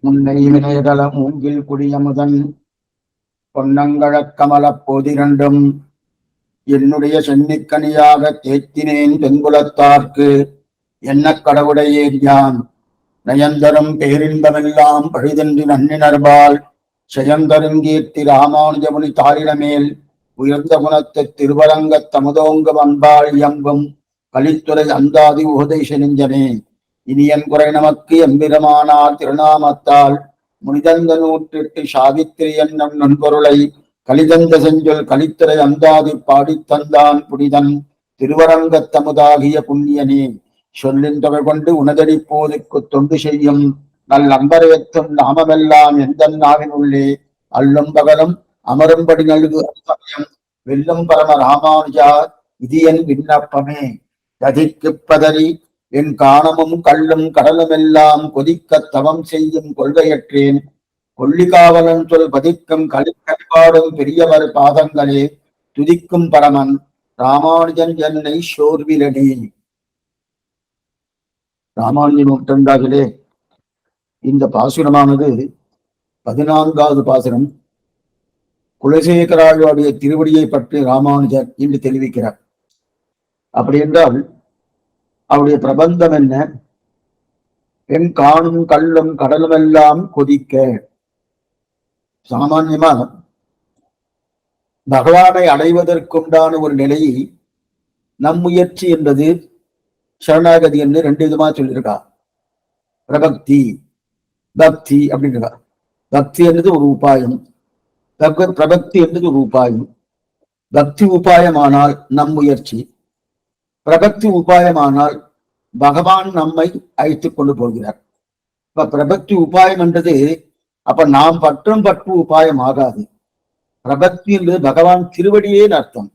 முன்னை வினைதள மூங்கில் குடியமுதன் பொன்னங்கழக் கமலப் போதிரண்டும் என்னுடைய சென்னிக்கனியாக தேத்தினேன் தென்குலத்தார்க்கு என்ன கடவுடையேன் யான் நயந்தரும் பேரின்பமெல்லாம் பழிதென்று நன்னினர்பால் செயந்தருங்கீர்த்தி ராமானுஜமுனி தாரிடமேல் உயர்ந்த குணத்தை திருவரங்கத் தமுதோங்க வன்பால் இயங்கும் கலித்துறை அந்தாதி உகதேச நெஞ்சனே இனியன் குறை நமக்கு எம்பிரமானார் திருநாமத்தால் முனிதந்த நூற்றிட்டு சாவித்திரி என்னும் நன்பொருளை கலிதந்த செஞ்சொல் கலித்துறை அந்தாதி பாடித்தந்தான் புனிதன் திருவரங்கத் தமுதாகிய புண்ணியனே சொல்லின் தொகை கொண்டு உனதடி போதைக்கு தொண்டு செய்யும் நல் அம்பரையத்தும் நாமமெல்லாம் எந்த நாவின் உள்ளே அல்லும் பகலும் அமரும்படி நல்கு சமயம் வெல்லும் பரம ராமானுஜா இது என் விண்ணப்பமே கதிக்கு பதறி என் காணமும் கள்ளும் கடலுமெல்லாம் கொதிக்க தவம் செய்யும் கொள்கையற்றேன் கொல்லிகாவலன் சொல் பதிக்கும் கலிக்கடிபாடும் பெரியவர் பாதங்களே துதிக்கும் பரமன் ராமானுஜன் என்னை சோர்விலடி. ராமானுஜ நூற்றாண்டிலே இந்த பாசுரமானது 14வது பாசுரம். குலசேகராழ்வாருடைய திருவடியை பற்றி ராமானுஜர் என்று தெரிவிக்கிறார். அப்படி என்றால் அவருடைய பிரபந்தம் என்ன? என் காணும் கள்ளும் கடலுமெல்லாம் கொதிக்க. சாமான்யமா பகவானை அடைவதற்குண்டான ஒரு நிலையை நம் முயற்சி என்பது சரணாகதி என்று 2 விதமா சொல்லியிருக்கா. பிரபக்தி, பக்தி அப்படின்றா. பக்தி என்பது ஒரு உபாயம், பிரபக்தி என்பது ஒரு உபாயம். பக்தி உபாயமானால் நம் முயற்சி, பிரபக்தி உபாயமானால் பகவான் நம்மை அழைத்துக் கொண்டு போகிறார். இப்ப பிரபக்தி உபாயம் என்றது அப்ப நாம் பற்றும் பற்று உபாயம் ஆகாது. பிரபக்தி என்பது பகவான் திருவடியே அர்த்தம்.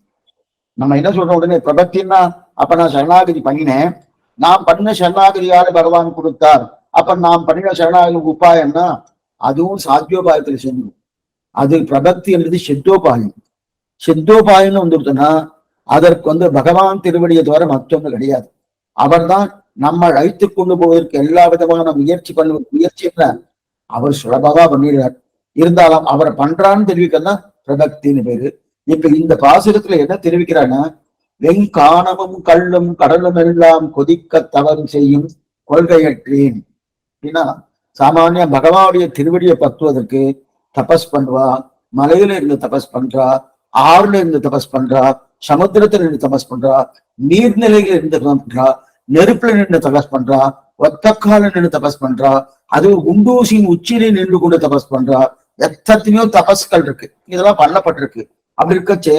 நம்ம என்ன சொல்றோம் உடனே பிரபக்தின்னா அப்ப நான் சரணாகதி பண்ணினேன், நான் பண்ண சரணாகதியால பகவான் கொடுத்தார், அப்ப நாம் பண்ணின சரணாகதி உபாயம்னா அதுவும் சாத்தியோபாயத்துல செஞ்சோம். அது பிரபக்தி என்பது சித்தோபாயம். சித்தோபாயம்னு வந்துடுதுன்னா அதற்கு பகவான் திருவடியை தவிர மற்றொன்று கிடையாது. அவர்தான் நம்ம அழைத்துக் கொண்டு போவதற்கு எல்லா விதமான முயற்சி என்ன அவர் சுலபமா பண்ணிடுறார். இருந்தாலும் அவரை பண்றான்னு தெரிவிக்கன்னா பிரபக்தின்னு பேரு. இப்ப இந்த பாசுரத்துல என்ன தெரிவிக்கிறான்னா, வெங்காணமும் கள்ளும் கடலும் எல்லாம் கொதிக்க தவறு செய்யும் கொள்கையற்றேன் அப்படின்னா, சாமானிய பகவானுடைய திருவடியை பற்றுவதற்கு தபஸ் பண்றா, மலையில இருந்து தபஸ் பண்றா, ஆறுல இருந்து தபஸ் பண்றா, சமுத்திரத்துல இருந்து தபஸ் பண்றா, நீர்நிலையில இருந்து பண்றா, நெருப்புல நின்று தபஸ் பண்றா, ஒத்தக்கால நின்று தபஸ் பண்றா, அது குண்டூசியின் உச்சியிலே நின்று கொண்டு தபஸ் பண்றா. எத்தனையோ தபஸ்கள் இருக்கு, இதெல்லாம் பண்ணப்பட்டிருக்கு. அப்படி இருக்கச்சே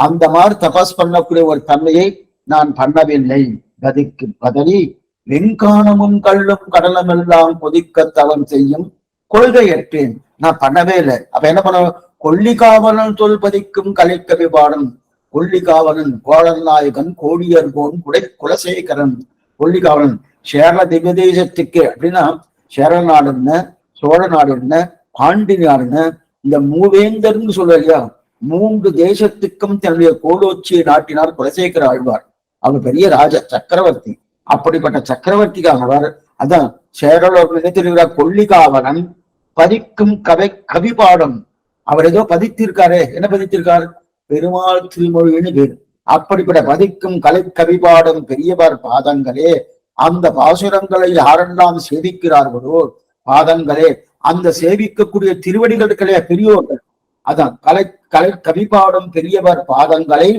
அந்த மாதிரி தபஸ் பண்ணக்கூடிய ஒரு தன்மையை நான் பண்ணவில்லை. கதிக்கு பதறி வெங்கானமும் கள்ளும் கடலும் எல்லாம் கொதிக்க தவம் செய்யும் கொள்கையற்றேன், நான் பண்ணவே இல்லை. அப்ப என்ன பண்ண? கொல்லிகாவலன் சொல் பதிக்கும் கலைக்கவி பாடும். கொல்லிகாவலன் கோளன் நாயகன் கோடியர்கோன் குலசேகரன். கொல்லிகாவலன் சேர திவ்ய தேசத்துக்கு அப்படின்னா சேர நாடு என்ன, சோழ நாடு என்ன, பாண்டி நாடு என்ன, இந்த மூவேந்தர்னு சொல்ல இல்லையா, 3 தேசத்துக்கும் தன்னுடைய கோலோச்சியை நாட்டினார் குலசேகர ஆழ்வார். அவர் பெரிய ராஜ சக்கரவர்த்தி. அப்படிப்பட்ட சக்கரவர்த்திக்காக அதான் சேரலோகம் நினைத்திருக்கிறார். கொல்லிகாவலன் பதிக்கும் கவி பாடம். அவர் ஏதோ பதித்திருக்காரே, என்ன பதித்திருக்கார்? பெருமாள் திருமொழின்னு பேரு. அப்படிப்பட்ட பதிக்கும் கலை கவிபாடும் பெரியவர் பாதங்களே, அந்த பாசுரங்களை யாரெல்லாம் சேவிக்கிறார்களோ பாதங்களே, அந்த சேவிக்கக்கூடிய திருவடிகளுக்களே பெரியோர்கள், அதான் கலை கவிபாடும் பெரியவர் பாதங்களை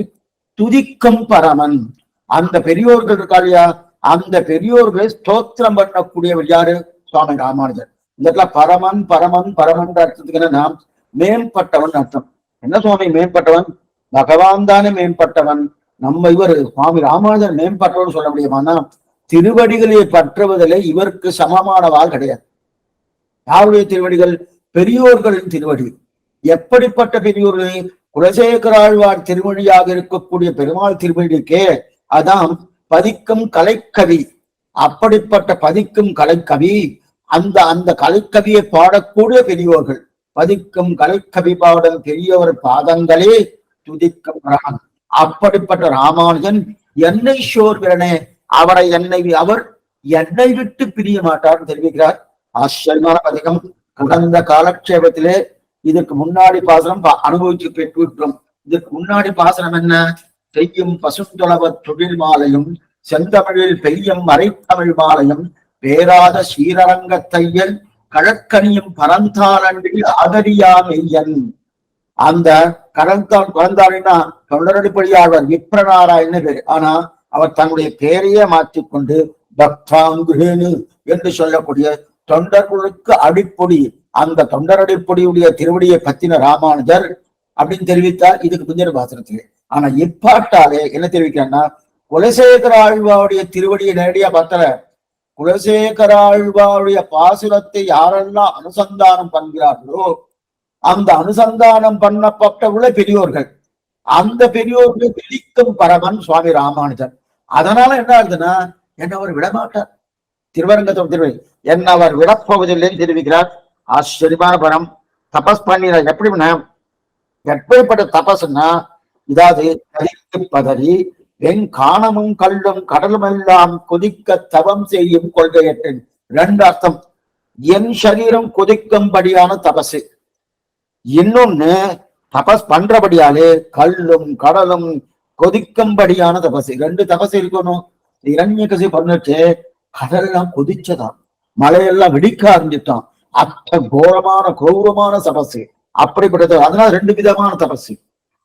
துதிக்கும் பரமன். அந்த பெரியோர்கள் இருக்காளியா, அந்த பெரியோர்களை ஸ்தோத்திரம் பண்ணக்கூடியவர் யாரு? சுவாமி ராமானுஜர். இந்த இடத்துல பரமன் பரமன் பரமன் அர்த்தத்துக்கு என்ன? மேம்பட்டவன் அர்த்தம். என்ன சுவாமி மேம்பட்டவன்? பகவான் தானே மேம்பட்டவன். நம்ம இவர் சுவாமி ராமானுஜர் மேம்பட்டவன் சொல்ல முடியுமானா, திருவடிகளை பற்றுவதிலே இவருக்கு சமமானவாள் கிடையாது. யாருடைய திருவடிகள்? பெரியோர்களின் திருவடி. எப்படிப்பட்ட பெரியோர்கள்? குலசேகராழ்வார் திருமொழியாக இருக்கக்கூடிய பெருமாள் திருவடிக்கே அதான் பதிக்கும் கலைக்கவி. அப்படிப்பட்ட பதிக்கும் கலைக்கவி, அந்த கலைக்கவியை பாடக்கூடிய பெரியோர்கள். பதிக்கும் கலைக்கவி பாடும் பெரியவர் பாதங்களே துதிக்கும் ராமன். அப்படிப்பட்ட ராமானுஜன் என்னை சோர்விரனே, அவர் என்னை விட்டு பிரிய மாட்டார்னு தெரிவிக்கிறார் ஆச்சரியமான பதிகம். கடந்த காலக்ஷேபத்திலே இதற்கு முன்னாடி பாசனம் அனுபவிச்சு பெற்றுவிட்டோம். இதற்கு முன்னாடி பாசனம் என்ன? செய்யும் பசுந்தொழவ தொழில் மாலையும் செந்தமிழில் பெய்யும் மறைத்தமிழ் மாலையும் பேராத ஸ்ரீரங்க தையல் கழற்கனியும் பரந்தாளண்டில் ஆதரியா மெய்யன். அந்த கடந்தான் குழந்தாரின்னா தொண்டரடிப்படியாளர் விப்ரநாராயண பேரு. ஆனா அவர் தன்னுடைய பெயரையே மாற்றிக்கொண்டு பக்தாங்குரேனு என்று சொல்லக்கூடிய தொண்டர்களுக்கு அடிப்பொடி, அந்த தொண்டரடிப்பொடியுடைய திருவடியை பத்தின ராமானுஜர் அப்படின்னு தெரிவித்தார் இதுக்கு முந்தின பாசனத்திலே. ஆனா இப்பாட்டாலே என்ன தெரிவிக்கிறான்னா, குலசேகர ஆழ்வாவுடைய திருவடியை நேரடியா பார்த்தல. குலசேகர ஆழ்வாவுடைய பாசுரத்தை யாரெல்லாம் அனுசந்தானம் பண்ணுகிறார்களோ அந்த அனுசந்தானம் பண்ணப்பட்டவுள்ள பெரியோர்கள், அந்த பெரியோர்கள் விழிக்கும் பரமன் சுவாமி ராமானுஜர். அதனால என்ன ஆகுதுன்னா, என்ன அவர் விடமாட்டார். திருவரங்கத்தோட திருவை என்ன அவர் விடப்போவதில்லைன்னு தெரிவிக்கிறார். ஆச்சரியமான பரம். தபஸ் பண்ணின எப்படிப்பட்ட தபஸ்ன்னா, இதாவது பதறி காணமும் கல்லும் கடலும் எல்லாம் கொதிக்க தவம் செய்யும் கொள்கையற்றேன். ரெண்டு அர்த்தம். என் சரீரம் கொதிக்கும்படியான தபசு, இன்னொன்னு தபஸ் பண்றபடியாலே கல்லும் கடலும் கொதிக்கும்படியான தபசு. ரெண்டு தபசு இருக்கணும். இரண்யகசி பண்ணிட்டு கடலெல்லாம் கொதிச்சதான், மழையெல்லாம் வெடிக்க ஆரம்பிச்சான். அத்த கோரமான கௌரவமான தபசு அப்படிப்பட்டது. அதனால ரெண்டு விதமான தபசு.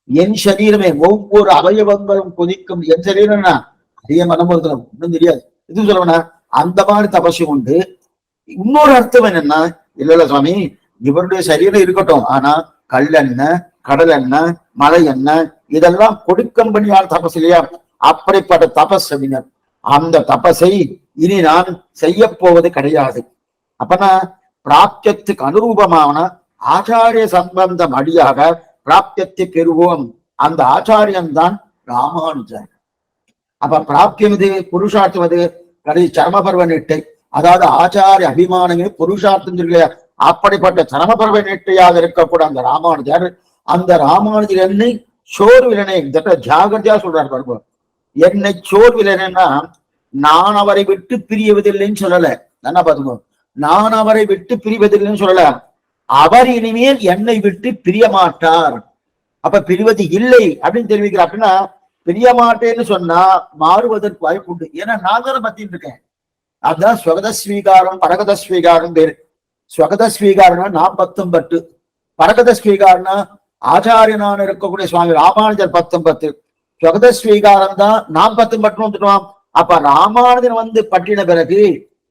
என் சரீரமே ஒவ்வொரு அவயவங்களும் கொதிக்கும். என் சரீரம்னா அதிக மனமுறுத்தல ஒன்றும் தெரியாது, இது சொல்லணும்னா அந்த மாதிரி தபசு உண்டு. இன்னொரு அர்த்தம் என்னன்னா, இல்ல சுவாமி இவருடைய சரீரம் இருக்கட்டும், ஆனா கல் என்ன கடல் என்ன மலை என்ன இதெல்லாம் கொடுக்கும்படியான தபஸ் இல்லையா? அப்படிப்பட்ட தபஸ் அப்படின்னார். அந்த தபஸை இனி நான் செய்ய போவது கிடையாது. அப்பனா பிராப்தியத்துக்கு அனுரூபமான ஆச்சாரிய சம்பந்தம் அடியாக பிராப்தியத்தை பெறுவோம். அந்த ஆச்சாரியன்தான் ராமானுஜர். அப்ப பிராப்தியம் இது, புருஷார்த்தம் அது கடைசி சரமபர்வ நெட்டை, அதாவது ஆச்சாரிய அபிமானமே புருஷார்த்தம் இல்லையா? அப்படிப்பட்ட சரமபர்வ நெட்டையாக இருக்கக்கூட அந்த ராமானுஜர், அந்த ராமானுஜர் என்னை சோர்விலனை ஜாகிரதையா சொல்றாரு பாருங்க. என்னை சோர்விலனா, நான் அவரை விட்டு பிரியவதில்லைன்னு சொல்லல. என்ன பாத்துக்கோ, நான் அவரை விட்டு பிரிவதில்லைன்னு சொல்லல. அவர் இனிமேல் என்னை விட்டு பிரிய மாட்டார். அப்ப பிரிவது இல்லை அப்படின்னு தெரிவிக்கிறார். அப்படின்னா பிரிய மாட்டேன்னு சொன்னா மாறுவதற்கு வாய்ப்பு உண்டு. ஏன்னா நான் தானே பத்தின்னு இருக்கேன். அதுதான் ஸ்வகத ஸ்வீகாரம் பரகத ஸ்வீகாரம் பேரு. ஸ்வகத ஸ்வீகாரம்னா நான் பத்தும் பட்டு, பரகத ஸ்வீகாரம்னா ஆச்சாரியனான இருக்கக்கூடிய சுவாமி ராமானுஜர் பத்தும் பத்து. ஸ்வகத ஸ்வீகாரம் தான் நாம் பத்தும் பட்டுன்னு வந்துடுவான். அப்ப ராமானுஜன் வந்து பற்றின பிறகு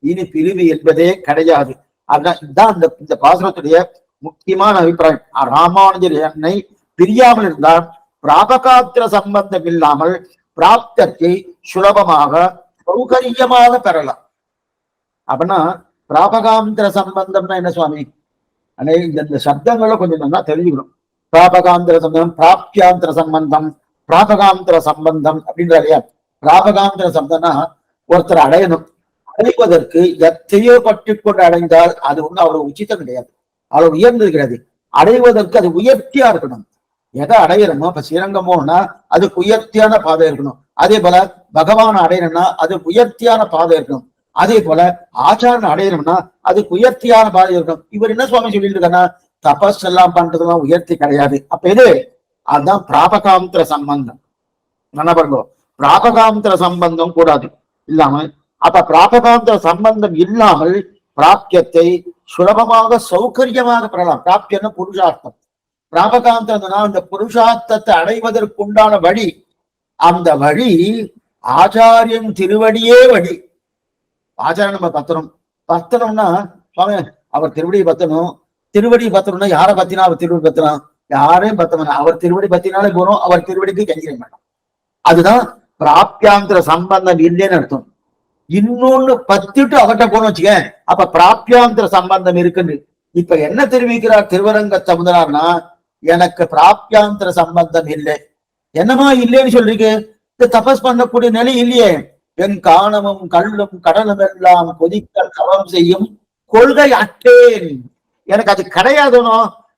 இனி பிரிவு என்பதே கிடையாது. அதுதான் இதுதான் இந்த பாசுரத்துடைய முக்கியமான அபிப்பிராயம். ராமானுஜர் என்னை பிரியாமல் இருந்தால் பிராபகாத்திர சம்பந்தம் இல்லாமல் பிராப்தத்தை சுலபமாக சௌகரியமாக பெறலாம். அப்படின்னா பிராபகாந்திர சம்பந்தம்னா என்ன சுவாமி? இந்த சப்தங்களை கொஞ்சம் நல்லா தெரிஞ்சுக்கணும். பிராபகாந்திர சம்பந்தம், பிராப்தியாந்திர சம்பந்தம், பிராபகாந்திர சம்பந்தம் அப்படின்ற இல்லையா? பிராபகாந்திர சம்பந்தம்னா ஒருத்தர் அடையணும். அடைவதற்கு எத்தையோ பற்றி கொண்டு அடைந்தால் அது ஒண்ணு அவ்வளவு உச்சித்தம் கிடையாது, அவ்வளவு உயர்ந்தது கிடையாது. அடைவதற்கு அது உயர்த்தியா இருக்கணும். எதை அடையணுமோ, இப்ப ஸ்ரீரங்கம் போகணும்னா அதுக்கு உயர்த்தியான பாதை இருக்கணும். அதே போல பகவான் அடையணும்னா அது உயர்த்தியான பாதை இருக்கணும். அதே போல ஆச்சாரன் அடையணும்னா அதுக்கு உயர்த்தியான பாதை இருக்கணும். இவர் என்ன சுவாமி சொல்லிட்டு இருக்காருன்னா, தபஸ் எல்லாம் பண்றதுலாம் உயர்த்தி கிடையாது. அப்ப எது? அதுதான் பிராபகாந்திர சம்பந்தம். என்ன பண்ணுவோம்? பிராபகாந்திர சம்பந்தம் கூடாது இல்லாம, அப்ப பிராபகாந்திர சம்பந்தம் இல்லாமல் பிராப்தியத்தை சுலபமாக சௌகரியமாக பெறலாம். பிராப்தியம்னா புருஷார்த்தம். பிராபகாந்தம்னா அந்த புருஷார்த்தத்தை அடைவதற்குண்டான வழி. அந்த வழி ஆச்சாரியன் திருவடியே வழி. ஆச்சாரம் நம்ம பத்தணும்னா சுவாமி அவர் திருவடியை பத்தணும். திருவடி பத்தணும்னா யாரை பத்தினா அவர் திருவடி பத்தலாம்? யாரையும் பத்தணும். அவர் திருவடி பத்தினாலே போறோம், அவர் திருவடிக்கு கெஞ்சிட வேண்டாம். அதுதான் பிராப்தியாந்திர சம்பந்தம் இல்லைன்னு அர்த்தம். இன்னொன்னு பத்திட்டு அவர்கிட்ட போன வச்சுக்க, அப்ப பிராப்தியாந்திர சம்பந்தம் இருக்குன்னு இப்ப என்ன தெரிவிக்கிறார் திருவரங்க சமுதனார்னா, எனக்கு பிராப்தியாந்திர சம்பந்தம் இல்லை. என்னமா இல்லைன்னு சொல்றீங்க? இந்த தபஸ் பண்ணக்கூடிய நிலை இல்லையே. என் காணமும் கல்லும் கடலும் எல்லாம் கொதிக்க தவம் செய்யும் கொள்கை அற்றேன். எனக்கு அது கிடையாதுனோ.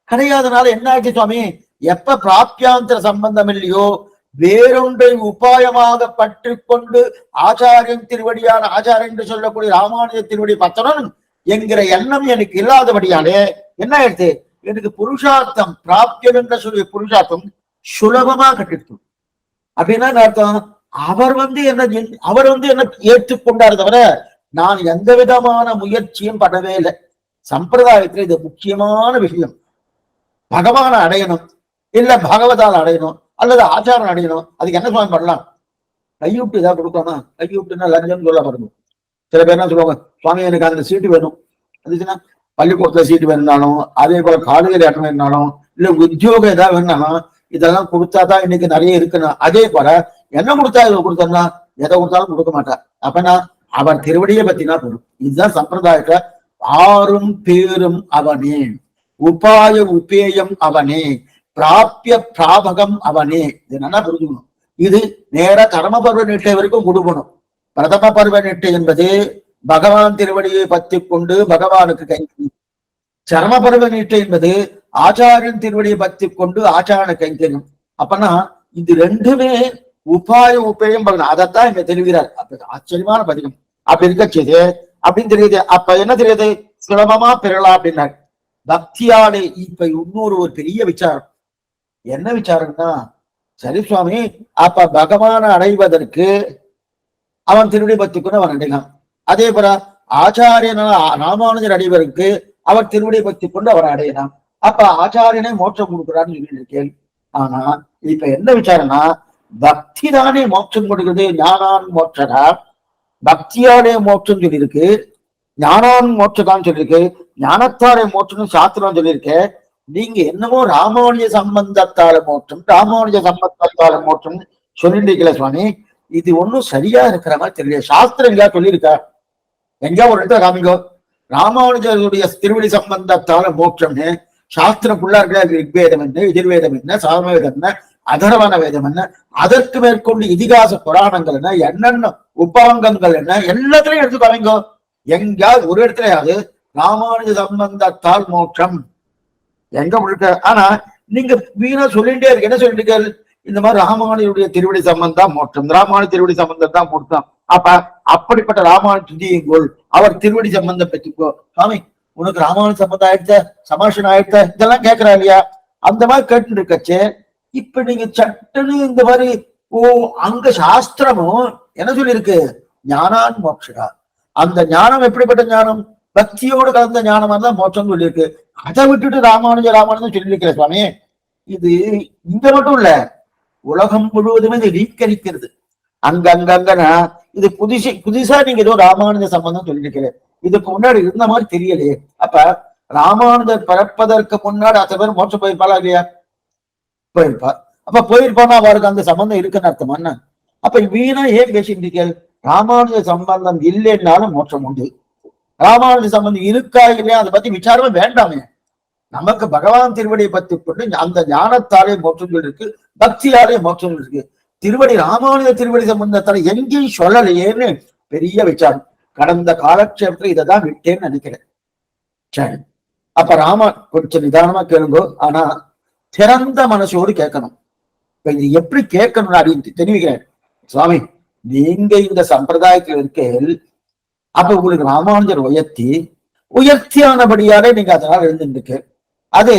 கிடையாதனால என்ன ஆச்சு சுவாமி? எப்ப பிராப்தியாந்திர சம்பந்தம் இல்லையோ, வேறொன்றை உபாயமாக பற்றி கொண்டு ஆச்சாரியன் திருவடியான ஆச்சாரியன் என்று சொல்லக்கூடிய ராமானுஜ திருவடி பத்தனும் என்கிற எண்ணம் எனக்கு இல்லாதபடியாலே என்ன ஆயிடுது, எனக்கு புருஷார்த்தம் பிராப்தியம் என்ற சொல்லிய புருஷார்த்தம் சுலபமா கட்டிடுச்சு. அப்படின்னா அர்த்தம், அவர் என்ன ஏற்றுக்கொண்டாரு தவிர நான் எந்த விதமான முயற்சியும் பண்ணவே இல்லை. சம்பிரதாயத்துல இது முக்கியமான விஷயம். பகவானை அடையணும், இல்ல பகவதால் அடையணும், அல்லது ஆச்சாரம் அடையணும். அதுக்கு என்ன சுவாமி பண்ணலாம்? கையூட்டு ஏதாவது கொடுக்கலாமா? கையூட்டுன்னா லஞ்சம் சொல்ல பாருங்க. சில பேர் என்ன சொல்லுவாங்க, சுவாமி எனக்கு அந்த சீட்டு வேணும் அதுச்சுன்னா, பள்ளிக்கூடத்துல சீட்டு வேணும்னாலும், அதே போல காலேஜில் இடம் வேணும்னாலும், இல்ல உத்தியோகம் ஏதாவது வேணும்னாலும், இதெல்லாம் கொடுத்தாதான் இன்னைக்கு நிறைய இருக்கணும். அதே போல என்ன கொடுத்தா இதை கொடுத்தோம்னா எதை கொடுத்தாலும் கொடுக்க மாட்டார். அப்பனா அவன் திருவடியை பத்தினா போடும். இதுதான் சம்பிரதாயத்துல ஆறும் பேரும் அவனே, உபாய உபேயம் அவனே, பிராபிய பிராபகம் அவனே. இது நல்லா புரிஞ்சுக்கணும். இது நேர கர்ம பருவ நீட்டை வரைக்கும் கொடுக்கணும். பிரதம பருவ நீட்டை என்பது பகவான் திருவடியை பற்றி கொண்டு பகவானுக்கு கைங்கரியம். சரம பருவ நீட்டை என்பது ஆச்சாரியன் திருவடியை பற்றி கொண்டு ஆச்சாரனை கைங்கரியம். அப்பனா இது ரெண்டுமே உபாய உபேயம் பகவான். அதைத்தான் இங்க தெரிவிக்கிறார். அப்ப ஆச்சரியமான பதிகம். அப்படி இருக்க செய்து அப்படின்னு தெரியுது. அப்ப என்ன தெரியுது, சுலபமா பெறலாம் அப்படின்னாரு. பக்தியாலே இப்ப இன்னொரு ஒரு பெரிய விசாரம். என்ன விசாரம்னா, சரி சுவாமி, அப்ப பகவானை அடைவதற்கு அவன் திருவடி பக்தி கொண்டு அவன் அடையலாம். அதே போல ஆச்சாரியன ராமானுஜர் அடைவதற்கு அவர் திருவடி பக்தி கொண்டு அவர் அடையலாம். அப்ப ஆச்சாரியனே மோட்சம் கொடுக்குறான்னு சொல்லியிருக்கேன். ஆனா இப்ப என்ன விசாரம்னா, பக்தி தானே மோட்சம் கொடுக்குறது. ஞானான் மோட்சதா, பக்தியாலே மோட்சம் சொல்லியிருக்கு, ஞானான் மோட்சதான் சொல்லியிருக்கு, ஞானத்தாலே மோட்சம் சாஸ்திரம் சொல்லியிருக்கு. நீங்க என்னமோ ராமானுஜ சம்பந்தத்தால மோட்சம், ராமானுஜ சம்பந்தத்தால மோட்சம் சொல்லிட்டு சுவாமி, இது ஒன்னும் சரியா இருக்கிற மாதிரி தெரியல. சாஸ்திரம் எங்கயா சொல்லியிருக்கா? எங்கயா ஒரு இடத்துல காமிங்கோ, ராமானுஜருடைய திருவடி சம்பந்தத்தால மோட்சம்னு சாஸ்திரம் ஃபுல்லா இருக்கிற. ரிக்வேதம் என்ன, எதிர்வேதம் என்ன, சாமவேதம் என்ன, அதர்வன வேதம் என்ன, அதற்கு மேற்கொண்டு இதிகாச புராணங்கள் என்ன, என்னென்ன உபாங்கங்கள் என்ன, எல்லாத்திலையும் எடுத்து காமிங்கோ. எங்கேயாவது ஒரு இடத்துலயாவது ராமானுஜ சம்பந்தத்தால் மோட்சம் எங்க முழுக்க. ஆனா நீங்க வீணா சொல்லிட்டே இருக்கு. என்ன சொல்லிட்டு இருக்க, இந்த மாதிரி ராமானுடைய திருவடி சம்பந்தம் மோட்சம், ராமானு திருவடி சம்பந்தம் தான் மோட்சம். அப்ப அப்படிப்பட்ட ராமானு துதியுங்கோள், அவர் திருவடி சம்பந்தம் பெற்றுக்கோ. சுவாமி உனக்கு ராமானு சம்பந்தம் ஆயிடுச்ச, சமாஷன் ஆயிடுச்ச, இதெல்லாம் கேட்கிறா இல்லையா? அந்த மாதிரி கேட்டு இருக்கச்சே, இப்ப நீங்க சட்டுன்னு இந்த மாதிரி அங்க சாஸ்திரமும் என்ன சொல்லியிருக்கு, ஞானான் மோட்சா. அந்த ஞானம் எப்படிப்பட்ட ஞானம்? பக்தியோடு கலந்த ஞானமா தான் மோட்சம் சொல்லியிருக்கு. அதை விட்டுட்டு ராமானுஜன் சொல்லியிருக்கிற சுவாமி, இது இங்க மட்டும் இல்ல, உலகம் முழுவதுமே இது வீக்கரிக்கிறது. அங்கங்கன்னா இது புதுசா நீங்க ஏதோ ராமானுஜ சம்பந்தம் சொல்லியிருக்கிற, இதுக்கு முன்னாடி இருந்த மாதிரி தெரியலையே. அப்ப ராமானுஜர் பிறப்பதற்கு முன்னாடி அத்தனை பேர் மோட்சம் போயிருப்பாளா இல்லையா? போயிருப்பா. அப்ப போயிருப்பானா அவருக்கு அந்த சம்பந்தம் இருக்குன்னு அர்த்தம் என்ன? அப்ப வீணா ஏன் பேசிட்டு இருக்க? ராமானுஜ சம்பந்தம் இல்லைன்னாலும் மோட்சம் உண்டு. ராமானுஜ சம்பந்தம் இருக்கா இல்லையா அதை பத்தி விசாரமே வேண்டாமே. நமக்கு பகவான் திருவடியை பத்தி கொண்டு அந்த ஞானத்தாலே மோட்சம் இருக்கு, பக்தியாலே மோட்சம் இருக்கு. திருவடி ராமானுஜ திருவடி சம்பந்தத்தால எங்கேயும் சொல்லலையேன்னு பெரிய விசாரம். கடந்த காலக்ஷேபத்துல இதைதான் விட்டேன்னு நினைக்கிறேன். சரி, அப்ப கொஞ்சம் நிதானமா கேளுங்க. ஆனா திறந்த மனசோடு கேட்கணும். இப்ப இது எப்படி கேட்கணும் அப்படின்னு தெரிவிக்கிறேன். சுவாமி நீங்க இந்த சம்பிரதாயத்தில் இருக்கேன், அப்ப உங்களுக்கு ராமானுஜர் உயர்த்தியானபடியாலே நீங்க அதனால எழுந்துருக்கு. அது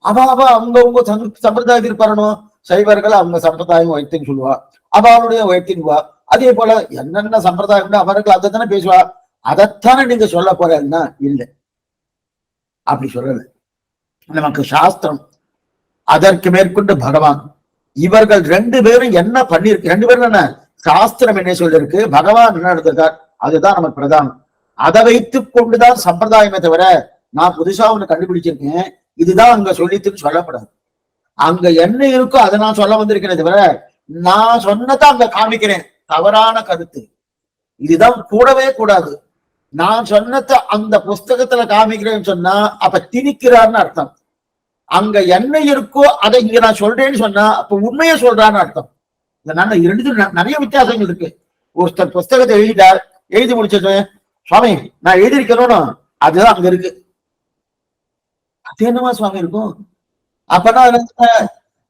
அவங்க சம்பிரதாயத்தில் வரணும். சைவர்கள் அவங்க சம்பிரதாயம் உயர்த்தின்னு சொல்லுவா, அவளுடைய உயர்த்தின்வா. அதே போல என்னென்ன சம்பிரதாயம் அவர்கள் அதை தானே பேசுவா. அதைத்தானே நீங்க சொல்ல போறீங்கன்னா இல்லை, அப்படி சொல்லல. நமக்கு சாஸ்திரம், அதற்கு மேற்கொண்டு பகவான், இவர்கள் ரெண்டு பேரும் என்ன பண்ணிருக்கு, ரெண்டு பேரும் என்ன சாஸ்திரம் என்ன சொல்லிருக்கு, பகவான் என்ன நடந்திருக்கார், அதுதான் நமக்கு பிரதானம். அதை வைத்துக் கொண்டுதான் சம்பிரதாயமே தவிர நான் புதுசா ஒண்ணு கண்டுபிடிச்சிருக்கேன் இதுதான் அங்க சொல்லித்துன்னு சொல்லப்படாது. அங்க என்ன இருக்கோ அதை நான் சொல்ல வந்திருக்கிறேன் தவிர நான் சொன்னதை அங்க காமிக்கிறேன். தவறான கருத்து இதுதான், கூடவே கூடாது. நான் சொன்னதை அந்த புஸ்தகத்துல காமிக்கிறேன்னு சொன்னா அப்ப திணிக்கிறான்னு அர்த்தம். அங்க என்ன இருக்கோ அதை இங்க நான் சொல்றேன்னு சொன்னா அப்ப உண்மையை சொல்றான்னு அர்த்தம். இதனால இரண்டு நிறைய வித்தியாசங்கள் இருக்கு. ஒருத்தர் புஸ்தகத்தை எழுதிட்டார், எழுதி முடிச்சது சுவாமி நான் எழுதியிருக்கணும், அதுதான் அங்க இருக்கு. அது என்னமா சுவாமி இருக்கும்? அப்பனா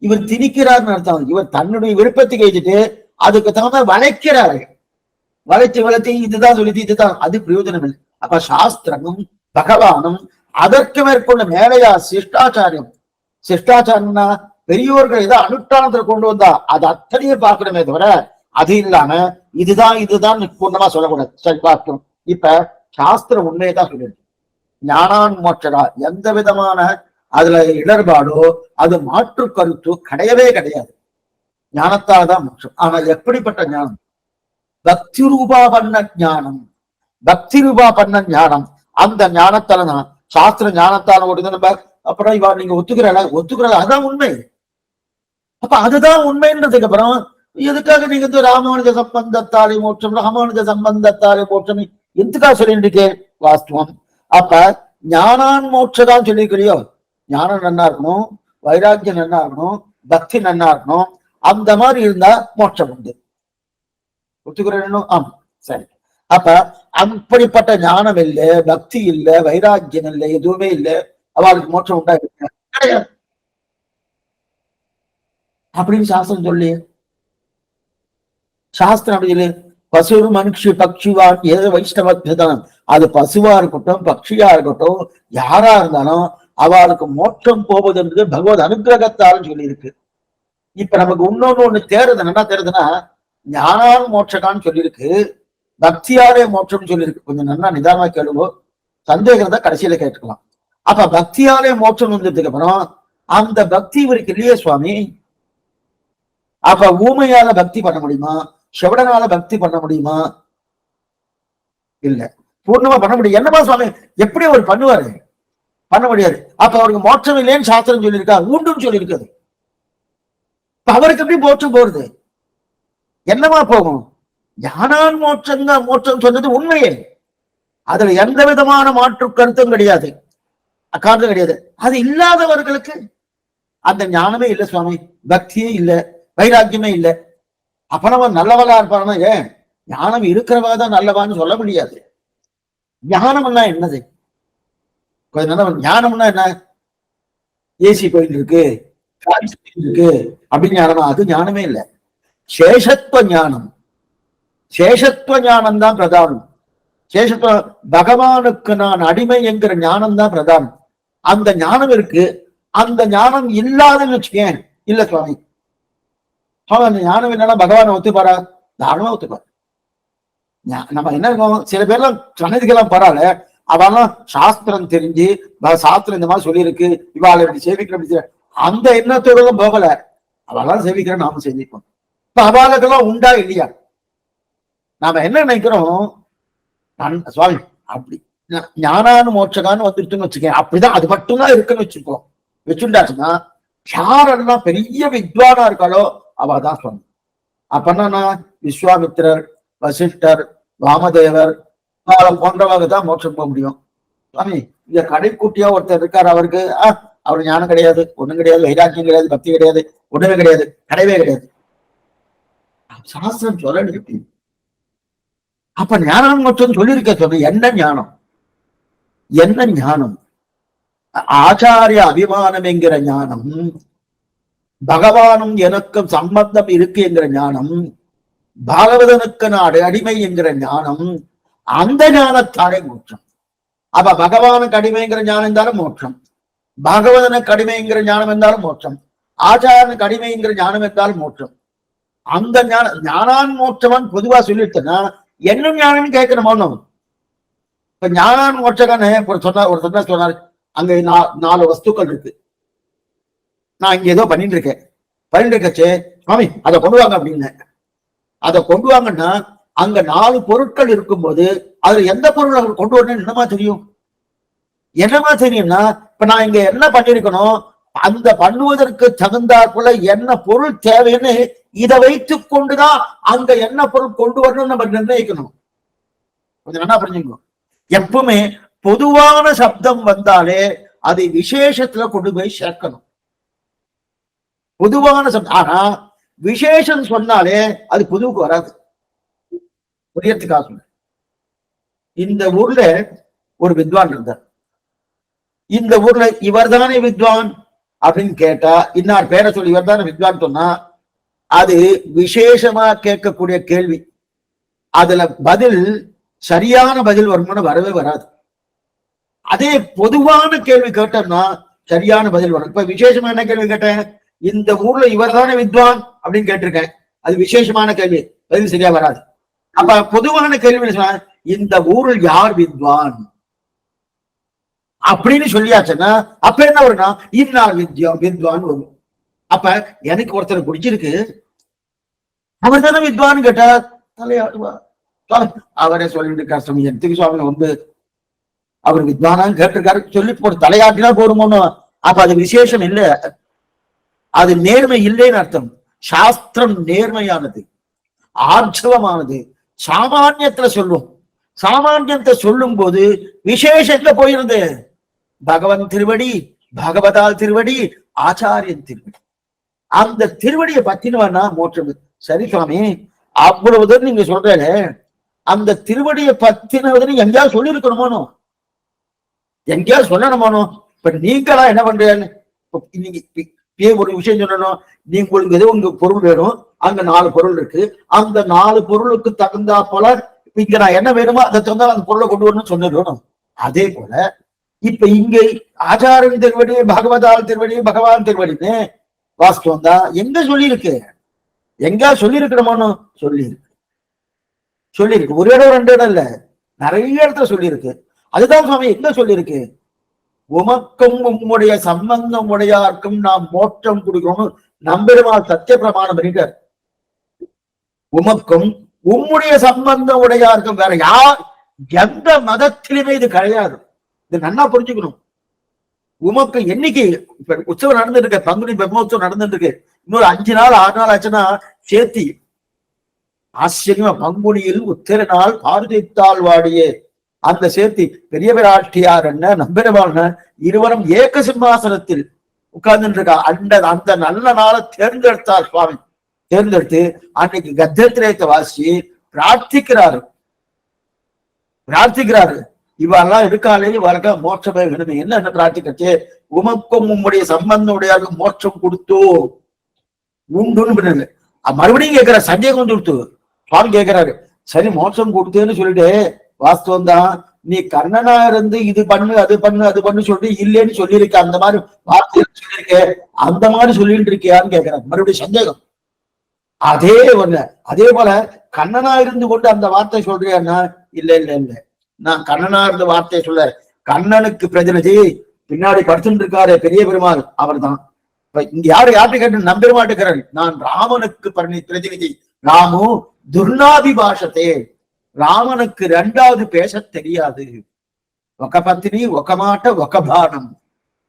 இவர் திணிக்கிறார்னு அர்த்தம். இவர் தன்னுடைய விருப்பத்துக்கு எழுதிட்டு அதுக்கு தகுந்த வளைக்கிறாரு. வளைச்சு இதுதான் சொல்லிட்டு இதுதான், அது பிரயோஜனம் இல்லை. அப்ப சாஸ்திரமும் பகவானும் அதற்கு மேற்கொண்ட மேலையா சிஷ்டாச்சாரியம். சிஷ்டாச்சாரம்னா பெரியோர்கள் ஏதோ அனுஷ்டானத்துல கொண்டு வந்தா அது அத்தனையே பார்க்கணுமே தவிர அது இல்லாம இதுதான் பூர்ணமா சொல்லக்கூடாது. சரி பார்க்கணும். இப்ப சாஸ்திரம் உண்மையை தான் சொல்லிருக்கு. ஞானான் மோட்சடா, எந்த விதமான அதுல இடர்பாடோ அது மாற்று கருத்து கிடையவே கிடையாது. ஞானத்தால் தான் மோட்சம். ஆனா எப்படிப்பட்ட ஞானம்? பக்தி ரூபா பண்ண ஞானம். பக்தி ரூபா பண்ண ஞானம். அந்த ஞானத்தால தான் சாஸ்திர ஞானத்தால ஓடுது. நம்ம அப்புறம் இவா நீங்க ஒத்துக்கிறா அதுதான் உண்மை. அப்ப அதுதான் உண்மைன்றதுக்கு அப்புறம் எதுக்காக நீங்க ராமானுஜ சம்பந்தத்தாலே மோட்சம், ராமானுஜ சம்பந்தத்தாலே மோட்சம் எதுக்காக சொல்லிட்டு இருக்கே? வாஸ்தவம். அப்ப ஞானான் மோட்சதான் சொல்லிக்கிறியோ, ஞானம் நன்னா இருக்கணும், வைராக்கியம் நன்னா இருக்கணும், பக்தி நன்னா இருக்கணும். அந்த மாதிரி இருந்தா மோட்சம் உண்டு. ஒத்துக்கிறேன். ஆமா, சரி. அப்ப அப்படிப்பட்ட ஞானம் இல்லை, பக்தி இல்லை, வைராக்கியம் இல்லை, எதுவுமே இல்லை, அவளுக்கு மோட்சம் உண்டா? கிடையாது அப்படின்னு சாஸ்திரம் சொல்லி. சாஸ்திரம் அப்படி சொல்லி பசு மனுஷி பக்ஷிவான் ஏதோ வைஷ்ணவத்தான். அது பசுவா இருக்கட்டும், பக்ஷியா இருக்கட்டும், யாரா இருந்தாலும் அவளுக்கு மோட்சம் போவதுன்றது பகவத் அனுகிரகத்தாலும் சொல்லி இருக்கு. இப்ப நமக்கு ஒண்ணு தேர்றது என்ன தேர்றதுன்னா, ஞானால் மோட்சகான்னு சொல்லியிருக்கு, பக்தியாலே மோட்சம் சொல்லியிருக்கு. கொஞ்சம் நல்லா நிதானமா கேளுவோம், சந்தேகம் தான் கடைசியில கேட்டுக்கலாம். அப்ப பக்தியாலே மோட்சம் வந்ததுக்கு அப்புறம் அந்த பக்தி இவருக்கு இல்லையே சுவாமி. அப்ப ஊமையால பக்தி பண்ண முடியுமா? செவடனால பக்தி பண்ண முடியுமா? இல்ல, பூர்ணமா பண்ண முடியும். என்னமா சுவாமி எப்படி அவர் பண்ணுவாரு? பண்ண முடியாது. அப்ப அவருக்கு மோட்சம் இல்லைன்னு சாஸ்திரம் சொல்லியிருக்கா, உண்டுன்னு சொல்லியிருக்காது. அவருக்கு எப்படி மோட்சம் போறது? என்னமா போகும்? ஞானான் மோட்சம் தான் மோட்சம் சொன்னது உண்மையே. அதுல எந்த விதமான மாற்று கருத்தும் கிடையாது, காரணம் கிடையாது. அது இல்லாதவர்களுக்கு அந்த ஞானமே இல்லை சுவாமி, பக்தியே இல்லை, வைராக்கியமே இல்லை. அப்ப நம்ம நல்லவளா இருப்பாருன்னா, ஏன் ஞானம் இருக்கிறவா தான் நல்லவான்னு சொல்ல முடியாது. ஞானம்னா என்னது? கொஞ்சம் நல்ல ஞானம்னா என்ன? ஏசி போயிட்டு இருக்கு, இருக்கு அப்படின்னு ஞானமா? அது ஞானமே இல்லை. சேஷத்துவ ஞானம், சேஷத்துவ ஞானம் தான் பிரதானம். சேஷத்துவ பகவானுக்கு நான் அடிமை என்கிற ஞானம் தான் பிரதானம். அந்த ஞானம் இருக்கு. அந்த ஞானம் இல்லாதன்னு வச்சுக்கேன், இல்ல சுவாமி அந்த ஞானம் என்னன்னா பகவானை ஒத்துப்பாரா? தாராளமா ஒத்துப்பாரு. நம்ம என்ன இருக்கோம், சில பேர்லாம் சன்னதிக்கெல்லாம் பரவாயில்ல, அவெல்லாம் சாஸ்திரம் தெரிஞ்சு சாஸ்திரம் இந்த மாதிரி சொல்லியிருக்கு, இவாளை இப்படி சேவிக்கிற அந்த எண்ணத்தோட போகல, அவெல்லாம் சேவிக்கிறேன் நாம செஞ்சுப்போம். இப்ப அவளுக்கெல்லாம் உண்டா இல்லையா? நாம என்ன நினைக்கிறோம், சுவாமி அப்படி ஞானானு மோட்சகான்னு வந்துருச்சுன்னு வச்சுக்கேன், அப்படிதான் அது மட்டும்தான் இருக்குன்னு வச்சுப்போம். வச்சுட்டாச்சுன்னா யாரெல்லாம் பெரிய வித்வானா இருக்காளோ அவதான் சொன்ன. அப்பன்னா விஸ்வாமித்திரர், வசிஷ்டர், வாமதேவர் போன்றவங்க தான் மோட்சம் போக முடியும். சுவாமி இங்க கடைக்குட்டியா ஒருத்தர் இருக்காரு, அவருக்கு அவர் ஞானம் கிடையாது, ஒண்ணும் கிடையாது, வைராக்கியம் கிடையாது, பக்தி கிடையாது, ஒண்ணுமே கிடையாது, கிடையவே கிடையாது. சாஸ்திரம் சொல்ல. அப்ப ஞானம் மட்டும் சொல்லியிருக்க சொன்ன என்ன ஞானம்? என்ன ஞானம்? ஆச்சாரிய அபிமானம் என்கிற ஞானம், பகவானும் எனக்கும் சம்பந்தம் இருக்கு என்கிற ஞானம், பாகவதனுக்கு நாடு அடிமை என்கிற ஞானம், அந்த ஞானத்தாலே மோட்சம். அப்ப பகவானுக்கு அடிமைங்கிற ஞானம் இருந்தாலும் மோட்சம், பாகவதனுக்கு அடிமைங்கிற ஞானம் இருந்தாலும் மோட்சம், ஆச்சாரனுக்கு அடிமைங்கிற ஞானம் இருந்தாலும் மோட்சம். அந்த ஞானான் மோட்சமான் பொதுவா சொல்லிட்டேன்னா என்ன ஞானம் கேட்கணும். இப்ப ஞானான் மோட்சகான்னு ஒரு சொன்னார், அங்க 4 வஸ்துக்கள் இருக்கு, நான் இங்க ஏதோ பண்ணிட்டு இருக்கச்சே சுவாமி அதை கொண்டு வாங்க அப்படின்னு. அதை கொண்டு வாங்கன்னா அங்க 4 பொருட்கள் இருக்கும்போது அதுல எந்த பொருள் கொண்டு வரணும்னு என்னமா தெரியும்? என்னமா தெரியும்னா, இப்ப நான் இங்க என்ன பண்ணிருக்கணும், அந்த பண்ணுவதற்கு தகுந்தாற்போல என்ன பொருள் தேவைன்னு இதை வைத்துக் கொண்டுதான் அங்க என்ன பொருள் கொண்டு வரணும்னு நம்ம நிர்ணயிக்கணும். கொஞ்சம் என்ன புரிஞ்சுக்கணும். எப்பவுமே பொதுவான சப்தம் வந்தாலே அதை விசேஷத்துல கொண்டு போய் சேர்க்கணும். பொதுவான சப்தம், ஆனா விசேஷம் சொன்னாலே அது பொதுவுக்கு வராது. புரியறதுக்காக சொல்ல, இந்த ஊர்ல ஒரு வித்வான் இருந்தார். இந்த ஊர்ல இவர் தானே வித்வான் அப்படின்னு கேட்டா, இன்னார் பேரை சொல்லி இவர் தானே வித்வான் சொன்னா அது விசேஷமா கேட்கக்கூடிய கேள்வி. அதுல பதில் சரியான பதில் வருமானு வரவே வராது. அதே பொதுவான கேள்வி கேட்டோம்னா சரியான பதில் வரும். இப்ப விசேஷமா என்ன கேள்வி கேட்டேன், இந்த ஊர்ல இவர் தானே வித்வான் அப்படின்னு கேட்டிருக்கேன். அது விசேஷமான கேள்வி, பதில் சரியா வராது. அப்ப பொதுவான கேள்வி இந்த ஊரில் யார் வித்வான் அப்படின்னு சொல்லியாச்சுன்னா அப்ப என்ன வரும்னா இன்னார் வித்வான் வரும். அப்ப எனக்கு ஒருத்தர் பிடிச்சிருக்கு, அவர் தானே வித்வான் கேட்டா தலையாடுவா. அவரே சொல்லிட்டு இருக்கார் சுவாமி, எடுத்துக்கு சுவாமி வந்து அவர் வித்வானான்னு கேட்டிருக்காரு சொல்லி போட்டு தலையாட்டினா போடுமோன்னு. அப்ப அது விசேஷம் இல்லை, அது நேர்மை இல்லைன்னு அர்த்தம். சாஸ்திரம் நேர்மையானது, ஆர்ஜவமானது. சாமானியத்துல சொல்லும், சாமானியத்தை சொல்லும் போது விசேஷத்துல போயிருது. பகவன் திருவடி, பகவதால் திருவடி, ஆச்சாரியன் திருவடி, அந்த திருவடியை பத்தினவனா மோட்சம். சரி சுவாமி, அவ்வளவுதான் நீங்க சொல்றேன், அந்த திருவடியை பத்தினவதுன்னு எங்கேயாவது சொல்லி இருக்கணுமோனோ, எங்கேயாவது சொல்லணுமோனோ. இப்ப நீங்களா என்ன பண்றீங்க, நீங்க ஒரு விஷயம் சொல்லணும், நீங்க உங்களுக்கு ஏதோ உங்க பொருள் வேணும், அங்க 4 பொருள் இருக்கு, அந்த 4 பொருளுக்கு தகுந்தா போல இங்க நான் என்ன வேணுமோ அதை தகுந்தா அந்த பொருளை கொண்டு வரணும்னு சொன்னணும். அதே போல இப்ப இங்க ஆச்சாரியன் திருவடி, பகவதால் திருவடி, பகவான் திருவடின்னு வாஸ்தவம் தான் எங்க சொல்லியிருக்கு, எங்க சொல்லியிருக்கணுமோனோ சொல்லியிருக்கு. சொல்லியிருக்கு, ஒரு இடம் 2 இடம் இல்ல, நிறைய இடத்துல சொல்லியிருக்கு. அதுதான் சுவாமி எங்க சொல்லியிருக்கு, உமக்கும் உம்முடைய சம்பந்தம் உடையாருக்கும் நாம் மோட்சம் கொடுக்கணும் நம்பெருமாள் சத்திய பிரமாணம் பண்ணிட்டார். உமக்கும் உம்முடைய சம்பந்தம் உடையாருக்கும், வேற யார் எந்த மதத்திலுமே இது கிடையாது. இது நல்லா புரிஞ்சுக்கணும். உமக்கு என்னைக்கு இப்ப உற்சவம் நடந்துட்டு இருக்கு, பங்குனி பிரம்மோற்சவம் நடந்துட்டு இருக்கு, இன்னொரு 5 நாள் 6 நாள் ஆச்சுன்னா சேர்த்தி ஆச்சரியமா பங்குனியில் உத்திர நாள் பார்வைத்தால் வாடியே அந்த சேர்த்தி பெரிய பிராட்டியார் என்ன நம்பெருமாள் இருவரும் ஏக சிம்மாசனத்தில் உட்கார்ந்துட்டு இருக்கா. அந்த நல்ல நாளை தேர்ந்தெடுத்தார் சுவாமி. தேர்ந்தெடுத்து அன்னைக்கு கத்திரத்திரேத்த வாசி பிரார்த்திக்கிறாரு. இவெல்லாம் இருக்காளே இவருக்கா மோட்சமே வேணுமே. என்ன பிரார்த்திக்கச்சு, உமக்கும் உம்முடைய சம்பந்தம் உடையாக மோட்சம் கொடுத்தோ உண்டுன்னு மறுபடியும் கேட்கிற சந்தேகம் வந்து கொடுத்து சுவாமி கேட்கிறாரு. சரி மோட்சம் கொடுத்தேன்னு சொல்லிட்டு வாஸ்தவம் தான், நீ கர்ணனா இருந்து இது பண்ணு அது பண்ணு அது பண்ணு சொல்லிட்டு இல்லைன்னு சொல்லியிருக்க, அந்த மாதிரி வார்த்தை சொல்லியிருக்க, அந்த மாதிரி சொல்லிட்டு இருக்கியான்னு கேட்கிறார். மறுபடியும் சந்தேகம். அதே போல கண்ணனா இருந்து கொண்டு அந்த வார்த்தை சொல்றியான்னா இல்ல இல்ல இல்ல, நான் கண்ணனா இருந்த வார்த்தையை சொல்ல, கண்ணனுக்கு பிரதிநிதி பின்னாடி படுத்துட்டு இருக்காரு பெரிய பெருமாள், அவர் தான். இப்ப இங்க யார்கிட்ட கேட்டு நம்பெருமாட்டுக்கிறார், நான் ராமனுக்கு பிரதிநிதி. ராமு துர்நாபிபாஷத்தே, ராமனுக்கு 2வது பேச தெரியாது. ஒக்க பத்தினி ஒக்க மாட்ட ஒக்க பானம்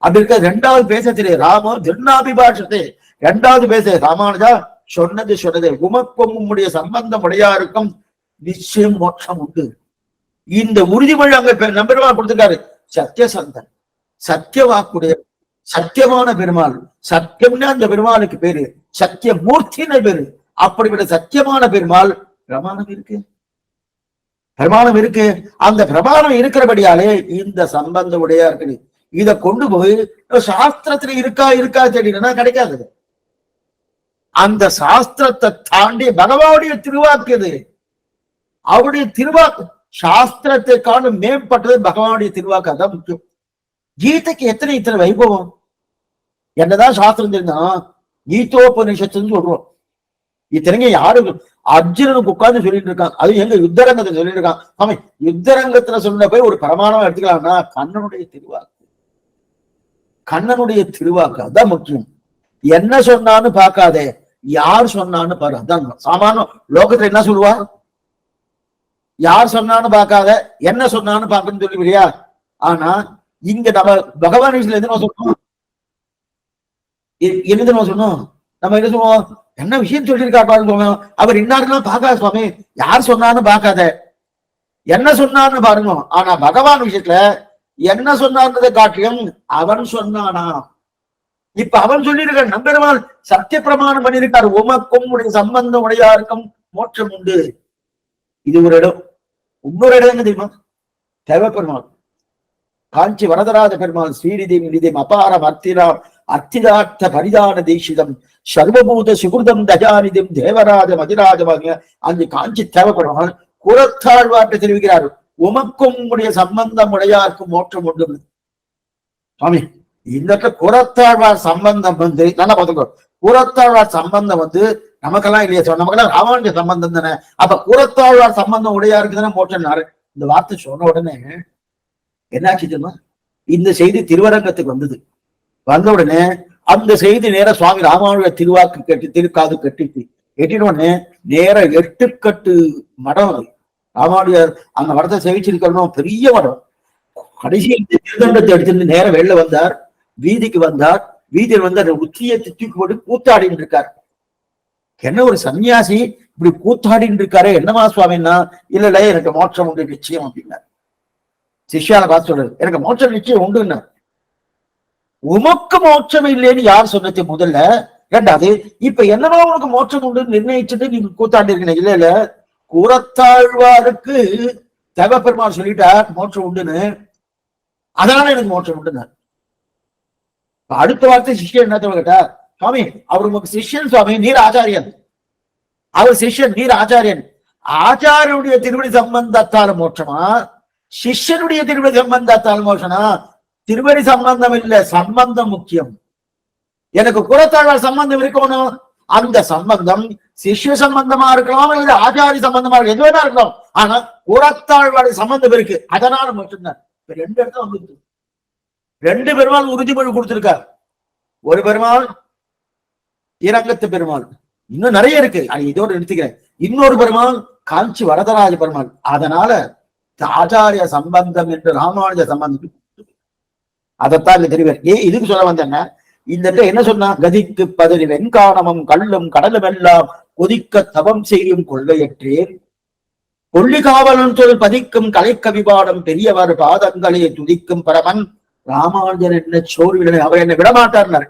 அப்படி இருக்க 2வது பேச தெரியாது. ராம துர்நாபிபாஷத்தே, 2வது பேச. ராமானுஜா சொன்னது உமக்கும் உம்முடைய சம்பந்தம் உடையாருக்கும் நிச்சயம் மோட்சம் உண்டு. இந்த உறுதிமொழி அங்க நம்பெருமாள் கொடுத்துருக்காரு. சத்தியசந்தன், சத்தியவாக்குடைய சத்தியமான பெருமாள். சத்தியம்னா அந்த பெருமாளுக்கு பேரு, சத்தியமூர்த்தின்னு பேரு. அப்படிப்பட்ட சத்தியமான பெருமாள் பிரமாணம் இருக்கு, பிரமாணம் இருக்கு. அந்த பிரமாணம் இருக்கிறபடியாலே இந்த சம்பந்தம் உடையா இருக்கு. இத கொண்டு போய் சாஸ்திரத்துல இருக்கா தேடினா கிடைக்காது. அந்த சாஸ்திரத்தை தாண்டி பகவானுடைய திருவாக்கு இது. அவருடைய திருவாக்கு சாஸ்திரத்தை காணும் மேம்பட்டது பகவானுடைய திருவாக்கு. அதான் முக்கியம். கீதைக்கு இத்தனை வைபவம். என்னதான் சாஸ்திரம் தெரிஞ்சா கீதோபனிஷத்துன்னு சொல்றோம். இத்தனைங்க யாரு அர்ஜுனனுக்கு உட்கார்ந்து சொல்லிட்டு இருக்காங்க. அது எங்க யுத்தரங்கத்தை சொல்லிட்டு இருக்காங்க. ஆமா, யுத்தரங்கத்துல சொன்ன போய் ஒரு பிரமாணம் எடுத்துக்கலாம்னா கண்ணனுடைய திருவாக்கு, கண்ணனுடைய திருவாக்கு அதான் முக்கியம். என்ன சொன்னான்னு பார்க்காதே, யார் சொன்னான்னு பாரு. அதான் சாமானிய லோகத்துல என்ன சொல்லுவா, யார் சொன்னான்னு பார்க்காத என்ன சொன்னான்னு பார்க்கணும்னு சொல்லுவியா. ஆனா இங்க நம்ம பகவான் விஷயத்துல எதுனா சொல்லணும், என்ன சொன்னோம், நம்ம என்ன சொல்லுவோம், என்ன விஷயம் சொல்லியிருக்காரு அவர் இன்னாருன்னா பார்க்காத சுவாமி, யார் சொன்னான்னு பார்க்காத என்ன சொன்னான்னு பாருங்க. ஆனா பகவான் விஷயத்துல என்ன சொன்னான்றதை காட்டியும் அவன் சொன்னானா. இப்ப அவன் சொல்லியிருக்க நம்பெருமாள் சத்திய பிரமாணம் பண்ணியிருக்காரு, உமக்கும் உடைய சம்பந்தம் உடையாருக்கும் மோட்சம் உண்டு. இது ஒரு இடம். இன்னொரு இடம் என்ன தெரியுமா, தேவப்பெருமாள் காஞ்சி வரதராஜ பெருமாள் ஸ்ரீநிதிம் நிதிம் அபாரம் அர்த்திராம் அர்த்திதார்த்த பரிதான தீட்சிதம் சர்வபூத சுகிருதம் தஜாநிதிம் தேவராஜ மதிராஜமாக அங்கு காஞ்சி தேவப்பெருமாள் குலத்தாழ்வாற்றை தெரிவிக்கிறார். உமக்கும் உங்களுடைய சம்பந்தம் உடையாருக்கும் மோட்சம் உண்டு. சுவாமி இந்த குரத்தாழ்வார் சம்பந்தம் வந்து நல்லா பார்த்துக்கோ. குரத்தாழ்வார் சம்பந்தம் வந்து நமக்கெல்லாம் இல்லையா சொல், நமக்கெல்லாம் ராமானுஜ சம்பந்தம் தானே. அப்ப குரத்தாழ்வார் சம்பந்தம் உடையாருக்கு தானே மோட்சம். இந்த வார்த்தை சொன்ன உடனே என்னாச்சு தெரியுமா? இந்த செய்தி திருவரங்கத்துக்கு வந்தது. வந்த உடனே அந்த செய்தி நேர சுவாமி ராமானுஜ திருவாக்கு கட்டி திருக்காது கட்டிட்டு எட்டினோடனே நேர 8 கட்டு மடம். அது ராமானுஜர் அந்த மடத்தை சேவிச்சிருக்கணும், பெரிய மடம். கடைசியில் திருதண்டத்தை எடுத்துட்டு நேரம் வெளில வந்தார், வீதிக்கு வந்தார். வீதியில் வந்து அந்த உச்சியை தூக்கி போட்டு கூத்தாடின்னு இருக்கார். என்ன ஒரு சன்னியாசி இப்படி கூத்தாடின்னு இருக்காரு, என்னமா சுவாமின்னா? இல்ல எனக்கு மோட்சம் உண்டு நிச்சயம் அப்படின்னார். சிஷ்யால பார்த்து சொல்றாரு, எனக்கு மோட்சம் நிச்சயம் உண்டுன்னா. உமக்கு மோட்சம் இல்லைன்னு யார் சொன்னது முதல்ல? ரெண்டாவது, இப்ப என்னவா உனக்கு மோட்சம் உண்டு நிர்ணயிச்சுட்டு நீங்க கூத்தாண்டி இருக்கீங்க. இல்ல குரத்தாழ்வாருக்கு தேவப்பெருமாள் சொல்லிட்டார் மோட்சம் உண்டுன்னு, அதனால எனக்கு மோட்சம் உண்டுன்னு. அடுத்த வார்த்தை சிஷ்யன் என்ன கேட்டா, சுவாமி அவர் உமக்கு சிஷ்யன், சுவாமி நீர் ஆச்சாரியன். அவர் சிஷ்யன், நீர் ஆச்சாரியன். ஆச்சாரியனுடைய திருவடி சம்பந்தத்தால மோட்சமா, சிஷ்யனுடைய திருவடி சம்பந்தத்தால் மோட்சமா? திருவடி சம்பந்தம் இல்ல, சம்பந்தம் முக்கியம். எனக்கு குரத்தாழ்வார் சம்பந்தம் இருக்கணும். அந்த சம்பந்தம் சிஷ்ய சம்பந்தமா இருக்கலாம், இல்ல ஆச்சாரிய சம்பந்தமா இருக்கு, எதுவேனா இருக்கலாம். ஆனா குரத்தாழ்வார் சம்பந்தம் இருக்கு, அதனால மட்டும்தான். 2 இடத்துல வந்து 2 பெருமாள் உறுதிமொழி கொடுத்திருக்கார். ஒரு பெருமாள் ஸ்ரீரங்கத்து பெருமாள், இன்னும் நிறைய இருக்கு, இதோடு நிறுத்திக்கிறேன். இன்னொரு பெருமாள் காஞ்சி வரதராஜ பெருமாள். அதனால ஆச்சாரிய சம்பந்தம் என்று ராமானுஜ சம்பந்தம் அதைத்தான் இங்க தெரிவார். இதுக்கு சொல்ல வந்தேன்னா, இந்த என்ன சொன்னா, கதிக்கு பதறி வெண்காணமும் கல்லும் கடலும் எல்லாம் கொதிக்க தவம் செய்யும் கொள்ளையற்றேன் கொள்ளி காவலன் சொல் பதிக்கும் கலைக்கவிபாடம் பெரியவர் பாதங்களை துதிக்கும் பரமன் ராமானுஜன் என்ன சோர்விடனை அவர் என்னை விடமாட்டார்.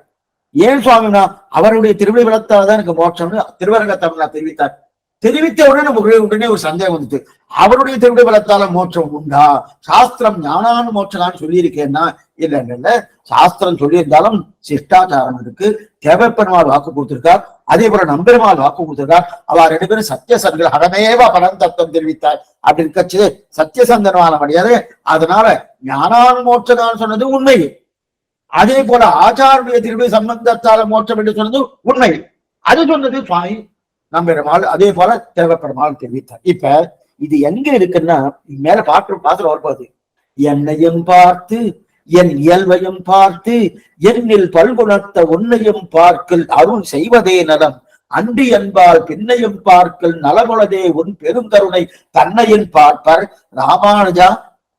ஏன் சுவாமினா, அவருடைய திருவிழை விளத்தால்தான் எனக்கு மோட்சம்னு திருவரங்கத்தமிழ் தெரிவித்தார். தெரிவித்த உடனே நமக்கு உடனே ஒரு சந்தேகம் வந்துட்டு, அவருடைய திருவிடை பலத்தால மோட்சம் உண்டா? சாஸ்திரம் ஞானான மோட்சம்னு சொல்லியிருக்கேன்னா, இல்ல சாஸ்திரம் சொல்லியிருந்தாலும் சிஷ்டாச்சாரம் இருக்கு. தேவப்பெருமாள் வாக்கு கொடுத்திருக்கார், அதே போல நம்பெருமாள் வாக்கு கொடுத்திருக்கார். அவ 2 பேரும் சத்தியசந்தர்கள் அகமேவ பரந்தத்துவம் தெரிவித்தார். அப்படி இருக்கச்சு சத்தியசந்தனமான முடியாது. அதனால ஞானான மோட்சம் சொன்னது உண்மை. அதே போல ஆச்சாருடைய திருவிடை சம்பந்தத்தால மோட்சம் என்று சொன்னது உண்மை. அது சொன்னது சுவாமி நம்பெருமாள், அதே போல தேவப்பெருமாள் தெரிவித்தார். இப்ப இது எங்க இருக்குன்னா, மேல பாத்திரம் வரப்போகுது. என்னையும் பார்த்து என் இயல்பையும் பார்த்து என்னில் பல்குணத்த உன்னையும் பார்க்கல் அருள் செய்வதே நலம் அன்றி என்பால் பின்னையும் பார்க்கல் நலமுளதே உன் பெரும் கருணை தன்னையும் பார்ப்பர் ராமானுஜா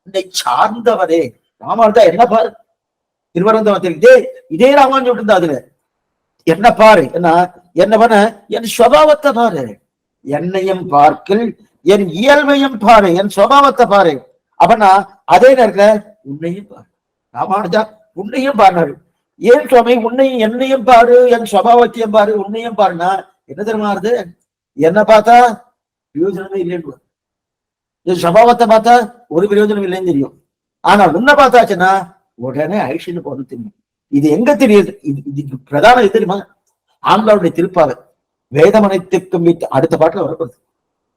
என்னை சார்ந்தவரே. ராமானுஜா என்ன பாரு, திருவரந்தவத்தில் இதே ராமானுஜம் இருந்தா அதுல என்ன பாரு, என்ன பண்ண என் சுபாவத்தை பாரு, என்னையும் பார்க்கல் என் இயல்பையும் பாரு, என் சுபாவத்தை பாரு. அப்படின்னா அதே நேரத்துல உன்னையும் பாரு. ராமானுஜா உன்னையும் பாருனாரு. ஏன் சுவாமி உன்னையும் என்னையும் பாரு, என் சுபாவத்தையும் பாரு, உன்னையும் பாருனா என்ன தெரியுமா இருது? என்ன பார்த்தா பிரயோஜனமே இல்லைன்னு, என் சுபாவத்தை பார்த்தா ஒரு பிரயோஜனம் இல்லைன்னு தெரியும். ஆனா உன்னை பார்த்தாச்சுன்னா உடனே ஐஷன்னு போன தெரியும். இது எங்க தெரியுது? இது பிரதான இது தெரியுமா? ஆண்டாளுடைய திருப்பாவை. வேதமனைத்துக்கும் வித்து அடுத்த பாட்டுல வரப்படுது.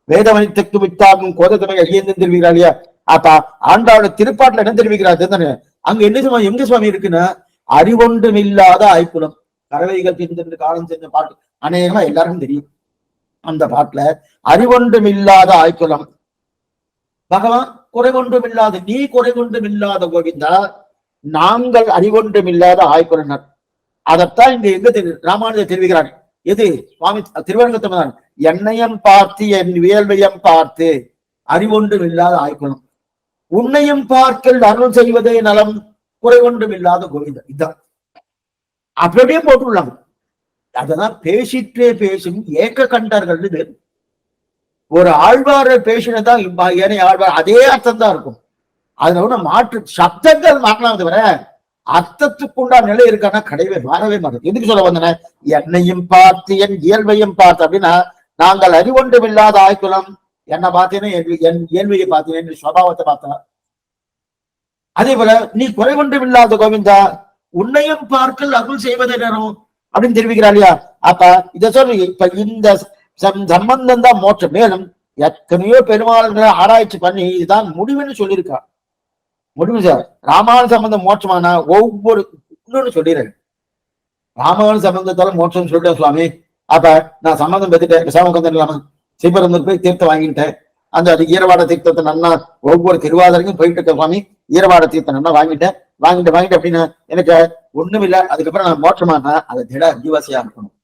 வேதமனைத்துக்கும் வித்தாகும் கோதத்தமை ஐயன் தெரிவிக்கிறா இல்லையா? அப்ப ஆண்டாளுடைய திருப்பாட்டுல என்ன தெரிவிக்கிறாரு தானே? அங்க என்ன சுவாமி எங்க சுவாமி இருக்குன்னா, அறிவொன்றும் இல்லாத ஆய்க்குளம் கறவைகள் தின்று காலம் செஞ்ச பாட்டு அநேகமா எல்லாருக்கும் தெரியும். அந்த பாட்டுல அறிவொன்றும் இல்லாத ஆய்க்குளம் பகவான் குறைவொன்றும் இல்லாத, நீ குறைவொன்றும் இல்லாத கோவிந்தா, நாங்கள் அறிவொன்றும் இல்லாத ஆய்க்குளனர். அதைத்தான் இங்க எங்க ராமானுஜர் தெரிவிக்கிறார். எது சுவாமி திருவரங்கத்தமிழ் என்னையும் பார்த்து என் வியல்வையும் பார்த்து அறிவொன்றும் இல்லாத ஆய்க்குளம் உன்னையும் பார்க்கல் அருள் செய்வதே நலம் குறைவொன்றும் இல்லாத கோவிந்தன். இதுதான் அப்படியே போட்டுள்ளாங்க. அததான் பேசிற்றே பேசும் ஏக்க கண்டார்கள். ஒரு ஆழ்வார பேசினதான் ஏனைய ஆழ்வார் அதே அர்த்தம் தான் இருக்கும். அதுல ஒண்ணு மாற்று சப்தங்கள் மாற்றலாம் தவிர அர்த்தத்துக்குண்டா நிலை இருக்கான்னா கிடையவே மாறவே மாட்டேன். எதுக்கு சொல்ல வந்தன? என்னையும் பார்த்து என் இயல்பையும் பார்த்து அப்படின்னா, நாங்கள் அறிவொன்றும் இல்லாத ஆய்க்குளம் என்ன பார்த்தேன்னு என் இயல்பையை பார்த்தேன், என் சுபாவத்தை பார்த்தா. அதே போல நீ குறைவொன்றும் இல்லாத கோவிந்தா உன்னையும் பார்க்கல் அருள் செய்வதே நேரம் அப்படின்னு தெரிவிக்கிறா இல்லையா? அப்ப இத சொல்லி இப்ப இந்த சம்பந்தம் தான் மோட்சம். மேலும் எத்தனையோ பெருமாள்களை ஆராய்ச்சி பண்ணி இதுதான் முடிவுன்னு சொல்லியிருக்கா. முடிவு சார் ராமானு சம்பந்தம் மோட்சமான ஒவ்வொரு இன்னொன்னு சொல்லிடுறேன். ராமானு சம்பந்தத்தால மோட்சம் சொல்லிட்டேன் சுவாமி. அப்ப நான் சம்பந்தம் பெற்றுட்டேன், விசாமம் இல்லாம சிவபெருந்தர் போய் தீர்த்தம் வாங்கிட்டேன். அந்த அது ஈரவாட தீர்த்தத்தை நன்னா ஒவ்வொரு திருவாதிரைக்கும் போயிட்டு இருக்க சுவாமி. ஈரவாட தீர்த்தம் நன்னா வாங்கிட்டு அப்படின்னு எனக்கு ஒண்ணும் இல்லை. அதுக்கப்புறம் நான் மோட்சமானா அதை திட அத்திவாசியா இருக்கணும்.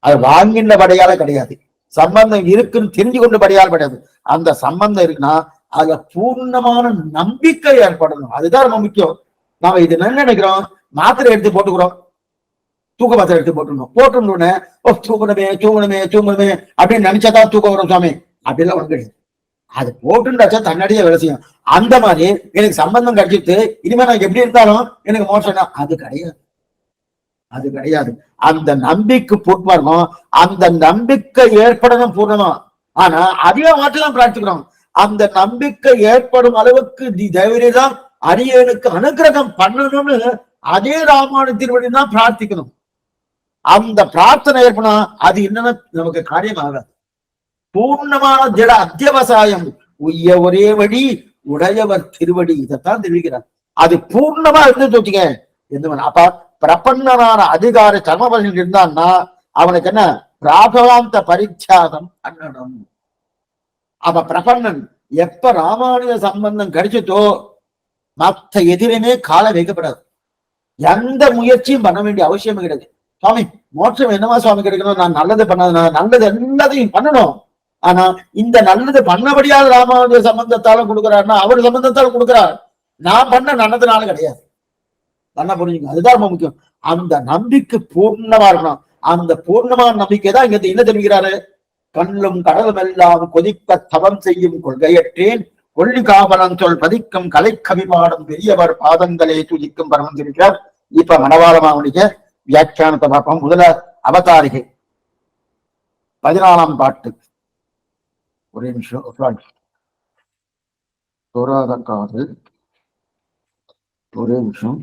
அது வாங்கின்ற படையால கிடையாது, சம்பந்தம் இருக்குன்னு தெரிஞ்சு கொண்டு படியால் கிடையாது. அந்த சம்பந்தம் இருக்குன்னா அதுல பூர்ணமான நம்பிக்கை ஏற்படணும். அதுதான் ரொம்ப முக்கியம். நாம இது என்ன நினைக்கிறோம், மாத்திரை எடுத்து போட்டுக்கிறோம், தூக்க மாத்திரை எடுத்து போட்டுருந்தோடனே தூங்கணுமே அப்படின்னு நினைச்சாதான் தூக்கம் வரும் சுவாமி. அப்படிலாம் ஒண்ணு கிடையாது. அது போட்டுண்டாச்சா தன்னடியே வேலை செய்யும். அந்த மாதிரி எனக்கு சம்பந்தம் கிடைச்சிட்டு இனிமே நான் எப்படி இருந்தாலும் எனக்கு மோசம் அது கிடையாது. அந்த நம்பிக்கை பூர்ணம், அந்த நம்பிக்கை ஏற்படணும் பூர்ணமா. ஆனா அதிக மாற்றலாம் பிரார்த்திக்கிறோம். அந்த நம்பிக்கை ஏற்படும் அளவுக்கு நீ தைரியதான் அரியனுக்கு அனுகிரகம் பண்ணணும்னு அதே ராமானுஜத்தின் வழி தான் பிரார்த்திக்கணும். அந்த பிரார்த்தனை ஏற்பனா அது என்னன்னா நமக்கு காரியம் ஆகாது. பூர்ணமான திட அத்தியவசாயம் உய்ய ஒரே வழி உடையவர் திருவடி, இதைத்தான் தெரிவிக்கிறார். அது பூர்ணமா இருந்து தோட்டிங்க எந்த அப்ப பிரபன்னனான அதிகார கர்மபலன் இருந்தான்னா அவனுக்கு என்ன பிராபவாந்த பரிச்சாதம் அண்ணனும். அப்ப பிரபன்னன் எப்ப ராமானுஜ சம்பந்தம் கிடைச்சதோ மற்ற எதிரினே கால வைக்கப்படாது. எந்த முயற்சியும் பண்ண வேண்டிய அவசியம் கிடையாது. சுவாமி மோட்சம் என்னவா சுவாமி கிடைக்கணும், நான் நல்லது பண்ண நல்லது எல்லாத்தையும் பண்ணணும். ஆனா இந்த நல்லது பண்ணபடியால் ராமானுஜ சம்பந்தத்தாலும் கொடுக்கிறாருன்னா அவர் சம்பந்தத்தாலும் கொடுக்கிறார், நான் பண்ண நல்லதுனால கிடையாது. நல்லா புரிஞ்சுங்க, அதுதான் ரொம்ப முக்கியம். அந்த நம்பிக்கை பூர்ணமா இருக்கணும். அந்த பூர்ணமான நம்பிக்கை தான் இங்க என்ன தெரிவிக்கிறாரு, கண்ணும் கடலும் எல்லாம் கொதிக்க தவம் செய்யும் கொள்கையற்றேன் கொள்ளி காவலன் சொல் பதிக்கும் கலை கவிபாடும் பெரியவர் பாதங்களே துதிக்கும் பரமம் தெரிவிக்கிறார். இப்ப மணவாளமாவுடைய வியாக்கியானத்தை பார்ப்போம். முதல அவதாரிகை 14ஆம் பாட்டு. ஒரே நிமிஷம் தோராதக்காது, ஒரே நிமிஷம்.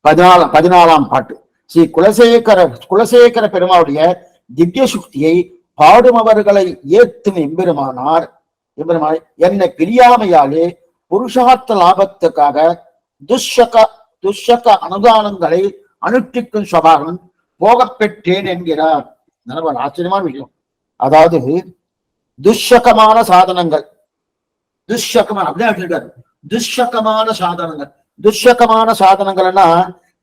14ஆம் பாட்டு. ஸ்ரீ குலசேகர பெருமாவுடைய திவ்ய சுக்தியை பாடுமவர்களை ஏத்தும் எம்பெருமானார் என்னை பிரியாமையாலே புருஷார்த்த லாபத்துக்காக துஷக அனுதானங்களை அனுஷ்டிக்கும் சபாகன் போகப்பெற்றேன் என்கிறார். நல்ல ஆச்சரியமான விஷயம். அதாவது துஷகமான சாதனங்கள், துஷகமான சாதனங்கள், துஷகமான சாதனங்கள்னா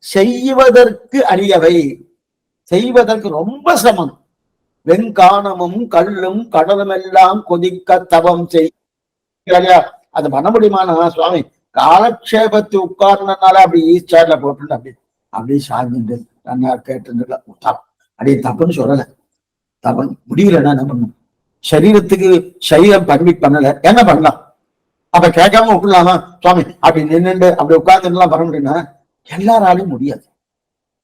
செய்வதற்கு அரியவை, செய்வதற்கு ரொம்ப சிரமம். வெண்கானமும் கல்லும் கடலும் எல்லாம் கொதிக்க தவம் செய்ய அது பண்ண முடியுமானா சுவாமி காலக்ஷேபத்தை உட்கார்ந்தனால அப்படி ஈஸ்டர்ல போட்டு அப்படி சாஞ்சிட்டு கேட்டு அப்படி தப்புன்னு சொல்லல. தப்பு முடியலன்னா என்ன பண்ணும், சரீரத்துக்கு சரீரம் பர்மிட் பண்ணல என்ன பண்ணலாம். அப்ப கேட்காம விட்டுலாமா சுவாமி அப்படி நின்றுட்டு அப்படி உட்கார்ந்துலாம் பண்ண முடியும்னா எல்லாராலையும் முடியாது.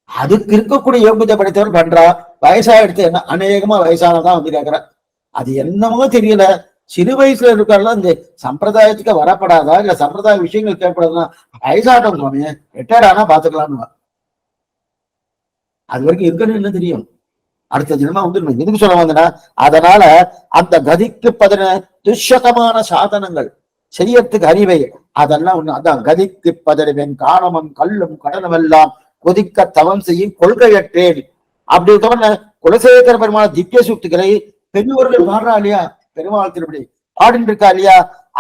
அதுக்கு இருக்கக்கூடிய யோகியத்தை படைத்தவர் பண்றா. வயசா எடுத்து என்ன அநேகமா வயசானதான் வந்து கேட்கிறா. அது என்னமோ தெரியல, சிறு வயசுல இருக்காருல இந்த சம்பிரதாயத்துக்கு வரப்படாதா இல்ல சம்பிரதாய விஷயங்கள் கேட்கப்படாதுன்னா வயசாட்டம் சுவாமி ரிட்டையர்ட் ஆனா பாத்துக்கலாம்னு. அது வரைக்கும் இருக்குன்னு என்ன தெரியும், அடுத்த தினமா வந்து எதுக்கு சொல்ல வந்தனா அதனால அந்த கதிக்கு துஷகமான சாதனங்கள் செய்யறதுக்கு அறிவை அதெல்லாம் ஒண்ணு. அதான் கதிக்கு பதறுவேன் காணமும் கல்லும் கடலும் எல்லாம் கொதிக்க தவம் செய்யும் கொள்கையற்றேன். அப்படி தவிர குலசேகர பெருமாள் திவ்ய சூக்திகளை பெரியோர்கள் பாடுறா இல்லையா, பெருமாள் திருப்படி பாடிட்டு இருக்கா இல்லையா,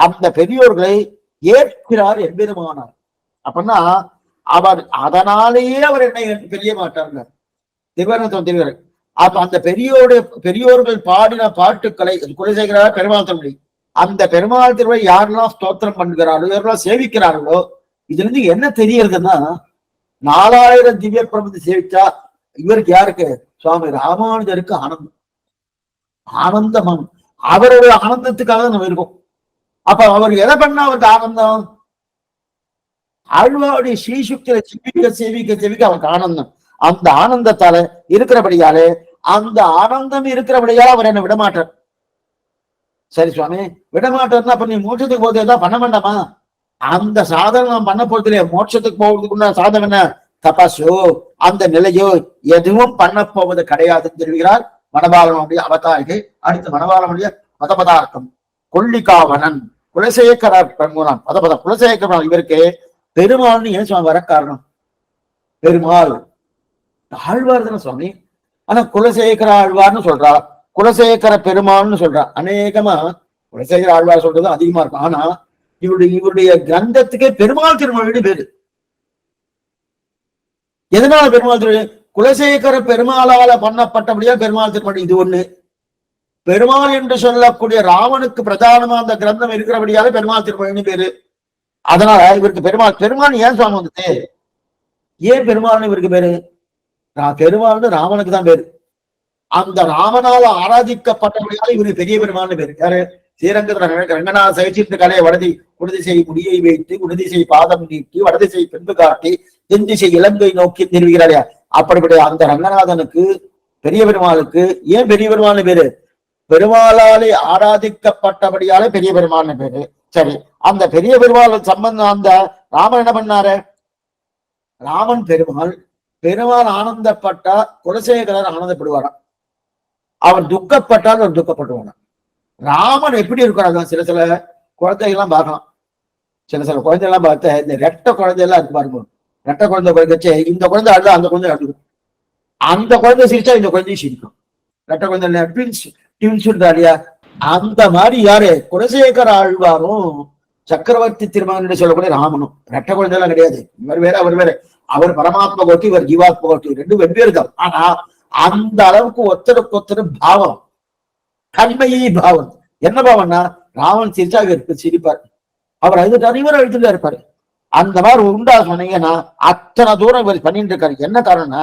அந்த பெரியோர்களை ஏற்கிறார் எம்பெருமானார். அப்படின்னா அவர் அதனாலேயே அவர் என்னை பெரிய மாட்டார்கள் திவரணத்தம் தெரிவார். அப்ப அந்த பெரியோர்கள் பாடின பாட்டுக்களை குலசேகர பெருமாள் திருப்படி அந்த பெருமாள் திருவை யாரெல்லாம் ஸ்தோத்திரம் பண்ணுகிறார்களோ யாரெல்லாம் சேவிக்கிறார்களோ இதுல இருந்து என்ன தெரியறதுன்னா 4000 திவ்ய பிரபந்தி சேவிச்சா இவருக்கு யாருக்கு சுவாமி ராமானுஜருக்கு ஆனந்தம். அவருடைய ஆனந்தத்துக்காக நம்ம இருக்கோம். அப்ப அவர் எதை பண்ணா அவருக்கு ஆனந்தம், ஆழ்வாருடைய ஸ்ரீசுக்தியில சேவிக்க அவருக்கு ஆனந்தம். அந்த ஆனந்தத்தால இருக்கிறபடியாலே அந்த ஆனந்தம் இருக்கிறபடியால அவர் என்ன விடமாட்டார். சரி சுவாமி விடமாட்டார்னா அப்ப நீ மோட்சத்துக்கு போதான் பண்ண வேண்டாமா, அந்த சாதனை நாம் பண்ண போறது இல்லையா, மோட்சத்துக்கு போவதுக்குள்ள சாதனை என்ன தபஸோ அந்த நிலையோ எதுவும் பண்ண போவது கிடையாதுன்னு தெரிவிக்கிறார் மணவாளனுடைய அவதாரிகை. அடுத்து மணவாளனுடைய பதபதார்த்தம். கொல்லிகாவனன் குலசேகர பெருமான் பதபத குலசேகர. இவருக்கு பெருமாள்னு ஏன் சுவாமி வர காரணம்? பெருமாள் ஆழ்வார் தானே சுவாமி. ஆனா குலசேகர ஆழ்வார்னு சொல்றா, குலசேகர பெருமாள்னு சொல்றா. அநேகமா குலசேகர ஆழ்வார் சொல்றது அதிகமா இருக்கும். ஆனா இவருடைய கிரந்தத்துக்கே பெருமாள் திருமொழி பேரு. எதனால பெருமாள் திருமொழி? குலசேகர பெருமாளால பண்ணப்பட்டபடியா பெருமாள் திருமொழி. இது ஒண்ணு. பெருமாள் என்று சொல்லக்கூடிய ராமனுக்கு பிரதானமா அந்த கிரந்தம் இருக்கிறபடியால பெருமாள் திருமொழின்னு பேரு. அதனால இவருக்கு பெருமாள் ஏன் சுவாமி வந்துட்டு? ஏன் பெருமாள்னு இவருக்கு பேரு? பெருமாள்னு ராமனுக்கு தான் பேரு. அந்த ராமனால ஆராதிக்கப்பட்டபடியால இவருக்கு பெரிய பெருமாள்னு பேரு. யாரு? ஸ்ரீரங்கத்துல ரங்கநாத சகிச்சிட்டு கலையை குடதிசை முடியை வைத்து குடதிசை பாதம் நீட்டி வடதிசை பின்பு காட்டி தென்திசை இலங்கை நோக்கி தெரிவிக்கிறாரையா. அப்படிப்பட்ட அந்த ரங்கநாதனுக்கு பெரிய பெருமாளுக்கு ஏன் பெரிய பெருமாள்னு பேரு? பெருமாளாலே ஆராதிக்கப்பட்டபடியாலே பெரிய பெருமாள்னு பேரு. சரி, அந்த பெரிய பெருமாள் சம்பந்தம் அந்த ராமன் என்ன பண்ணாரு? ராமன் பெருமாள் ஆனந்தப்பட்டா குலசேகரர் ஆனந்தப்படுவாராம். அவன் துக்கப்பட்டால் அவர் துக்கப்பட்டுவான். ராமன் எப்படி இருக்கிறாங்க? சில குழந்தைகள்லாம் பார்க்கலாம். சில குழந்தைகள்லாம் பார்த்து இந்த ரெட்ட குழந்தையெல்லாம் இருக்கு பாருங்க. ரெட்ட குழந்தை குழந்தைச்சு இந்த குழந்தை அழுதா அந்த குழந்தை அழுது, அந்த குழந்தை சிரிச்சா இந்த குழந்தையும் சிரிக்கும். ரெட்ட குழந்தை ட்வின்ஸ் இல்லையா? அந்த மாதிரி யாரு? குலசேகர ஆழ்வாரும் சக்கரவர்த்தி திருமகன் சொல்லக்கூடிய ராமனும் ரெட்ட குழந்தை எல்லாம் கிடையாது. இவர் வேற அவர் வேற. அவர் பரமாத்மா கோட்டி, இவர் ஜீவாத்மா கோட்டி, ரெண்டும் வெவ்வேறு தான். ஆனா அந்த அளவுக்கு ஒருத்தருக்கு ஒருத்தர் பாவம், கண்மையே பாவம். என்ன பாவம்னா ராமன் சிரிச்சா இருக்கு சிரிப்பார், அவர் அழுதுட்டாரு இவர் அழுதுட்டா இருப்பாரு. அந்த மாதிரி உண்டா சொன்னீங்கன்னா அத்தனை தூரம் இவர் பண்ணிட்டு இருக்காரு. என்ன காரணம்னா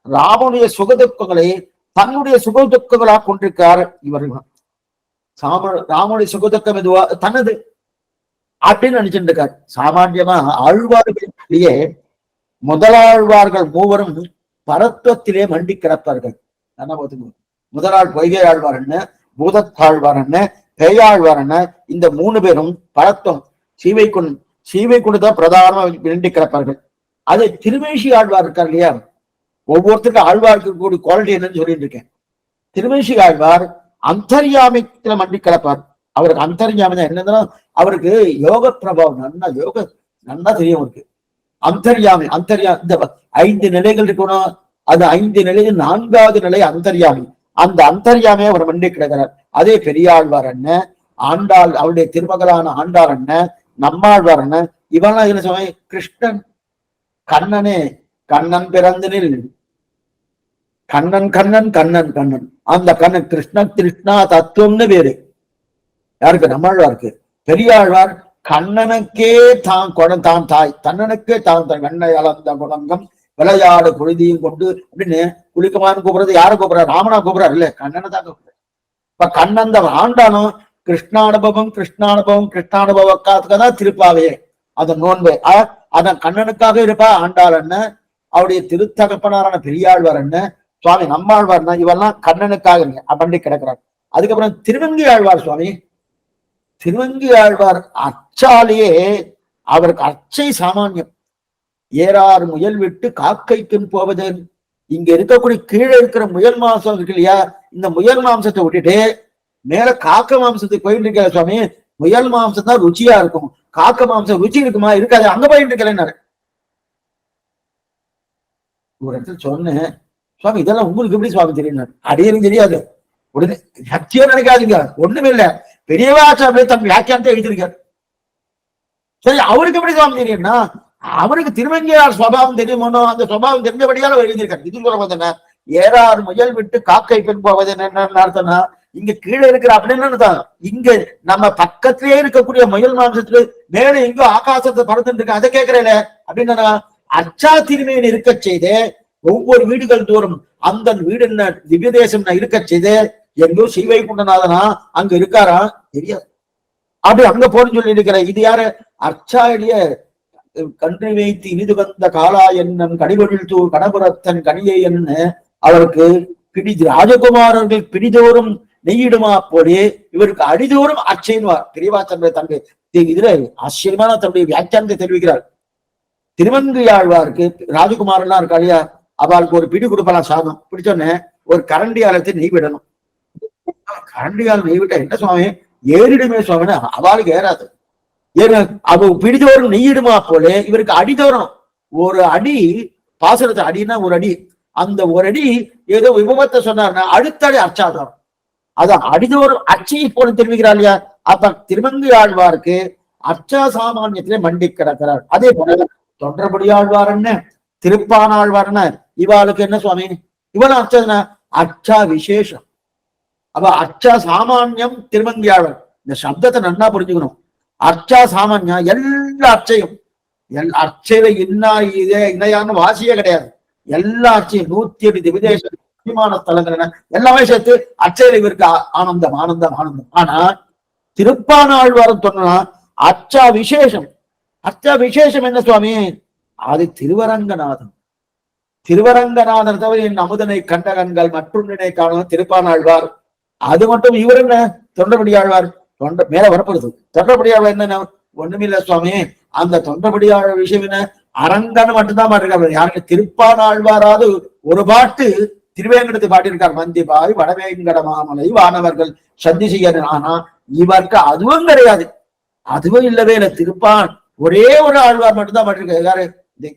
ராமனுடைய சுகதுக்கங்களை தன்னுடைய சுகதுக்கங்களா கொண்டிருக்கார் இவர். ராமனுடைய சுகதுக்கம் எதுவா தனது அப்படின்னு நினைச்சுட்டு இருக்காரு. சாமான்யமா ஆழ்வார்களிலேயே முதலாழ்வார்கள் மூவரும் பரத்துவத்திலே மண்டி கிடப்பார்கள். முதலாள் பொய்கை ஆழ்வார் என்ன, பூதத்தாழ்வார் என்ன, பேயாழ்வார் என்ன, இந்த 3 பேரும் பரத்துவம் சீவை கொண்டுதான் பிரதானமா வேண்டி கிடப்பார்கள். அது திருமேஷி ஆழ்வார் இருக்கார் இல்லையா? ஒவ்வொருத்தருக்கும் ஆழ்வாருக்கு கூடிய குவாலிட்டி என்னன்னு சொல்லிட்டு இருக்கேன். திருமேஷி ஆழ்வார் அந்தர்யாமித்துல மண்டி கிடப்பார். அவருக்கு அந்தர்யாமி தான் என்னன்னா அவருக்கு யோக பிரபாவம் நன்னா தெரியும். அவருக்கு அந்தர்யாமி இந்த 5 நிலைகள் இருக்கணும். அது 5 நிலையில் 4வது நிலை அந்தர்யாமி. அந்த அந்தர்யாமியை அவர் மண்டி கிடக்கிறார். அதே பெரியாழ்வார் என்ன, ஆண்டாள் அவருடைய திருமகளான ஆண்டாள் என்ன, நம்மாழ்வார் என்ன, இவெல்லாம் என்ன சொல்ல கிருஷ்ணன் கண்ணனே கண்ணன் பிறந்தனில் கண்ணன் அந்த கண்ணன் கிருஷ்ணா தத்துவம்னு பேரு. யாருக்கு? நம்மாழ்வாருக்கு. பெரியாழ்வார் கண்ணனுக்கே தான் தாய், தன்னனுக்கே தான் கண்ணை அளந்த குணங்கம் விளையாடு பொழுதியும் கொண்டு அப்படின்னு குளிக்கமானு கூப்பிடுறது யாரை கூப்பிடுற? ராமனா கூப்பிடுறாரு இல்ல, கண்ணனை தான் கூப்பிடுற. இப்ப கண்ணன் தான் ஆண்டானும் கிருஷ்ணானுபவம் கிருஷ்ணானுபவக்காக திருப்பாவே அந்த நோன்பு அதன் கண்ணனுக்காக இருப்பா ஆண்டாள் என்ன, அவருடைய திருத்தகப்பனாரான பெரியாழ்வார் என்ன, சுவாமி நம்மாழ்வார் என்ன, இவெல்லாம் கண்ணனுக்காக அப்படி கிடக்கிறார். அதுக்கப்புறம் திருவங்கி ஆழ்வார் சுவாமி. திருவங்கி ஆழ்வார் அச்சாலேயே அவருக்கு அச்சை சாமானியம். ஏறாறு முயல் விட்டு காக்கைக்கும் போவது. இங்க இருக்கக்கூடிய கீழே இருக்கிற முயல் மாம்சம் இருக்கு இல்லையா? இந்த முயல் மாம்சத்தை விட்டுட்டு மேல காக்க மாம்சத்துக்கு போயிட்டு இருக்க சுவாமி. முயல் மாம்சம் தான் ருச்சியா இருக்கும், காக்க மாம்சம் ருச்சி இருக்குமா? இருக்காது, அங்க போயிட்டு இருக்கலன்னாரு. ஒரு இடத்துல சொன்னேன், சுவாமி இதெல்லாம் உங்களுக்கு எப்படி சுவாமி தெரியும்? அடியனும் தெரியாது. உடனே சத்தியம் நினைக்காதீங்க, ஒண்ணுமே இல்ல. பெரியவாச்சாரிய தன் வியாக்கியானத்தை எழுதியிருக்காரு. சரி, அவருக்கு எப்படி சுவாமி தெரியும்னா அவருக்கு திருவங்கியார் சுவாவம் தெரியுமோ, அந்த சுவாவம் தெரிஞ்சபடியால அவர் எழுதியிருக்காரு. இது சொல்ல வந்தன ஏறாறு முயல் விட்டு காக்கை பெண் போவது என்ன அர்த்தம்னா இங்க கீழே இருக்கிற அப்படின்னு தான். இங்க நம்ம பக்கத்திலேயே இருக்கக்கூடிய முயல் மாம்சத்துல மேல எங்கோ ஆகாசத்தை பறந்துட்டு இருக்கு, அதை கேட்கிறேன் அப்படின்னு அச்சா திருமையின் இருக்க செய்து ஒவ்வொரு வீடுகள் தோறும் அந்த வீடு என்ன திவ்ய தேசம் இருக்க செய்து எங்கோ ஸ்ரீவைகுண்டநாதனா அங்க இருக்காரா தெரியாது. அப்படி அங்க போன்னு சொல்லி இருக்கிற இது யாரு? அர்ச்சாடைய கன்று வைத்து இனிது வந்த காலா என்னும் கனிவொழில் தூர் கணபுரத்தன் கனியை என்ன அவருக்கு ராஜகுமாரர்கள் பிடிதோறும் நெய்யிடுமா போலே இவருக்கு அடிதோறும் அச்சைன்வார். பெரியவாச்சந்திர தன்னுடைய இதுல ஆச்சரியமான தன்னுடைய வியாக்கியானத்தை தெரிவிக்கிறார். திருவங்கையாழ்வாருக்கு ராஜகுமாரன்லாம் இருக்கா இல்லையா? அவளுக்கு ஒரு பிடி கொடுப்பலாம் சாதம் பிடிச்சோன்னே ஒரு கரண்டியாலத்தை நெய் விடணும். கரண்டியால் நெய் விட்டா என்ன சுவாமி ஏறிடுமே சுவாமின்னு அவளுக்கு ஏறாது. ஏன்னா அவ பிடிதோறும் நெய்யிடுமா போல இவருக்கு அடிதோறும் ஒரு அடி பாசுரத்தை அடினா ஒரு அடி, அந்த ஒரு அடி ஏதோ விபவத்தை சொன்னார்னா அடுத்த அடி அர்ச்சாதாரம். அதான் அடிதோறும் அச்சையை போல தெரிவிக்கிறார் இல்லையா? அப்ப திருமங்கை ஆழ்வாருக்கு அர்ச்சா சாமானியத்திலே மண்டி கிடக்கிறார். அதே போல தொண்டர்படி ஆழ்வார் என்ன, திருப்பான ஆழ்வார் என்ன, இவாளுக்கு என்ன சுவாமி இவன் அர்ச்சா அர்ச்சா விசேஷம். அப்ப அர்ச்சா சாமானியம் திருமங்கை ஆழ்வார். இந்த சப்தத்தை நன்னா புரிஞ்சுக்கணும். அர்ச்சா சாமானியம் எல்லா அர்ச்சையும் அர்ச்சையில இணையான வாசியே கிடையாது. எல்லா அர்ச்சையும் 108 விதேச விமான ஸ்தலங்கள் எல்லாமே சேர்த்து அர்ச்சையில இவருக்கு ஆனந்தம் ஆனந்தம் ஆனந்தம். ஆனா திருப்பான ஆழ்வாரம் சொன்னா அர்ச்சா விசேஷம். அர்ச்சா விசேஷம் என்ன சுவாமி? அது திருவரங்கநாதன். திருவரங்கநாதன் தவிர என் அமுதனை கண்ட கண்கள் மற்றொன்றினை காணும் திருப்பான ஆழ்வார். அது மட்டும் இவர் என்ன தொண்டபடி ஆழ்வார் மேல வரப்படுது. தொண்டபடி ஆழ்வார் என்ன ஒண்ணுமில்ல சுவாமி, அந்த தொண்டபடி ஆழ்வார் விஷயம் என்ன அரங்கன்னு மட்டும்தான் பாட்டிருக்காரு. யாருக்கு திருப்பான ஆழ்வாராவது ஒரு பாட்டு திருவேங்கடத்தை பாட்டிருக்கார். மந்திபாய் வடவேங்கட மாமலை வானவர்கள் சந்தி செய்ய. ஆனா இவருக்கு அதுவும் கிடையாது, அதுவும் இல்லவே இல்லை. திருப்பான் ஒரே ஒரு ஆழ்வார் மட்டும்தான் பாட்டிருக்காரு. யாரு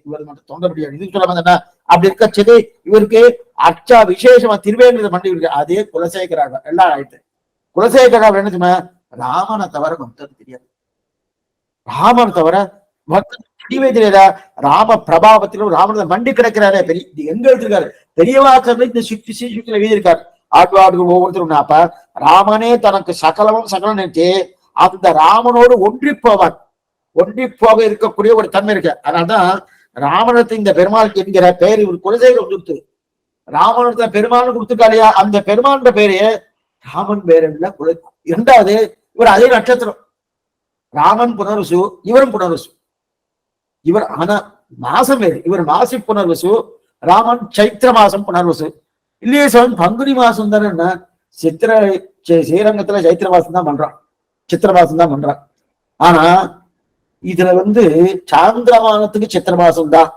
இவர் மட்டும் தொண்டபடி இது சொல்ல வந்தா அப்படி இருக்கச்சது இவருக்கு அர்ச்சா விசேஷமா திருவேங்கடத்தை பண்ணி இருக்கு. அதே குலசேகர ஆழ்வார் எல்லாம் ஆயிட்டு. குலசேகர ஆழ்வார் என்ன சொன்ன, ராமனை தவிர பக்தருக்கு தெரியாது. ராமன் தவிர தெரியவே தெரியாதா? ராம பிரபாவத்திலும் ராமன் மண்டி கிடக்கிறாரே பெரிய எங்க எடுத்திருக்காரு பெரியவாசல் இந்த சுற்றி சீசுல எழுதியிருக்காரு. ஆழ்வார்கள் ஒவ்வொருத்தரும் அப்ப ராமனே தனக்கு சகலமும் சகலம் நினைச்சு அந்த ராமனோடு ஒன்றி போவார். ஒன்றி போக இருக்கக்கூடிய ஒரு தன்மை இருக்கு. அதனால்தான் ராமனத்தை இந்த பெருமாளுக்கு என்கிற பெயர் இவர் குலசேகரம் கொடுத்து ராமனத்தை பெருமாள் கொடுத்துருக்காளையா, அந்த பெருமான்ற பேரு ராமன் பேர் இல்ல இரண்டாவது இவர் அதே நட்சத்திரம். ராமன் புனர்வசு, இவரும் புனர்வசு. இவர் ஆனா மாசம் வேறு, இவர் மாசி புனர்வசு, ராமன் சைத்திர மாசம் புனர்வசு. இல்லையே சார் பங்குனி மாசம் தானே சித்திர ஸ்ரீரங்கத்துல சைத்திர மாசம் தான் பண்றான், சித்திர மாசம் தான் பண்றான். ஆனா இதுல சாந்திரமானத்துக்கு சித்திர மாசம் தான்,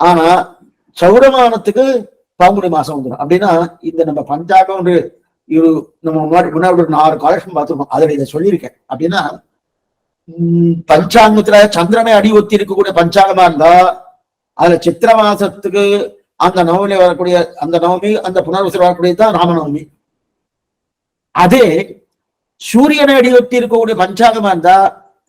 ஆனா சௌரமானத்துக்கு பங்குனி மாசம் வந்துடும். அப்படின்னா இந்த நம்ம பஞ்சாங்கம் இது நம்ம முன்னாடி ஒரு 6 காலக்ஷன் பார்த்துருக்கோம், அதுல இதை சொல்லியிருக்கேன். அப்படின்னா பஞ்சாங்கத்துல சந்திரனை அடி ஒத்தி இருக்கக்கூடிய பஞ்சாங்கமா இருந்தா அதுல சித்திர மாசத்துக்கு அந்த நவமி வரக்கூடிய அந்த நவமி அந்த புனர்வசு வரக்கூடியதுதான் ராமநவமி. அதே சூரியனை அடி ஒத்தி இருக்கக்கூடிய பஞ்சாங்கமா இருந்தா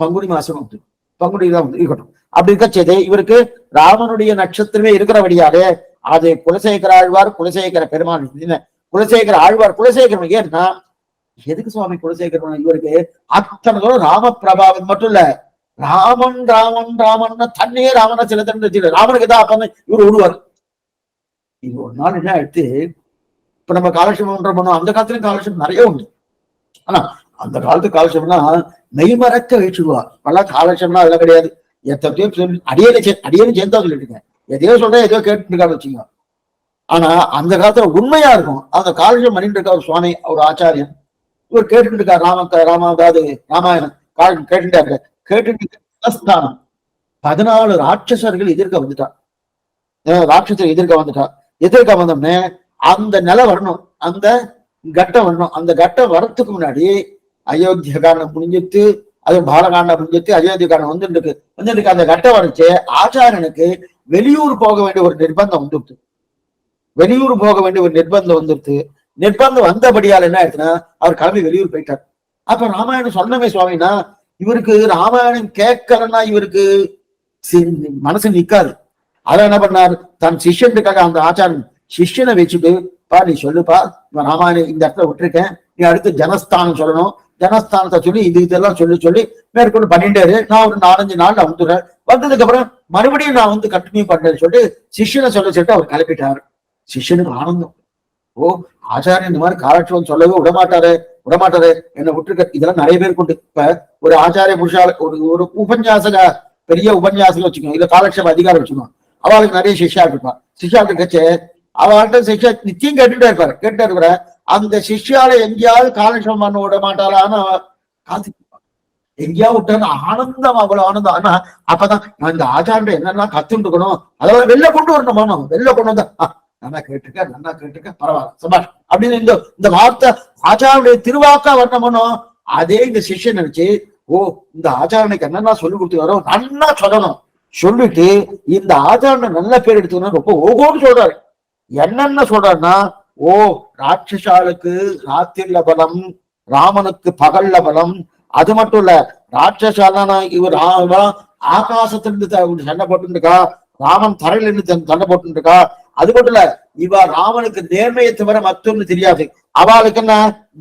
பங்குனி மாசம் வந்து பங்குனி தான் வந்து இருக்கட்டும். அப்படி இருக்கச்சது இவருக்கு ராமனுடைய நட்சத்திரமே இருக்கிறபடியாலே அது குலசேகர ஆழ்வார் குலசேகர பெருமாள் குலசேகர ஆழ்வார் குலசேகரன். ஏன்னா எதுக்கு சுவாமி குலசேகரன்? இவருக்கு அத்தனை ராம பிரபாவம் மட்டும் இல்ல, ராமன் ராமன் ராமன் தன்னையே ராமனை சில தண்ணி ராமனுக்கு தான் அப்ப இவர் விடுவார். இது ஒரு நாள் என்ன ஆயிடுத்து, இப்ப நம்ம காலட்சேபம் பண்ணோம், அந்த காலத்துலயும் காலட்சேபம் நிறைய உண்டு. ஆனா அந்த காலத்து காலட்சேபம்னா மெய்மறக்க வச்சுடுவார். பல காலட்சேபம்னா அதெல்லாம் கிடையாது. எத்தனையோ சொல்லி அடியேன்னு சேர்ந்தா சொல்லிட்டு எதையோ சொல்றேன் எதையோ கேட்டு இருக்காரு வச்சுக்கோங்க. ஆனா அந்த காலத்துல உண்மையா இருக்கும். அந்த காலட்சேபம் பண்ணிட்டு இருக்க ஒரு சுவாமி ஒரு ஆச்சாரியன் இவர் கேட்டுட்டு இருக்காரு. அதாவது ராமாயணம் கேட்டுட்டாரு. கேட்டுட்டு 14 ராட்சசர்கள் எதிர்க்க வந்துட்டான். ராட்சசர் எதிர்க்க வந்தோம்னே அந்த நிலை வரணும், அந்த கட்டம் வரணும். அந்த கட்டம் வரத்துக்கு முன்னாடி அயோத்திய காரணம் முடிஞ்சிட்டு, அது பாலகாண்டம் முடிஞ்சிட்டு, அயோத்திய காரணம் வந்துட்டு அந்த கட்டம் வரைச்சு ஆச்சாரியனுக்கு வெளியூர் போக வேண்டிய ஒரு நிர்பந்தம் வந்துடுது. வெளியூர் போக வேண்டிய ஒரு நிர்பந்தம் வந்துடுது. நிர்பந்தம் வந்தபடியால் என்ன ஆயிடுச்சுன்னா அவர் கிளம்பி வெளியூர் போயிட்டார். அப்ப ராமாயணம் சொன்னமே சுவாமினா இவருக்கு ராமாயணம் கேட்கலன்னா இவருக்கு மனசு நிக்காது. அதான் என்ன பண்ணார், தன் சிஷ்யனுக்காக அந்த ஆச்சாரன் சிஷ்யனை வச்சுட்டு பா நீ சொல்லுப்பா ராமாயணம் இந்த இடத்துல விட்டுருக்கேன், நீ அடுத்து ஜனஸ்தானம் சொல்லணும், ஜனஸ்தானத்தை சொல்லி இதெல்லாம் சொல்லி மேற்கொண்டு பண்ணிட்டாரு. நான் ஒரு 4-5 நாள் வந்துடுறேன். வந்ததுக்கு அப்புறம் மறுபடியும் நான் கண்டினியூ பண்றேன்னு சொல்லிட்டு சிஷ்யனை சொல்லிட்டு அவர் கிளப்பிட்டார். சிஷ்யனுக்கு ஆனந்தம். ஓ ஆச்சாரியன் இந்த மாதிரி காலட்சேபம் சொல்லவே விடமாட்டாரு என்னை விட்டுருக்க. இதெல்லாம் நிறைய பேர் கொண்டு இப்ப ஒரு ஆச்சாரிய புருஷால ஒரு உபன்யாசக பெரிய உபன்யாசம் வச்சுக்கோங்க, இல்ல காலட்சேப அதிகாரம் வச்சுக்கோங்க, அவளுக்கு நிறைய சிஷ்யா இருப்பான். சிஷ்யா இருக்கச்சு அவள்கிட்ட சிஷ்யா நிச்சயம் கேட்டுட்டே இருக்கிற அந்த சிஷ்யால எங்கேயாவது காலட்சேபம் பண்ண விட மாட்டாளான்னு காத்து எங்கேயாவது விட்டான்னு ஆனந்தம், அவ்வளவு ஆனந்தம். ஆனா அப்பதான் நான் இந்த ஆச்சாரிய என்னெல்லாம் கத்துட்டு இருக்கணும், அதெல்லாம் வெளில கொண்டு வரணும். வெளில கொண்டு வந்தா நல்லா கேட்டுக்க பரவாயில்ல சபாஷ் அப்படின்னு இந்த வார்த்தை ஆச்சாரனுடைய திருவாக்கா வரணுமோ அதே இந்த சிஷ்யன் நினைச்சு ஓ இந்த ஆச்சாரனுக்கு என்னென்ன சொல்லி கொடுத்துக்காரோ நல்லா சொல்லணும் சொல்லிட்டு இந்த ஆச்சாரனை நல்ல பேர் எடுத்துக்கணும் ரொம்ப ஓகோன்னு சொல்றாரு. என்னென்ன சொல்றாருன்னா ஓ ராட்சசாளுக்கு ராத்திரில பலம், ராமனுக்கு பகல்ல பலம். அது மட்டும் இல்ல ராட்சசாலான இவர் ஆகாசத்திலிருந்து சண்டை போட்டு இருக்கா, ராமன் தரையில இருந்து சண்டை போட்டு இருக்கா. அது மட்டும் இல்ல இவ ராமனுக்கு நேர்மையை தவிர மற்றொன்னு தெரியாது, அவளுக்கு என்ன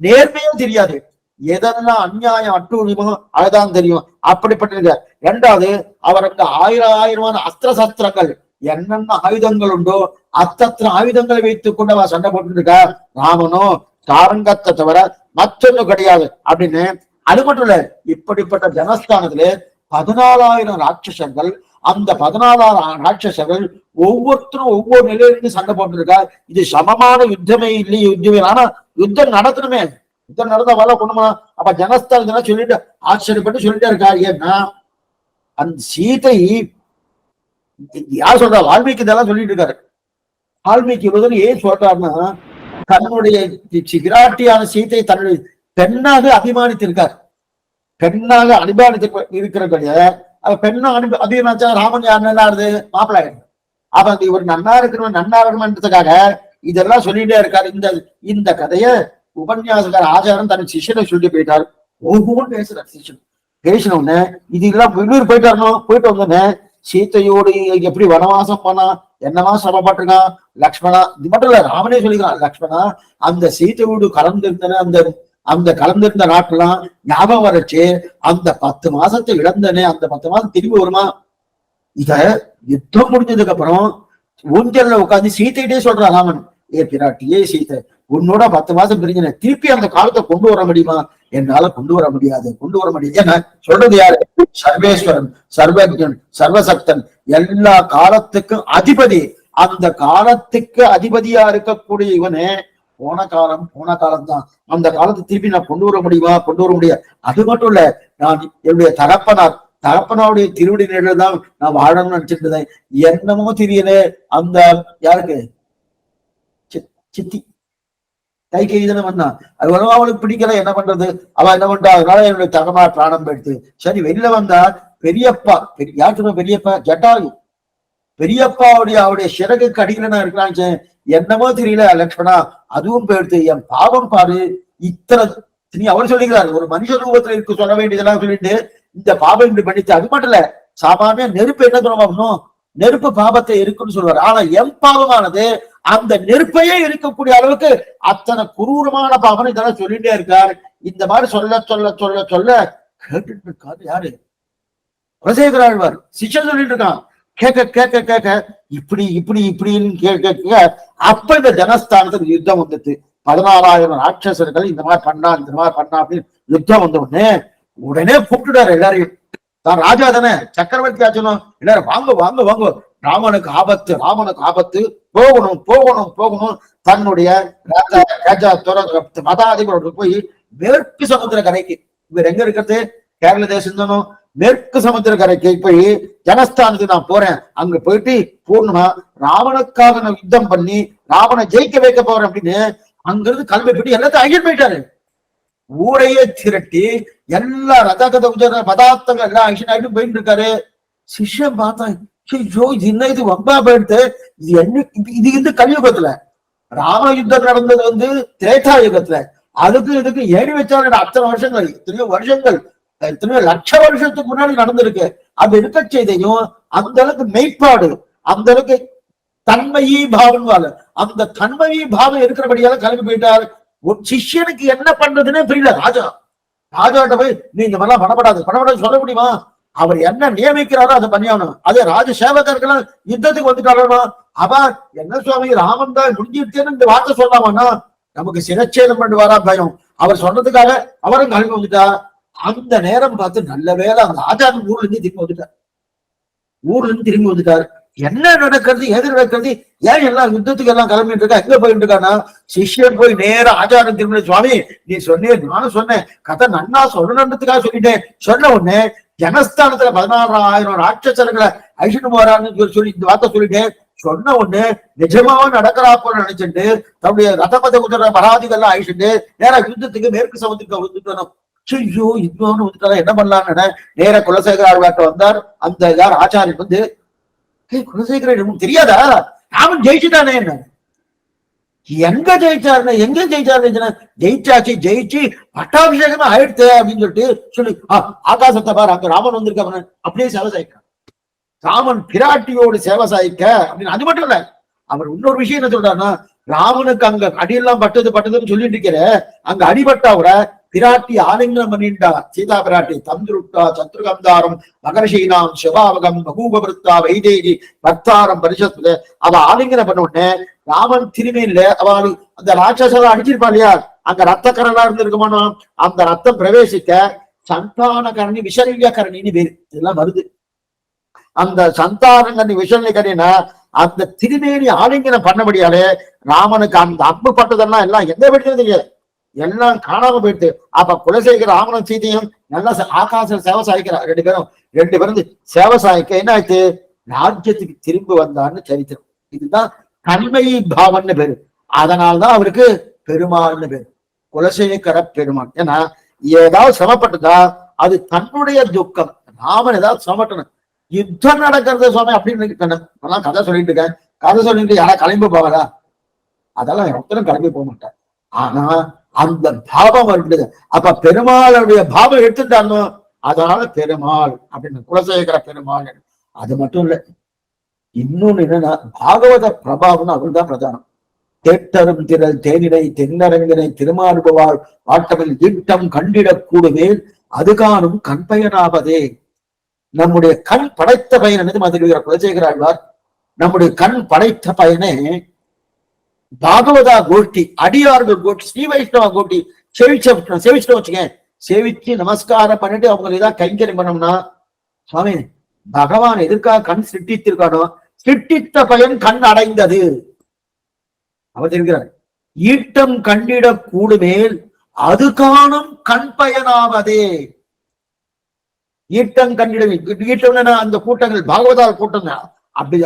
நேர்மையும் தெரியாது, எதெல்லாம் அநியாயம் அட்டூழியமோ அதுதான் தெரியும். அப்படிப்பட்ட இரண்டாவது அவருக்கு ஆயிரமான அஸ்திர சஸ்திரங்கள், என்னென்ன ஆயுதங்கள் உண்டோ அத்தனை ஆயுதங்களை வைத்துக் கொண்டு அவ சண்டை போட்டு இருக்கா. ராமனோ காரங்கத்தை தவிர மற்றொன்னு கிடையாது அப்படின்னு. அது மட்டும் இல்ல இப்படிப்பட்ட ஜனஸ்தானத்துல 14,000 ராட்சசர்கள், அந்த 14,000 ராட்சசர்கள் ஒவ்வொருத்தரும் ஒவ்வொரு நிலையிலிருந்து சண்டை போட்டுருக்கா. இது சமமான யுத்தமே இல்லையே, யுத்தமே. ஆனா யுத்தம் நடத்தணுமே, யுத்தம் நடந்தா வர கொண்டுமா. அப்ப ஜனஸ்தானத்துல சொல்லிட்டு ஆச்சரியப்பட்டு சொல்லிட்டே இருக்கா. ஏன்னா அந்த சீதை யார் சொல்றா, வால்மீகி இதெல்லாம் சொல்லிட்டு இருக்காரு. வால்மீகி ஏன் சொல்றாருன்னா தன்னுடைய விராட்டியான சீதை தன்னுடைய பெண்ணாக அபிமானித்திருக்கார். பெண்ணாக அபிமானித்து இருக்கிற பெண்ணா அபிமானிச்சா ராமன் யார் நல்லா இருது மாப்பிள்ளை. அப்ப இவர் நன்னா இருக்கணும் நன்னா இருக்கணும்ன்றதுக்காக இதெல்லாம் சொல்லிட்டே இருக்காரு. இந்த கதைய உபன்யாசகர் ஆச்சாரம் தன் சிஷ்யனை சொல்லிட்டு போயிட்டார். ஒவ்வொன்றும் பேசுறார் சிஷ்யன். பேசின உடனே இது எல்லாம் வெளியூர் போயிட்டு வந்தோடனே சீத்தையோடு எப்படி வனவாசம் பண்ணா, என்னமா சிரமப்பட்டிருக்கான் லக்ஷ்மணா. இது மட்டும் இல்ல ராமனே சொல்லிக்கிறான், லக்ஷ்மணா அந்த சீத்தையோடு கலந்திருந்தன அந்த கலந்திருந்த நாட்டெல்லாம் ஞாபகம் வரச்சு, அந்த 10 மாசத்தை இழந்தனே அந்த 10 மாசம் திரும்பி வருமா. இத யுத்தம் முடிஞ்சதுக்கு அப்புறம் ஊஞ்சல்ல உட்காந்து சீத்தையிட்டே சொல்றான் ராமன், ஏ பிராட்டியே சீத்தை உன்னோட 10 மாசம் பிரிஞ்சன, திருப்பி அந்த காலத்தை கொண்டு வர முடியுமா. என்னால கொண்டு வர முடியாது. ஏன்னா சொல்றது யாரு, சர்வேஸ்வரன், சர்வஜன், சர்வசக்தன், எல்லா காலத்துக்கும் அதிபதி. அந்த காலத்துக்கு அதிபதியா இருக்கக்கூடிய இவனே போன காலம் தான். அந்த காலத்தை திருப்பி நான் கொண்டு வர முடியுமா, கொண்டு வர முடியாது. அது மட்டும் இல்ல நான் என்னுடைய தகப்பனாருடைய திருவடி நிழல் தான் நான் வாழணும்னு நினைச்சிட்டு இருந்தேன். என்னமோ தெரியல அந்த யாருக்கு சித்தி கைகேயிதானே வந்தா, அது வரும் அவளுக்கு பிடிக்கல, என்ன பண்றது. அவ என்ன பண்றா, அதனால என்னுடைய தகமா பிராணம் போயிடுது. சரி வெளியில வந்தா பெரியப்பா, யாருக்குமே பெரியப்பா ஜட்டாயு, பெரியப்பாவுடைய சிறகுக்கு அடிக்கலன்னா இருக்கிறான்னு என்னமோ தெரியல லக்ஷ்மணா, அதுவும் போயிடுது. என் பாவம் பாரு இத்தனை அவர் சொல்லிக்கிறார். ஒரு மனுஷ ரூபத்துல இருக்கு சொல்ல வேண்டியதெல்லாம் சொல்லிட்டு இந்த பாவம் இப்படி பண்ணிச்சு. அது மட்டும் இல்ல சாமானிய நெருப்பு என்ன சொல்லணும், நெருப்பு பாவத்தை இருக்குன்னு சொல்லுவார். ஆனா என் பாவமானது அந்த நெருப்பையே இருக்கக்கூடிய அளவுக்கு அத்தனை குரூரமான பாவம் இதெல்லாம் சொல்லிட்டே இருக்கார். இந்த மாதிரி சொல்ல சொல்ல சொல்ல சொல்ல கேட்டுட்டு இருக்காரு யாரு, குலசேகர ஆழ்வார். சிஷ்யன் சொல்லிட்டு இருக்கான். கேட்க கேட்க கேட்க இப்படி இப்படின்னு கேட்க அப்ப இந்த ஜனஸ்தானத்துக்கு யுத்தம் வந்துட்டு 14,000 ராட்சசர்கள் இந்த மாதிரி பண்ணா அப்படின்னு யுத்தம் வந்த உடனே கூப்பிட்டுட்டாரு எல்லாரையும். தான் ராஜா தானே, சக்கரவர்த்தி ஆச்சனும், எல்லாரும் வாங்க வாங்க வாங்க, ராமனுக்கு ஆபத்து, போகணும். தன்னுடைய மதாதிபரோடு போய் மேற்கு சமுத்திர கரைக்கு, இவர் எங்க இருக்கிறது கேரள தேசம் தானோ, மேற்கு சமுத்திர கரைக்கு போய் ஜனஸ்தானத்துக்கு நான் போறேன், அங்க போயிட்டு பூர்ணமா ராவனுக்காக நான் யுத்தம் பண்ணி ராவனை ஜெயிக்க வைக்க போறேன் அப்படின்னு அங்கிருந்து கிளம்பி போயிட்டு எல்லாத்தையும் அழிட்டு போயிட்டாரு. ஊரையே திரட்டி எல்லா ரத பதார்த்தங்கள் எல்லாம் ஆக்ஷன் போயிட்டு இருக்காரு. சிஷ்யம் பார்த்தா இது வம்பா போயிட்டு, இது இந்த கலியுகத்துல. ராம யுத்தம் நடந்தது திரேதா யுகத்துல. இதுக்கு ஏறி வச்சாரு அத்தனை வருஷங்கள், எத்தனையோ லட்ச வருஷத்துக்கு முன்னாடி நடந்திருக்கு. அது இருக்க செய்தையும் அந்த அளவுக்கு மெய்ப்பாடு, அந்த அளவுக்கு தன்மையீ பாவம், அந்த தன்மையீ பாவம் இருக்கிறபடியால கிளம்பி போயிட்டார். ஒரு சிஷ்யனுக்கு என்ன பண்றதுன்னே புரியல. ராஜாட்ட போய் நீ இந்த மாதிரிலாம் பண்ணப்படாது சொல்ல முடியுமா. அவர் என்ன நியமிக்கிறாரோ அதை பண்ணியாகணும். அதே ராஜ சேவகர்கள் யுத்தத்துக்கு வந்துட்டாரோ, அவன் என்ன சுவாமி ராமன் தான் முடிஞ்சிருத்தேன்னு இந்த வார்த்தை சொல்லாமன்னா நமக்கு சிரச்சேதம் பண்ணுவாரா பயம். அவர் சொன்னதுக்காக அவரும் கிளம்பி வந்துட்டா. அந்த நேரம் பார்த்து நல்ல வேலை அந்த ஆச்சாரன் ஊர்ல இருந்து திரும்பி வந்துட்டார். என்ன நடக்கிறது, எது நடக்கிறது, ஏன் எல்லாம் யுத்தத்துக்கு எல்லாம் கிளம்பிட்டு இருக்கா, எங்க போயிட்டு இருக்கானா. சிஷ்யன் போய் நேரம் ஆச்சாரன் திரும்ப, சுவாமி நீ சொன்னேன், நானும் சொன்னேன், கதை நன்னா சொல்லணுன்றதுக்காக சொல்லிட்டேன். சொன்ன உடனே ஜனஸ்தானத்துல 14,000 ராட்சசர்களை அழிச்சுட்டு போறான்னு சொல்லி இந்த வார்த்தை சொல்லிட்டேன். சொன்ன ஒண்ணு நிஜமாவா நடக்கிறாப்ப நினைச்சுட்டு தன்னுடைய ரதபத குதிரை மராதிகள்லாம் அழிச்சுட்டு நேரா யுத்தத்துக்கு மேற்கு சமுத்திரத்துக்கு வந்துட்டோம். ஐயோ யுத்தம்னு வந்துட்டா என்ன பண்ணலான்னு நேர குலசேகர ஆழ்வார்ட்ட வந்தார். அந்த யார் ஆச்சாரியன் வந்து, குலசேகரன் தெரியாதா ராமன் ஜெயிச்சுட்டானே, என்ன எங்க ஜெயிச்சாருன்னு எங்க ஜெயிச்சாருன்னு, ஜெயிச்சாச்சு ஜெயிச்சு பட்டாபிஷேகமா ஆயிடுத்து அப்படின்னு சொல்லி ஆகாசத்தை பாரு அங்க ராமன் வந்திருக்க அப்படியே சேவை சாய்க்கிறான். ராமன் பிராட்டியோடு சேவை சாய்க்க அப்படின்னு. அது மட்டும் இல்ல, அவர் இன்னொரு விஷயம் என்ன சொல்றாருன்னா, ராமனுக்கு அங்க அடியெல்லாம் பட்டதுன்னு சொல்லிட்டு இருக்கிற அங்க அடிபட்டாவிட பிராட்டி ஆலிங்கனம் பண்ணிட்டா. சீதா பிராட்டி தந்துருட்டா சத்ருகந்தாரம் மகர்ஷீனாம் சிவாவகம் பகூபவருத்தா வைதேகி பக்தாரம் பரிசத்து அவ ஆலிங்கனம் பண்ண உடனே ராமன் திருமையில அவள் அந்த ராட்சசெல்லாம் அடிச்சிருப்பா இல்லையா, அங்க ரத்த கரலா இருந்திருக்குமானோ, அந்த ரத்தம் பிரவேசிக்க சந்தான கரணி விஷல்ய கரணின்னு பேரு. இதெல்லாம் வருது. அந்த சந்தானங்கண்ணி விஷல்ய கரணினா அந்த திருமேனி ஆலிங்கனம் பண்ணபடியாலே ராமனுக்கு அந்த அம்பு பட்டதெல்லாம் எல்லாம் எந்த போயிட்டு தெரியாது, எல்லாம் காணாம போயிடுது. அப்ப குலசேகர ராமனும் சீதையும் நல்லா ஆகாச சேவை சாய்க்கிறார். ரெண்டு பேரும் சேவை சாய்க்க என்ன ஆயிடுச்சு, ராஜ்யத்துக்கு திரும்பி வந்தான்னு சரித்திரம். இதுதான் தன்மை பாவன்னு பேரு. அதனால்தான் அவருக்கு பெருமாள்னு பேரு, குலசேகர பெருமாள். ஏன்னா ஏதாவது சிரமப்பட்டதா அது தன்னுடைய துக்கம். ராமன் ஏதாவது சிரமப்பட்டணும், யுத்தம் நடக்கிறது சுவாமி அப்படின்னு கதை சொல்லிட்டு இருக்கேன். கதை சொல்லிட்டு யாரா கிளம்பி போவாரா, அதெல்லாம் ஒருத்தரும் கிளம்பி போக மாட்டார். ஆனா அந்த பாவம் இருக்குது. அப்ப பெருமாளுடைய பாவம் எடுத்துட்டாங்க, அதனால பெருமாள் அப்படின்னு குலசேகர பெருமாள். அது மட்டும் இல்ல, இன்னொன்னு என்னன்னா பாகவத பிரபாவம்னு அவர்தான் பிரதானம். தேட்டரும் திரள் தேனினை தென்னரங்கினை திருமானுபவாள் ஆட்டமில் ஈட்டம் கண்டிடக் கூடுவேல் அது காணும் கண்பயனாவதே. நம்முடைய கண் படைத்த பயன் என்னது மாதிரி குலசேகர ஆழ்வார், நம்முடைய கண் படைத்த பயனே பாகவதா கோஷ்டி, அடியார்கள் கோஷ்டி, ஸ்ரீ வைஷ்ணவ கோஷ்டி சேவிச்சிட்டோம் வச்சுக்க. சேவிச்சு நமஸ்காரம் பண்ணிட்டு அவங்க ஏதாவது கைங்கரியம் பண்ணோம்னா, சுவாமி பகவான் எதற்காக கண் சிருஷ்டித்திருக்கானோ சிருஷ்டித்த பயன் கண் அடைந்தது. அவர் இருக்கிறார், ஈட்டம் கண்டிட கூடுமேல் அது காணும் கண் பயனாவதே. ஈட்டம் கண்டிட, ஈட்டம் அந்த கூட்டங்கள் பாகவதா கூட்டம்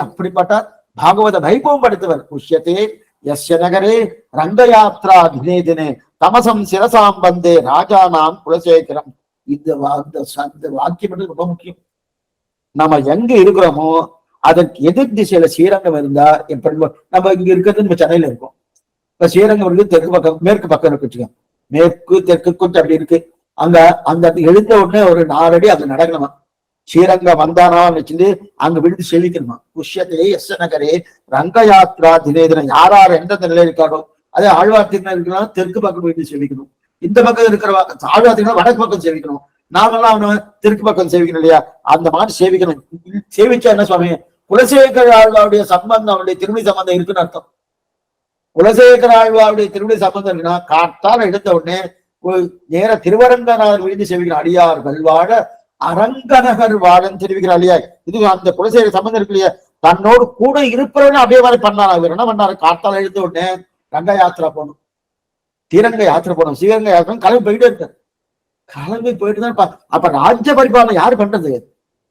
அப்படிப்பட்ட பாகவத வைபவம் படுத்தவர். புஷ்யத்தே யஸ்ய நகரே ரங்கயாத்ரா தினே தினே தமசம் சிரசாம் வந்தே ராஜானாம் குலசேகரம். இந்த வாக்கியம் ரொம்ப முக்கியம். நம்ம எங்க இருக்கிறோமோ அதற்கு எதிர் திசையில ஸ்ரீரங்கம் இருந்தா எப்படி, நம்ம இங்க இருக்கிறது நம்ம சென்னையில இருக்கோம். இப்ப ஸ்ரீரங்கம் இருக்கு தெற்கு பக்கம் மேற்கு பக்கம் இருக்கு வச்சுக்கோங்க, மேற்கு தெற்கு கொஞ்சம் அப்படி இருக்கு. அங்க அந்த எழுந்த உடனே ஒரு 4 அடி அது நடக்கணுமா. ஸ்ரீரங்கம் வந்தானா வச்சுட்டு அங்க விழுந்து செவிக்கணுமா. புஷ்யத்திலே எஸ் நகரே ரங்கயாத்ரா தினே தினம் யார் எந்தெந்த நிலையில இருக்காரோ, அதே ஆழ்வார் திருநெல் இருக்கலாம் தெற்கு பக்கம் விழுந்து செவிக்கணும். இந்த பக்கம் இருக்கிற ஆழ்வார் திருநெல் வடக்கு பக்கம் சேவிக்கணும். நாமெல்லாம் அவனை தெற்கு பக்கம் சேவிக்கணும் இல்லையா, அந்த மாதிரி சேவிக்கணும். சேவிச்சா என்ன சுவாமி, குலசேகர ஆழ்வாருடைய சம்பந்தம், அவருடைய திருமணி சம்பந்தம் இருக்குன்னு அர்த்தம். குலசேகர ஆழ்வாருடைய திருமணி சம்பந்தம் இருக்குன்னா காத்தால எடுத்த உடனே நேர திருவரங்கநாதர் விழுந்து சேவிக்கணும். அடியார்கள் வாழ அரங்கநகர் வாழன்னு தெரிவிக்கிறார் இல்லையா. இது அந்த குலசேகர சம்பந்தம் இருக்கு இல்லையா, தன்னோடு கூட இருப்பவன்னு அப்படியே மாதிரி பண்ணாரு. அவர் என்ன பண்ணாரு, காத்தால எழுந்த உடனே ரங்க யாத்திரை போகணும், ஸ்ரீரங்க யாத்திரை போகணும், ஸ்ரீரங்க யாத்திரை கிளம்பி போயிட்டே இருக்காரு. கிளம்பி போயிட்டு தான். அப்ப ராஜ்ய பரிபாலனம் யாரு பண்றது,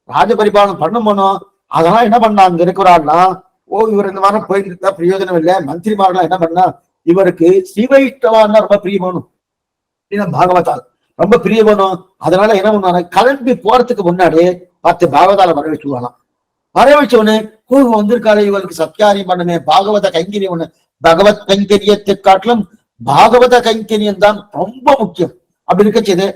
ராஜ பரிபாலனம் பண்ணும். அதெல்லாம் என்ன பண்ணா, அங்க இருக்கிறாள்னா இவர் இந்த மாதிரி போயிட்டு இருந்தா பிரயோஜனம் இல்லை. மந்திரிமாரெல்லாம் என்ன பண்ணா, இவருக்கு ஸ்ரீவைஷ்ணவான்னா ரொம்ப பிரியமானும், பாகவதால் ரொம்ப பிரியமானும். அதனால என்ன பண்ணாரு, கிளம்பி போறதுக்கு முன்னாடி 10 பாகவதால வர வச்சுருவாங்களாம். வர வச்சோடனே வந்திருக்காரு, இவருக்கு சத்யாரியம் பண்ணுமே, பாகவத கைங்கரியம் ஒண்ணு. பகவத் கைங்கரியத்தை காட்டிலும் பாகவத கைங்கரியம் தான் ரொம்ப முக்கியம். அப்படி இருக்கச்சது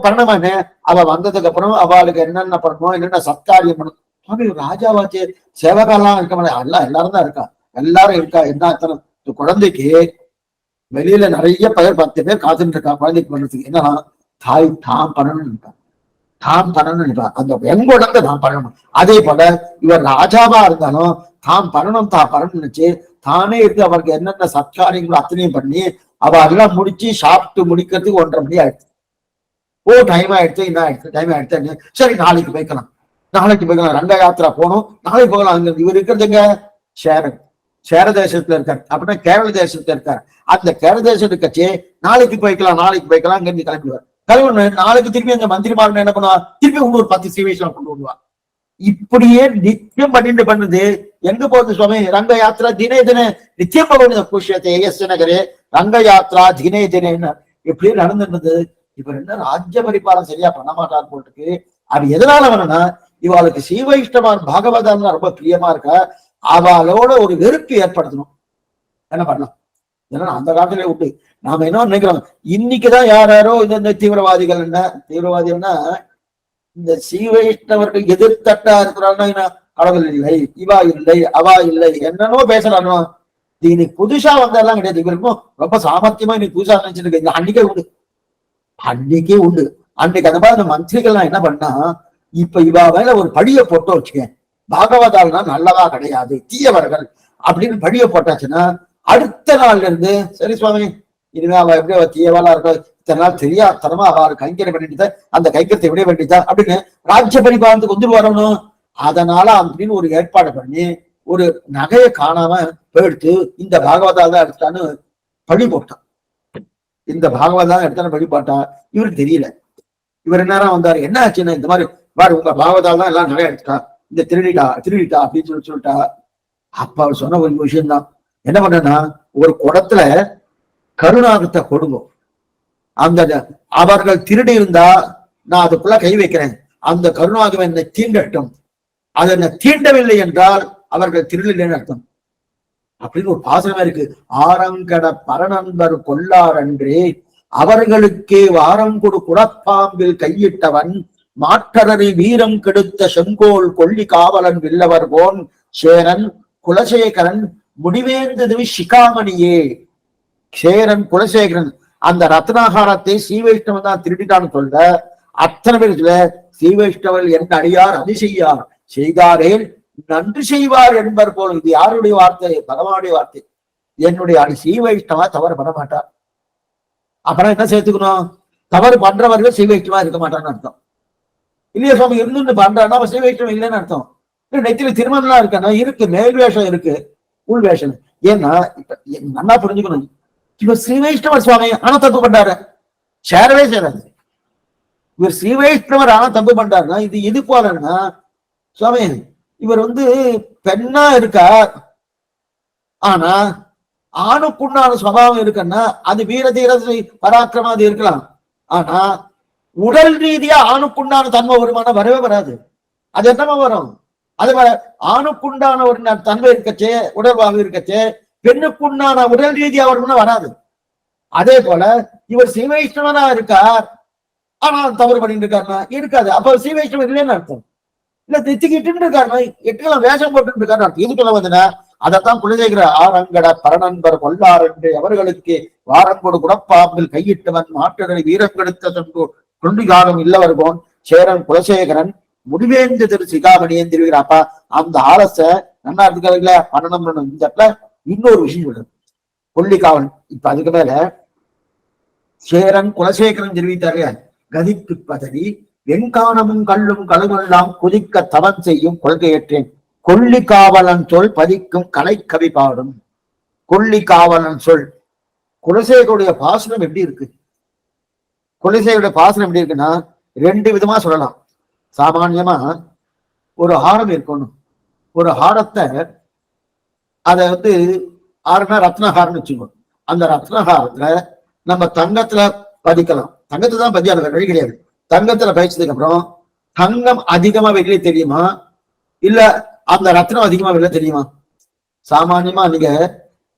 பண்ணமானே அவ வந்ததுக்கு அப்புறம் அவளுக்கு என்னென்ன பண்ணணும், என்னென்ன சத்காரியம் பண்ணணும். சுவாமி ராஜாவாச்சு சேவகாலாம் இருக்க மாட்டேன், எல்லாரும் தான் இருக்கா, எல்லாரும் இருக்கா. என்ன அத்தனை குழந்தைக்கு வெளியில நிறைய பேர் 10 பேர் காத்துட்டு இருக்கா குழந்தைக்கு பண்றதுக்கு. என்னன்னா தாய் தாம் பண்ணணும்னு நினைப்பா, தாம் பண்ணணும்னு நினைப்பா. அந்த வெங்குழந்தை தான் பண்ணணும். அதே போல இவர் ராஜாவா இருந்தாலும் தாம் பண்ணணும் நினைச்சு தானே இருந்து அவருக்கு என்னென்ன சத்காரியங்களோ அத்தனையும் பண்ணி அவ அதெல்லாம் முடிச்சு சாப்பிட்டு முடிக்கிறதுக்கு 1:30 மணி ஆயிடுச்சு. டைம் ஆயிடுச்சு, என்ன ஆயிடுச்சு, டைம் ஆயிடுச்சு. சரி நாளைக்கு போய்க்கலாம், ரங்க யாத்திரா போகணும், நாளைக்கு போகலாம். அங்க இவர் இருக்கிறதுங்க சேர தேசத்துல இருக்காரு, அப்படின்னா கேரள தேசத்துல இருக்காரு. அந்த கேரள தேசத்து கட்சி நாளைக்கு போய்க்கலாம் இங்க இருந்து கிளம்பிடுவார். கிளம்பி நாளைக்கு திருப்பி அந்த மந்திரிமார்கள் என்ன பண்ணுவா, திருப்பி இன்னொரு 10 சீவேஷம் கொண்டு வருவா. இப்படியே நித்தியம் பண்ணிட்டு பண்ணுது எங்க போகுது சுவாமி? ரங்க யாத்திரா தினே தினே நித்தியம் பகவன் புஷ்யத்தை எஸ் நகரே ரங்க யாத்திரா தினே தினேன்னு எப்படி நடந்துருந்தது. இவர் என்ன ராஜ்ய பரிபாலம் சரியா பண்ண மாட்டார் போட்டுக்கு. அது எதனால வேணும்னா இவாளுக்கு சீவைஷ்ணவான் பாகவதம் ரொம்ப பிரியமா இருக்க, அவளோட ஒரு வெறுப்பு ஏற்படுத்தணும். என்ன பண்ணலாம்? ஏன்னா அந்த காலத்திலே உண்டு. நாம என்ன நினைக்கிறோம், இன்னைக்குதான் யாரோ இந்த தீவிரவாதிகள் என்ன தீவிரவாதிகள்னா இந்த சீவைஷ்ணவர்கள் எதிர்த்தட்டா இருக்கிறான்னா கடவுள் இல்லை, இவா இல்லை, அவா இல்லை, என்னன்னோ பேசுறானோ. இன்னைக்கு புதுசா வந்தெல்லாம் கிடையாது. இவருக்கும் ரொம்ப சாமர்த்தியமா இன்னைக்கு புதுசா நினைச்சிருக்கு. அன்னைக்கே உண்டு, அன்னைக்கே உண்டு. அன்னைக்கு அந்த மாதிரி அந்த மந்திரிகள்லாம் என்ன பண்ணா, இப்ப இவா மேல ஒரு படிய போட்டு வச்சுக்கேன், பாகவதால்னா நல்லவா கிடையாது, தீயவர்கள் அப்படின்னு படிய போட்டாச்சுன்னா அடுத்த நாள்ல இருந்து சரி சுவாமி இனிமே அவ எப்படி அவ தீயவாளா இருக்க, இத்தனை நாள் தெரியாதனமா அவள் கைங்கரை பண்ணிட்டு அந்த கைங்கரத்தை விட வேண்டியதா அப்படின்னு ராஜ்ய பரிபாலனத்துக்கு கொண்டு வரணும். அதனால அப்படின்னு ஒரு ஏற்பாடு பண்ணி ஒரு நகையை காணாம போயிடுத்து இந்த பாகவதால் தான் எடுத்தான்னு பழி போட்டான். இந்த பாகவதான் எடுத்தான்னு பழி போட்டான். இவருக்கு தெரியல. இவர் என்னதான் வந்தாரு, என்ன ஆச்சுன்னா இந்த மாதிரி பாரு உங்க பாகவதால் தான் எல்லாம் நகை எடுத்துட்டான், இந்த திருடிட்டா அப்படின்னு சொல்லிட்டா. அப்ப அவர் சொன்ன ஒரு விஷயம்தான். என்ன பண்ணனா, ஒரு குடத்துல கருணாகத்தை கொடுங்க, அந்த அவர்கள் திருடி இருந்தா நான் அதுக்குள்ள கை வைக்கிறேன், அந்த கருணாகம் என்னை தீண்டட்டும், அது என்ன தீண்டவில்லை என்றால் அவர்கள் திருடலைன்னு அர்த்தம் அப்படின்னு ஒரு பாசனமா இருக்கு. ஆரங்கட பரநண்பர் கொள்ளார் அன்றே அவர்களுக்கே வாரம் கொடு குடப்பாம்பில் கையிட்டவன் மாற்றரறி வீரம் கெடுத்த செங்கோல் கொள்ளி காவலன் வில்லவர் போன் சேரன் குலசேகரன் முடிவேந்தது சிகாமணியே. சேரன் குலசேகரன் அந்த ரத்னாகாரத்தை ஸ்ரீவைஷ்ணவன் தான் திருடிட்டான்னு சொல்ல, அத்தனை பேருல ஸ்ரீவைஷ்ணவன் என்ன அடியார் அதிசெய்யார் செய்தாரேல் நன்றி செய்வார் என்பர் போல். இது யாருடைய வார்த்தை? பகவானுடைய வார்த்தை. என்னுடைய அடி ஸ்ரீவைஷ்ணவா தவறு பண்ண மாட்டார். அப்புறம் என்ன சேர்த்துக்கணும்? தவறு பண்றவர்கள் ஸ்ரீவைஷ்ணவா இருக்க மாட்டான்னு அர்த்தம் இல்லையா சுவாமி? இருந்து பண்றான்னா அவன் ஸ்ரீவைஷ்ணவம் இல்லைன்னு அர்த்தம். நெத்தில திருமணம்லாம் இருக்கானா? இருக்கு, மேல் வேஷம் இருக்கு, உள் வேஷம். ஏன்னா இப்ப நல்லா புரிஞ்சுக்கணும், இவர் ஸ்ரீவைஷ்ணவர் சுவாமி ஆனா தப்பு பண்றாரு, சேரவே சேராது. இவர் ஸ்ரீவைஷ்ணவர் ஆனா தப்பு பண்றாருன்னா இது போலன்னா சுவாமி இவர் பெண்ணா இருக்கார், ஆனா ஆணுக்குண்டான சுபாவம் இருக்குன்னா அது வீர தீர பராக்கிரமா அது இருக்கலாம். ஆனா உடல் ரீதியா ஆணுக்குண்டான தன்மை வருமானம் வரவே வராது. அது என்னமா வரும்? அது ஆணுக்குண்டான ஒரு தன்மை இருக்கச்சே, உடல்வாக இருக்கச்சே, பெண்ணுக்குண்டான உடல் ரீதியா வரும்னா வராது. அதே போல இவர் ஸ்ரீவைஷ்ணவனா இருக்கார், ஆனா தவறு பண்ணிட்டு இருக்காருன்னா இருக்காது. அப்ப ஸ்ரீவைஷ்ணவன் இல்லைன்னு அர்த்தம். இல்ல திட்டிக்கிட்டு இருக்காருன்னா எட்டுலாம் வேஷம் போட்டு இருக்காரு அர்த்தம். இதுக்குள்ள வந்தனா அதைத்தான் குலசேகர ஆரங்கட பரநண்பர் கொள்ளார் என்று அவர்களுக்கு வாரம் கொடு குடப்பாம்பில் கையிட்டவன் மாற்றரை வீரம் கெடுத்த கொண்டிகாரம் இல்லவர் போன் சேரன் குலசேகரன் முடிவேந்து திரு சிகாமணியன் திருவிழாப்பா. அந்த ஆலச நல்லா இருக்கிறதுல பண்ணணும். இந்த இடத்துல இன்னொரு விஷயம் சொல்றது கொல்லிக்காவன். இப்ப அதுக்கு மேல சேரன் குலசேகரன் தெரிவித்தாரு, கதிக்கு பதவி வெண்கானமும் கல்லும் கழுவெல்லாம் குதிக்க தவன் செய்யும் கொள்கையற்றேன் கொல்லி காவலன் சொல் பதிக்கும் கலை கவி பாடும். கொல்லி காவலன் சொல் குலசேகருடைய பாசனம் எப்படி இருக்கு? குலசேகருடைய பாசனம் எப்படி இருக்குன்னா ரெண்டு விதமா சொல்லலாம். சாமான்யமா ஒரு ஹாரம் இருக்கணும். ஒரு ஹாரத்தை அதை ஆறுனா ரத்னஹாரம்னு வச்சுக்கணும். அந்த ரத்னஹாரத்துல நம்ம தங்கத்துல பதிக்கலாம். தங்கத்தை தான் பதியாத வழி கிடையாது. தங்கத்துல பதிச்சதுக்கு அப்புறம் தங்கம் அதிகமா வெளியே தெரியுமா இல்ல அந்த ரத்னம் அதிகமா வெளியே தெரியுமா? சாமான்யமா நீங்க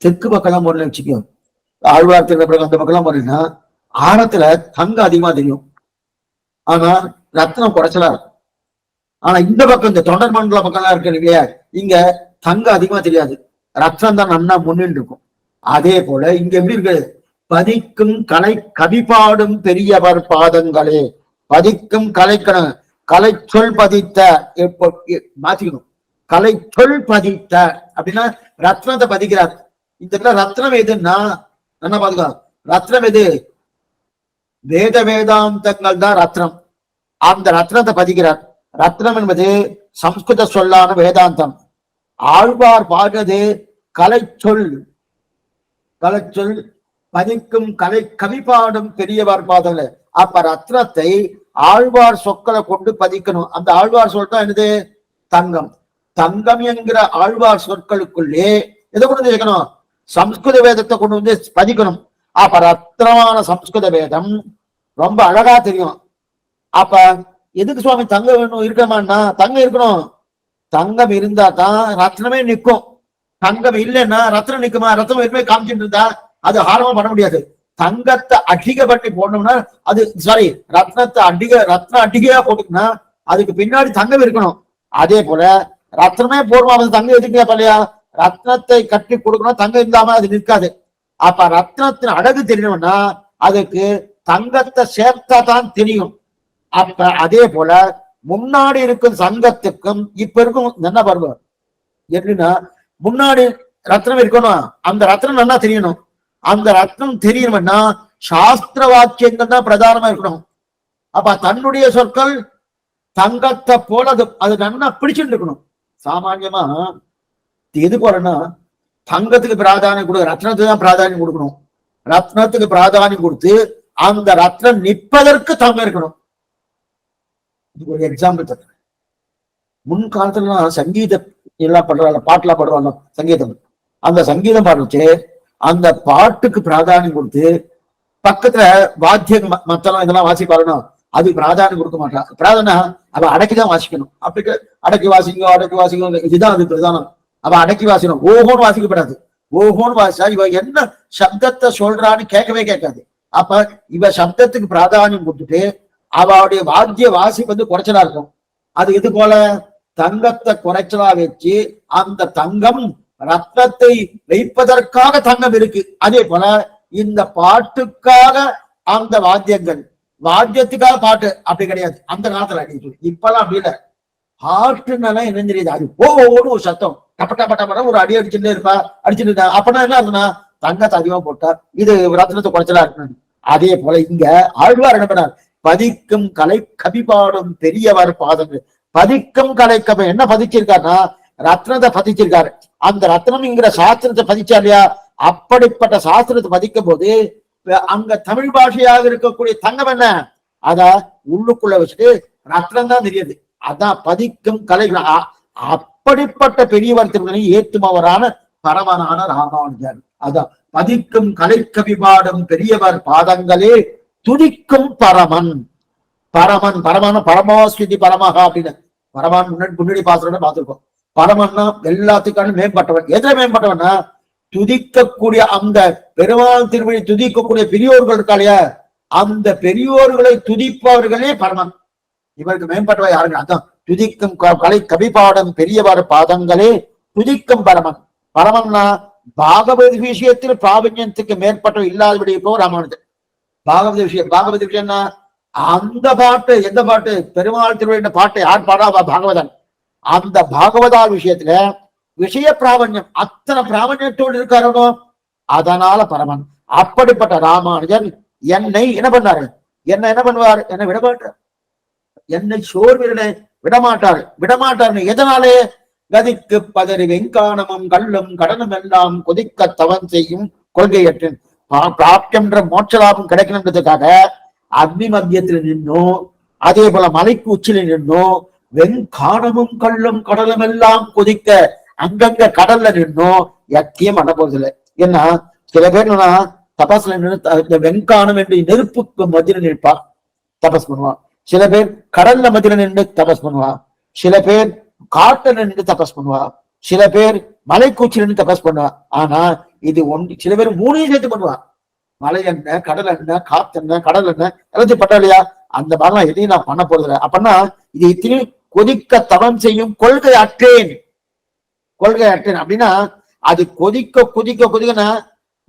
தெற்கு பக்கம் போறேன்னு வச்சுக்கோ, ஆழ்வார் திருப்பி அந்த பக்கம் போறீங்கன்னா ஆரத்துல தங்கம் அதிகமா தெரியும், ஆனா ரத்னம் குறைச்சலா இருக்கும். ஆனா இந்த பக்கம் இந்த தொண்டர் மண்டல பக்கம் இருக்கு இல்லையா, இங்க தங்கம் அதிகமா தெரியாது, ரத்னம் தான் நன்னா முன்னின்று இருக்கும். அதே போல இங்க எப்படி இருக்கு? பதிக்கும் கலை கவிபாடும் பெரியவர் பாதங்களே. பதிக்கும் கலைக்கணும், கலை சொல் பதித்த மாத்திக்கணும். கலை சொல் பதித்த அப்படின்னா ரத்னத்தை பதிக்கிறார். இந்த ரத்னம் எதுன்னா என்ன பாத்துக்கலாம்? ரத்னம் எது? வேத வேதாந்தங்கள் தான் ரத்னம். அந்த ரத்னத்தை பதிக்கிறார். ரத்னம் என்பது சம்ஸ்கிருத சொல்லான வேதாந்தம். ஆழ்வார் பாடுறது கலை சொல். கலை சொல் பதிக்கும் கலை கவிபாடும் பெரியவர் பாதங்களே. அப்ப ரத்னத்தை ஆழ்வார் சொற்களை கொண்டு பதிக்கணும். அந்த ஆழ்வார் சொல் தான் என்னது? தங்கம். தங்கம் என்கிற ஆழ்வார் சொற்களுக்குள்ளே எதை கொண்டு வந்து வைக்கணும்? சம்ஸ்கிருத வேதத்தை கொண்டு வந்து பதிக்கணும். அப்ப ரத்னமான சம்ஸ்கிருத வேதம் ரொம்ப அழகா தெரியும். அப்ப எதுக்கு சுவாமி தங்கம் வேணும்? இருக்கமான்னா தங்கம் இருக்கணும். தங்கம் இருந்தா தான் ரத்னமே நிற்கும். தங்கம் இல்லைன்னா ரத்னம் நிக்குமா? ரத்னம் எப்பவுமே காமிச்சுட்டு இருந்தா அது ஹாரமா பண்ண முடியாது. தங்கத்தை அடிக பண்ணி போடணும்னா அது சாரி ரத்ன அடிகையா போட்டுக்கணும். அதுக்கு பின்னாடி தங்கம் இருக்கணும். அதே போல ரத்னமே போடுமா? தங்கம் எதுக்கு இல்லையா? ரத்னத்தை கட்டி கொடுக்கணும். தங்கம் இல்லாம அது நிற்காது. அப்ப ரத்னத்தின் அழகு தெரியணும்னா அதுக்கு தங்கத்தை சேர்த்தா தான் தெரியும். அப்ப அதே போல முன்னாடி இருக்கும் சங்கத்துக்கும் இப்ப இருக்கும் என்ன பாருங்க, எப்படின்னா முன்னாடி ரத்னம் இருக்கணும். அந்த ரத்னம் நல்லா தெரியணும். அந்த ரத்னம் தெரியணும்னா சாஸ்திர வாக்கியங்கள் தான் பிரதானமா இருக்கணும். அப்ப தன்னுடைய சொற்கள் தங்கத்தை போல அது நல்லா பிடிச்சுட்டு இருக்கணும். சாமான்யமா எது போறன்னா தங்கத்துக்கு பிராதானியம் கொடுக்க, ரத்னத்துக்கு தான் பிராதானியம் கொடுக்கணும். ரத்னத்துக்கு பிராதானியம் கொடுத்து அந்த ரத்னம் நிற்பதற்கு தங்கம் இருக்கணும். இது ஒரு எக்ஸாம்பிள் தரேன். முன்காலத்துல சங்கீதம் எல்லாம் பண்றாங்க, பாட்டுலாம் பாடுவாங்க சங்கீதம். அந்த சங்கீதம் பாடுச்சு அந்த பாட்டுக்கு பிராதானியம் கொடுத்து பக்கத்துல வாத்தியம் மத்தெல்லாம் இதெல்லாம் வாசிப்பாருன்னா அது பிராதானியம் கொடுக்க மாட்டான். பிராதானியம் அவ அடக்கிதான் வாசிக்கணும். அப்படி அடக்கி வாசிங்க இதுதான் அது பிரதானம். அவ அடக்கி வாசிக்கணும். ஓஹோன்னு வாசிக்கப்படாது. ஓஹோன்னு வாசிச்சா இவ என்ன சப்தத்தை சொல்றான்னு கேட்கவே கேட்காது. அப்ப இவ சப்தத்துக்கு பிராதானியம் கொடுத்துட்டு அவளுடைய வாத்திய வாசி குறைச்சலா இருக்கும். அது இது போல தங்கத்தை குறைச்சலா வச்சு அந்த தங்கம் ரத்னத்தை வைப்பதற்காக தங்கம் இருக்கு. அதே போல இந்த பாட்டுக்காக அந்த வாத்தியங்கள், வாத்தியத்துக்காக பாட்டு அப்படி கிடையாது. அந்த காலத்துல அடிச்சு இப்பெல்லாம் அப்படி இல்லை. பாட்டுனால என்ன தெரியுது? அது ஓன்னு ஒரு சத்தம் டப்பட்ட ஒரு அடி அடிச்சுட்டே இருப்பா, அடிச்சுட்டு இருந்தா அப்படின்னா என்ன இருக்குன்னா தங்கத்தை அதிகமா போட்டா இது ரத்னத்தை குறைச்சலா இருக்கணும். அதே போல இங்க ஆழ்வார் என்ன பண்ணார்? பதிக்கும் கலை கவிபாடும் பெரியவர் பாதங்கள். பதிக்கும் கலை கவி என்ன பதிச்சிருக்காருன்னா ரத்னத்தை பதிச்சிருக்காரு. அந்த ரத்னம்ங்கிற சாஸ்திரத்தை பதிச்சா இல்லையா? அப்படிப்பட்ட சாஸ்திரத்தை பதிக்கும் போது அங்க தமிழ் பாஷையாக இருக்கக்கூடிய தங்கம் என்ன அத உள்ளுக்குள்ள வச்சுட்டு ரத்னம் தான் தெரியுது. அதான் பதிக்கும் கலை. அப்படிப்பட்ட பெரியவர் திருமணி ஏத்துமவரான பரமனான ராமானுஜர். அதான் பதிக்கும் கலை கவிபாடும் பெரியவர் பாதங்களே துதிக்கும் பரமன். பரமன் பரமான பரமாஸ்வதி பரமஹா அப்படின்னு பரமான் முன்னாடி பாசுறோம்னு பார்த்திருக்கோம். பரமன்னா எல்லாத்துக்கான மேம்பட்டவன். எதுல மேம்பட்டவன்னா துதிக்கக்கூடிய அந்த பெருமாள் திருமணி துதிக்கக்கூடிய பெரியோர்கள் இருக்காளையா அந்த பெரியோர்களை துதிப்பவர்களே பரமன். இவருக்கு மேம்பட்டவ யாருங்க? அதான் துதிக்கும் கலை கவிபாடம் பெரியவர் பாதங்களே துதிக்கும் பரமன். பரமன்னா பாகவத விஷயத்தில் பிராபண்யத்துக்கு மேற்பட்டவர் இல்லாதபடி இப்போ ராமானுஜர். பாகவத விஷயம்னா அந்த பாட்டு எந்த பாட்டு? பெருமாள் திருவிழா பாட்டை யார் பாடா? பாகவதன். அந்த பாகவதா விஷயத்துல விஷய பிராபண்யம் அத்தனை பிராபண்யத்தோடு இருக்காரோ அதனால பரமன். அப்படிப்பட்ட ராமானுஜன் என்னை என்ன பண்ணாரு? என்ன பண்ணுவார்? என்னை விடமாட்டார். என்னை சோர்விலே விடமாட்டார். எதனாலே? கதிக்கு பதறி வெங்கானமும் கல்லும் கடனும் எல்லாம் கொதிக்க தவன் செய்யும் கொள்கையற்றின் பிராப்தியன்ற மோட்சலாபம் கிடைக்கணுன்றதுக்காக அக்னி மத்தியத்தில் நின்னோம். அதே போல மலைக்கு உச்சில நின்னோம். வெங்கானமும் கல்லும் கடலும் எல்லாம் கொதிக்க அங்கங்க கடல்ல நின்னோம். யக்கியம் பண்ண போறதில்லை. ஏன்னா சில பேர் தபஸ்ல நின்று வெங்கானம் என்று நெருப்புக்கு மத்தியில நிற்பா தபஸ் பண்ணுவான். சில பேர் கடல்ல மத்தியில நின்று தபஸ் பண்ணுவான். சில பேர் காட்டுல நின்று தபஸ் பண்ணுவா. சில பேர் மலைக்கூச்சி நின்று தபஸ் பண்ணுவா. ஆனா இது ஒன்று சில பேர் மூணையும் சேர்த்து பண்ணுவா. மலை என்ன, கடல் என்ன, காத்து என்ன, கடல் என்ன எல்லாத்தையும் பட்டா இல்லையா? அந்த மாதிரிலாம் எதையும் நான் பண்ண போறதில்லை. அப்படின்னா இது இத்தனையும் கொதிக்க தவம் செய்யும் கொள்கை அற்றேன் அப்படின்னா அது கொதிக்கனா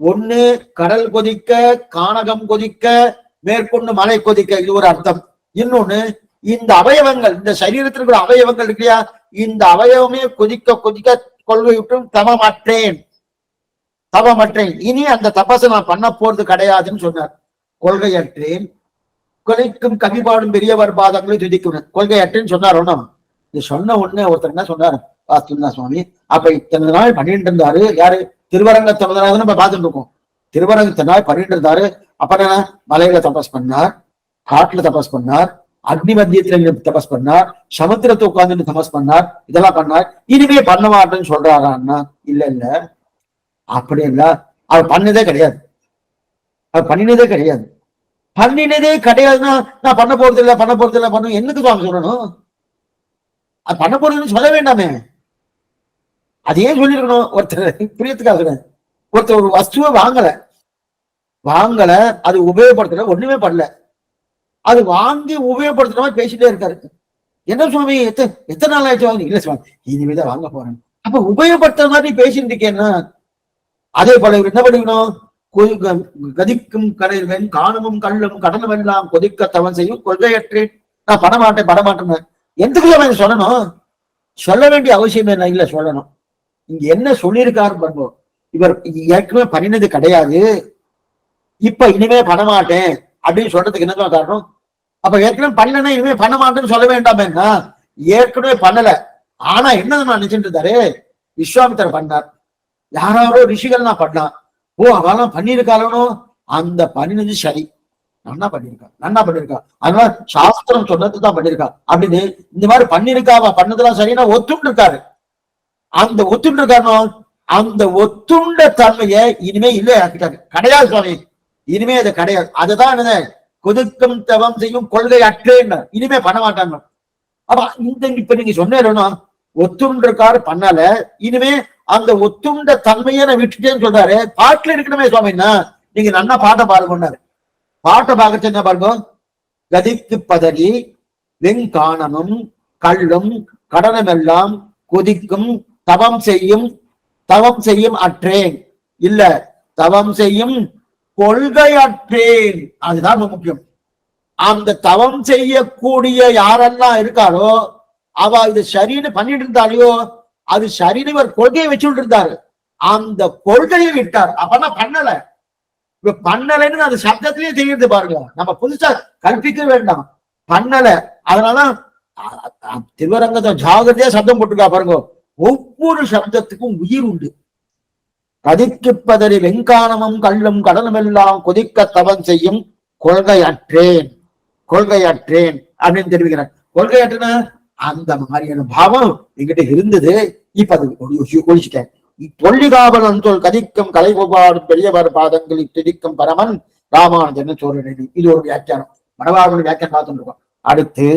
ஒண்ணு கடல் கொதிக்க, கானகம் கொதிக்க, மேற்கொண்டு மலை கொதிக்க, இது ஒரு அர்த்தம். இன்னொன்னு இந்த அவயவங்கள், இந்த சரீரத்தில் இருக்கிற அவயவங்கள் இல்லையா, இந்த அவயவமே கொதிக்க கொள்கை விட்டும் தவமற்றேன். இனி அந்த தபசை நான் பண்ண போறது கிடையாதுன்னு சொன்னார். கொள்கையற்றேன் கொலைக்கும் கவிபாடும் பெரியவர் பாதங்களை துதிக்கும் கொள்கையற்றேன்னு சொன்னார். ஒன்னும் இது சொன்ன உடனே ஒருத்தர் என்ன சொன்னார்? வாஸ்துனா சுவாமி அப்ப இத்தனை நாள் பண்ணிட்டு இருந்தாரு. யாரு? திருவரங்க தமிழராக நம்ம பார்த்துட்டு இருக்கோம். திருவரங்கத்தை நாள் பண்ணிட்டு இருந்தாரு. அப்ப என்ன? மலையில தபஸ் பண்ணார், காட்டுல தபஸ் பண்ணார், அக்னி மத்தியத்துல தபஸ் பண்ணார், சமுத்திரத்தை உட்கார்ந்து தபஸ் பண்ணார், இதெல்லாம் பண்ணார். இனிமே பண்ண மாட்டேன்னு சொல்றாரான்னா இல்ல இல்ல, அப்படி இல்ல. அவர் பண்ணதே கிடையாது, அவர் பண்ணினதே கிடையாது. பண்ணினதே கிடையாதுன்னா நான் பண்ண போறது இல்லை பண்ண போறது இல்லை பண்ண என்னது சுவாமி சொல்லணும்? அது பண்ண போறதுன்னு சொல்ல வேண்டாமே, அதையே சொல்லிருக்கணும். ஒருத்தர் புரியத்துக்காக ஒருத்தர் ஒரு வஸ்துவை வாங்கல, அது உபயோகப்படுத்தல, ஒண்ணுமே பண்ணல, அது வாங்கி உபயோகப்படுத்துற மாதிரி பேசிட்டே இருக்காரு. என்ன சுவாமி எத்தனை நாள் ஆயிடுச்சு வாங்க? இல்ல சுவாமி இனிமேதான் வாங்க போறேன். அப்ப உபயோகப்படுத்துற மாதிரி பேசிட்டு இருக்கேன்னா அதே போல என்ன பண்ணிக்கணும்? கதிக்கும் கடைவன் காணமும் கள்ளும் கடலும் எல்லாம் கொதிக்க தவன் செய்யும் கொள்கையற்றேன். நான் படமாட்டேன் எதுக்குள்ள சொல்லணும்? சொல்ல வேண்டிய அவசியம் என்ன? இல்ல சொல்லணும். இங்க என்ன சொல்லியிருக்காரு பாருங்க, இவர் ஏற்கனவே பண்ணினது கிடையாது, இப்ப இனிமே பண்ணமாட்டேன் அப்படின்னு சொல்றதுக்கு என்னதான் காரணம்? அப்ப ஏற்கனவே பண்ணலன்னா இனிமே பண்ண மாட்டேன்னு சொல்ல வேண்டாமேன்னா, ஏற்கனவே பண்ணல, ஆனா என்ன நினைச்சுட்டு இருந்தாரு? விஸ்வாமித்திரர் பண்ணார், யாராரோ ரிஷிகள்லாம் பண்ணான், ஓ அவெல்லாம் பண்ணியிருக்காளோ, அந்த பண்ணினது சரி, நன்னா பண்ணிருக்கா, அதனால சாஸ்திரம் சொன்னதுதான் பண்ணிருக்கா அப்படின்னு இந்த மாதிரி பண்ணிருக்கா, பண்ணதெல்லாம் சரின்னா ஒத்துண்டு இருக்காரு. அந்த ஒத்துண்டு இருக்காரோ, அந்த ஒத்துண்ட தன்மையை இனிமே இல்ல கிடையாது சுவாமி, இனிமே அது கிடையாது. அதுதான் என்ன, கொதிக்கும் தவம் செய்யும் கொள்கை அற்றேன்னு இனிமே பண்ண மாட்டாங்க. அப்ப இப்ப நீங்க சொன்னா ஒத்துண்டு இருக்காரு பண்ணல, இனிமே அந்த ஒத்துண்ட தன்மையை நான் விட்டுட்டேன்னு சொல்றாரு. பாட்டுல இருக்கணுமே சுவாமின்னா, நீங்க நல்லா பாட்டை பாருங்கன்னாரு. பாட்டை பார்க்கறது என்ன பாருங்க, கதிக்கு பதறி வெங்கானமும் கள்ளும் கடனம் எல்லாம் கொதிக்கும் தவம் செய்யும் அற்றேன், இல்ல தவம் செய்யும் கொள்கை அற்றேன். அதுதான் முக்கியம். அந்த தவம் செய்யக்கூடிய யாரெல்லாம் இருக்காரோ அவ இது சரின்னு பண்ணிட்டு இருந்தாலையோ, அது சரின்னு இவர் கொள்கையை வச்சுட்டு இருந்தாரு, அந்த கொள்கையை விட்டார். அப்பனா பண்ணல, இப்ப பண்ணலைன்னு அது சப்தத்திலேயே தெரியுது பாருங்க, நம்ம புதுசா கற்பிக்க வேண்டாம். பண்ணல, அதனால திருவரங்கத்தை ஜாகிரதையா சப்தம் போட்டுக்கா பாருங்க, ஒவ்வொரு சப்தத்துக்கும் உயிர் உண்டு. கதிக்கு பதறி வெங்கானமும் கள்ளும் கடலும் எல்லாம் கொதிக்க தவம் செய்யும் கொள்கை அற்றேன் அப்படின்னு தெரிவிக்கிறேன். கொள்கை அற்றனா அந்த மாதிரியான பாவம் என்கிட்ட இருந்தது, இப்ப அது ஒழிச்சிட்டேன். தொல்லிகாவலன் சொல் கதிக்கும் கலைபாடும் பெரியவர் பாதங்களில் திதிக்கும் பரமன் ராமானுஜன் சோழனடி. இது ஒரு வியாக்கியானம், மனவாளன் வியாக்கியம் பார்த்துட்டு இருக்கோம். அடுத்து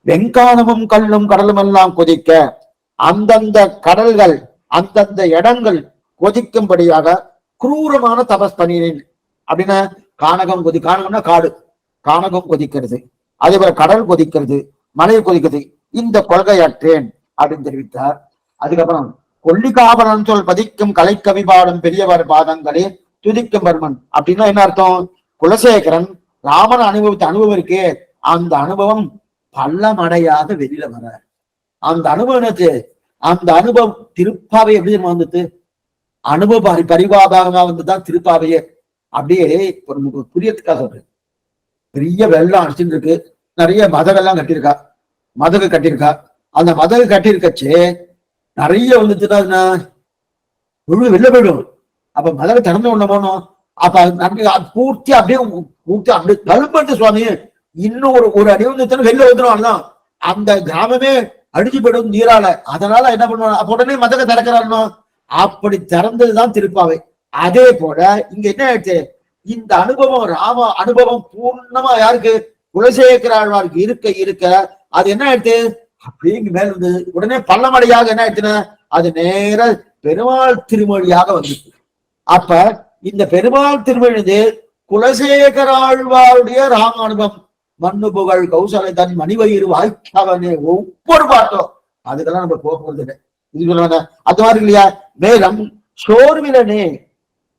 வெங்கானமும் கல்லும் கடலும் எல்லாம் கொதிக்க, அந்தந்த கடல்கள் அந்தந்த இடங்கள் கொதிக்கும்படியாக குரூரமான தபஸ் பண்ணினேன் அப்படின்னா, கானகம்னா காடு, கானகம் கொதிக்கிறது, அதே போல கடல் கொதிக்கிறது, மலை கொதிக்கிறது, இந்த கொள்கையற்றேன் அப்படின்னு தெரிவித்தார். அதுக்கப்புறம் கொல்லிகாபலன் சொல் பதிக்கும் கலை கவிபாடும் பெரியவர் பாதங்களே துதிக்கும் பர்மன் அப்படின்னா என்ன அர்த்தம்? குலசேகரன் ராமன் அனுபவத்தை அனுபவம் இருக்கே, அந்த அனுபவம் பள்ளமடையாக வெளியில வர, அந்த அனுபவத்து அந்த அனுபவம் திருப்பாவை எப்படி வந்துட்டு அனுபவ பரிவாபாகமா வந்துதான் திருப்பாவையே. அப்படியே ஒரு புரியத்துக்காக சொல்றேன். பெரிய வெள்ளம் அடிச்சுட்டு இருக்கு, நிறைய மதகெல்லாம் கட்டியிருக்கா, மதகு கட்டியிருக்கா, அந்த மதகு கட்டியிருக்கச்சு நிறைய வந்துச்சுன்னா வெளில போயிடும். அப்ப மதகு திறந்து கொண்டு போனோம், அப்ப பூர்த்தி அப்படியே தழும்பட்டு சுவாமி இன்னும் ஒரு அடி வந்து வெளில வந்துடும், அந்த கிராமமே அடிச்சு போயிடும் நீரால. அதனால என்ன பண்ணுவாங்க, அப்ப உடனே மதக திறக்கிறாருனோ, அப்படி திறந்ததுதான் திருப்பாவை. அதே போல இங்க என்ன ஆயிடுச்சு, இந்த அனுபவம் ராம அனுபவம் பூர்ணமா யாருக்கு? குலசேகராழ்வாருக்கு இருக்க அது என்ன ஆயிடுச்சு, அப்படிங்க மேல இருந்து உடனே பள்ளமடையாக என்ன ஆயிடுச்சுன்னா அது நேர பெருமாள் திருமொழியாக வந்துச்சு. அப்ப இந்த பெருமாள் திருமொழி குலசேகராழ்வாருடைய ராம அனுபவம், மண்ணு புகழ் கௌசலை தன் மணிவயிறு வாய்க்காவனே ஒவ்வொரு பாட்டும் அதுக்கெல்லாம் நம்ம போகிறது இல்லை. இது சொல்லுவாங்க அது மாதிரி இல்லையா? மேலும் சோர்விலனே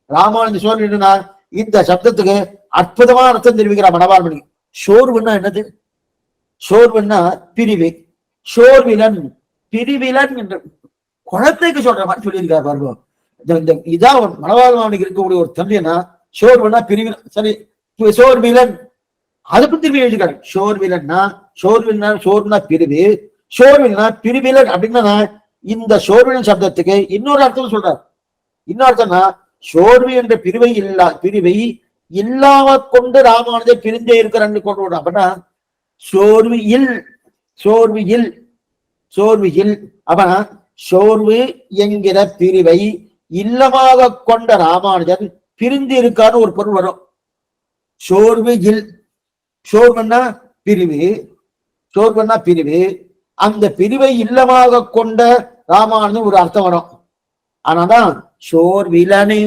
ராமானுஜ சோர்வினா இந்த சப்தத்துக்கு அற்புதமான அர்த்தம் தெரிவிக்கிறார் மணவாழ்மணி. சோர்வுன்னா என்னது? சோர்வுன்னா பிரிவு. சோர்விலன் பிரிவிலன் என்று குழந்தைக்கு சொல்ற மாதிரி சொல்லியிருக்காரு பாருங்க. இதான் மணவாழ்மணிக்கு இருக்கக்கூடிய ஒரு தம்பினா சோர்வுன்னா பிரிவு. சரி, சோர்விலன் அதுக்கு திரும்பி எழுதிக்காரு. சோர்வுனா பிரிவு, சோர்வில்னா பிரிவிலன் அப்படின்னா இந்த சோர்விலன் சப்தத்துக்கு இன்னொரு அர்த்தம் சொல்றாரு. இன்னொரு அர்த்தம்னா சோர்வு என்ற பிரிவை இல்லாம கொண்டு ராமானுஜர் பிரிந்தே இருக்கிறான்னு கொண்டு விடும். அப்படின்னா சோர்வு இல், சோர்வு இல், சோர்வு இல். அவன் சோர்வு என்கிற பிரிவை இல்லமாக கொண்ட ராமானுஜன் பிரிந்து இருக்கான்னு ஒரு பொருள் வரும். சோர்வு இல், சோர்வுன்னா பிரிவு, சோர்வுன்னா பிரிவு. அந்த பிரிவை இல்லமாக கொண்ட ராமானுஜன் ஒரு அர்த்தம் வரும். ஆனாதான் சோர்விலனே,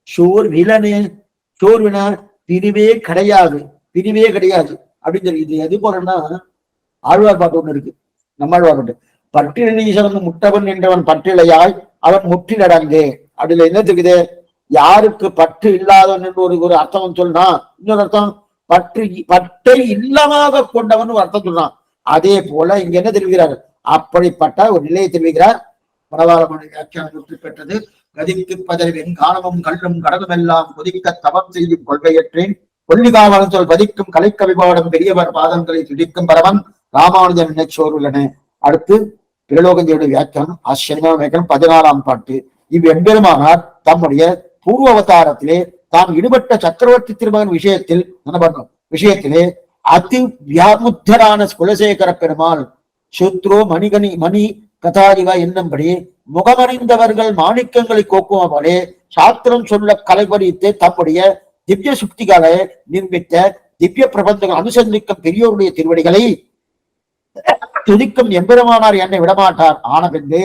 சோர்விலனே, சோர்வினா பிரிவே கிடையாது, பிரிவே கிடையாது அப்படின்னு சொல்லி. இது எது போறேன்னா ஆழ்வார் பாட்டு ஒண்ணு இருக்கு, நம்மாழ்வார் பாட்டு. பற்றினீசவன் முட்டவன் என்றவன் பற்றிலையாய் அவன் முற்றிலடங்கே. அப்படில என்ன தெரியுது, யாருக்கு பற்று இல்லாதவன் என்று ஒரு அர்த்தம் சொன்னா, இன்னொரு அர்த்தம் பற்று பற்றை இல்லமாக கொண்டவன் ஒரு அர்த்தம் சொல்றான். அதே போல இங்க என்ன தெரிவிக்கிறார், அப்படிப்பட்ட ஒரு நிலையை தெரிவிக்கிறார். பரவாயில்ல வியாக்கியானம் வெற்றி பெற்றது. கதிக்கு பதறிவின் காலமும் கல்லும் கடலும் எல்லாம் கொதிக்க தவம் செய்யும் கொள்கையற்றேன் கொல்லிகாவலம் சொல் பதிக்கும் கலைக்கவிபாடம் பெரியவர் பாதங்களை துடிக்கும் பரவன் ராமானுஜன் நினைச்சோருள்ளன. அடுத்து பிரலோகஞ்சியுடைய வியாக்கியானம் ஆச்சரியமான வியாக்கியானம் 14ஆம் பாட்டு. இவ்வெம்பெருமானார் தம்முடைய பூர்வ அவதாரத்திலே தாம் ஈடுபட்ட சக்கரவர்த்தி திருமகன் விஷயத்தில் விஷயத்திலே அதி வியாமுத்தரான குலசேகர பெருமாள் சுத்ரோ மணி கதாரிவா என்னும்படி முகமறிந்தவர்கள் மாணிக்கங்களை கோக்குவதே சாஸ்திரம் சொல்ல கலைபறித்து தம்முடைய திவ்ய சுக்திகளை நிர்மித்த திவ்ய பிரபந்தங்கள் அனுசந்திக்கும் பெரியோருடைய திருவடிகளை துதிக்கும் எம்பெருமானார் என்னை விடமாட்டார். ஆனபின்பு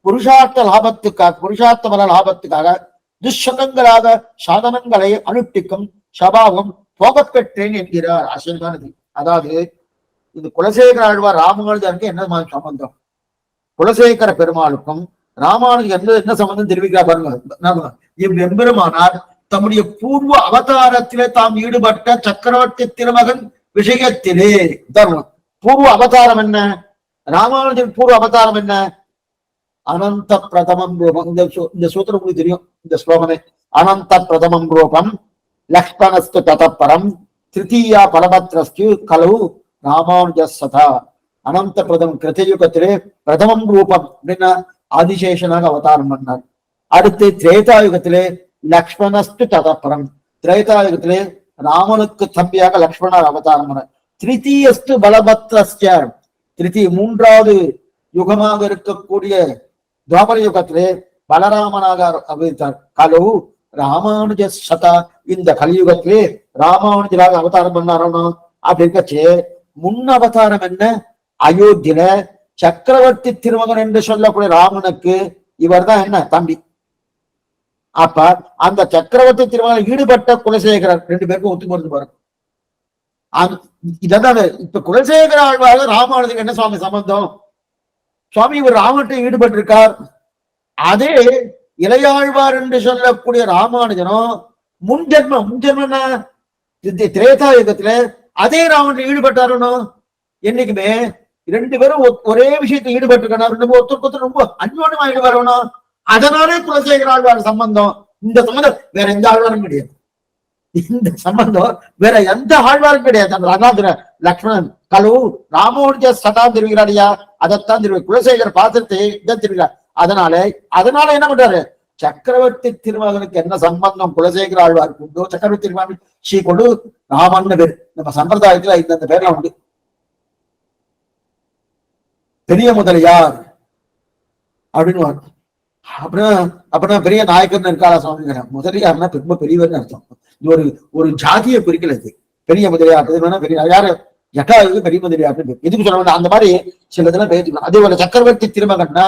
புருஷார்த்த மல லாபத்துக்காக துஷகங்களாக சாதனங்களை அனுஷ்டிக்கும் சபாவும் போகப்பெற்றேன் என்கிறார். ஆச்சரியமானது. அதாவது இது குலசேகர ஆழ்வார் ராமானுஜருக்கு என்ன சம்பந்தம், குலசேகர பெருமாளுக்கும் ராமானுஜர் என்ன சம்பந்தம் தெரிவிக்கிறார் பாருங்க. இவ்வெம்பெருமானார் தம்முடைய பூர்வ அவதாரத்திலே தாம் ஈடுபட்ட சக்கரவர்த்தி திருமகன் விஷயத்திலே தர்மம். பூர்வ அவதாரம் என்ன, ராமானுஜன் பூர்வ அவதாரம் என்ன, அனந்த பிரதமம் ரூபம். இந்த சூத்திரம் உங்களுக்கு தெரியும், இந்த ஸ்லோகமே. அனந்த பிரதமம் ரூபம் லக்ஷ்மணஸ்து ததப்பரம் திருத்தீயா பலபத்ரஸ்து கலவு ராமானுஜ சதா. அனந்த பிரதமம் கிருத்தயுகத்திலே பிரதமம் ரூபம் அப்படின்னா ஆதிசேஷனாக அவதாரம் பண்ணார். அடுத்து திரேதாயுகத்திலே லக்ஷ்மணஸ்து ததப்பரம், திரேதாயுகத்திலே ராமனுக்கு தம்பியாக லக்ஷ்மணர் அவதாரம் பண்ணார். திருத்தீயஸ்து பலபத்ரஸ்ய, திருத்தி மூன்றாவது யுகமாக இருக்கக்கூடிய துவாபர யுகத்திலே பலராமனாக அவதரித்தார். கலு ராமானுஜ சதா, இந்த கலியுகத்திலே ராமானுஜராக அவதாரம் பண்ணாரோ. அப்படி இருக்கச்சே முன் அவதாரம் என்ன, அயோத்தியில சக்கரவர்த்தி திருமகன் என்று சொல்லக்கூடிய ராமனுக்கு இவர் தான் என்ன தம்பி. அப்ப அந்த சக்கரவர்த்தி திருமகன் ஈடுபட்ட குலசேகரர் ரெண்டு பேருக்கும் ஒத்து போறது பாருங்க. இதான் இப்ப குலசேகர ஆழ்வாக ராமானுஜருக்கு என்ன சுவாமி சம்பந்தம், சுவாமி இவர் ராமன்ட்ட ஈடுபட்டு இருக்கார். அதே இளையாழ்வார் என்று சொல்லக்கூடிய ராமானுஜனும் முன்ஜென்ம திரேதா யுகத்துல அதே ராமன் ஈடுபட்டாருனோ. என்னைக்குமே ரெண்டு பேரும் ஒரே விஷயத்துல ஈடுபட்டு இருக்கணும், ஒருத்தருக்கு ரொம்ப அன்யோன்யமா ஈடுபடணும். அதனாலே குலசேகர ஆழ்வார் சம்பந்தம். இந்த சம்பந்தம் வேற எந்த ஆழ்வாரும் கிடையாது, இந்த சம்பந்தம் வேற எந்த ஆழ்வாரும் கிடையாது. அந்த ரகாந்திர லக்ஷ்மணன் கலு ராமோனுஜ சதா திருவிழாடியா, அதைத்தான் திருவி குலசேகர பாத்திரத்தை இதான் திருவிழார். அதனால என்ன பண்றாரு, சக்கரவர்த்தி திருமகனுக்கு என்ன சம்பந்தம் குலசேகர ஆழ்வாருக்கு உண்டோ, சக்கரவர்த்தி திருமகன் ஸ்ரீ கொடு ராமன்னு பேர். நம்ம சம்பிரதாயத்துல இந்த பேர்லாம் உண்டு. பெரிய முதலியார் அப்படின்னு அப்படின்னா பெரிய நாயக்கர்னு இருக்காளா சுவாமி. முதலியார்னா ரொம்ப பெரியவர்னு அர்த்தம். இது ஒரு ஜாதியை குறிக்கிறது. பெரிய முதலியார் பெரிய யாரு ஜட்டாவுக்கு பெரிய முதலியார் எதுக்கு சொல்ல வேண்டாம். அந்த மாதிரி சில இதெல்லாம் பேசிக்கலாம். அதே போல சக்கரவர்த்தி திருமகன்னா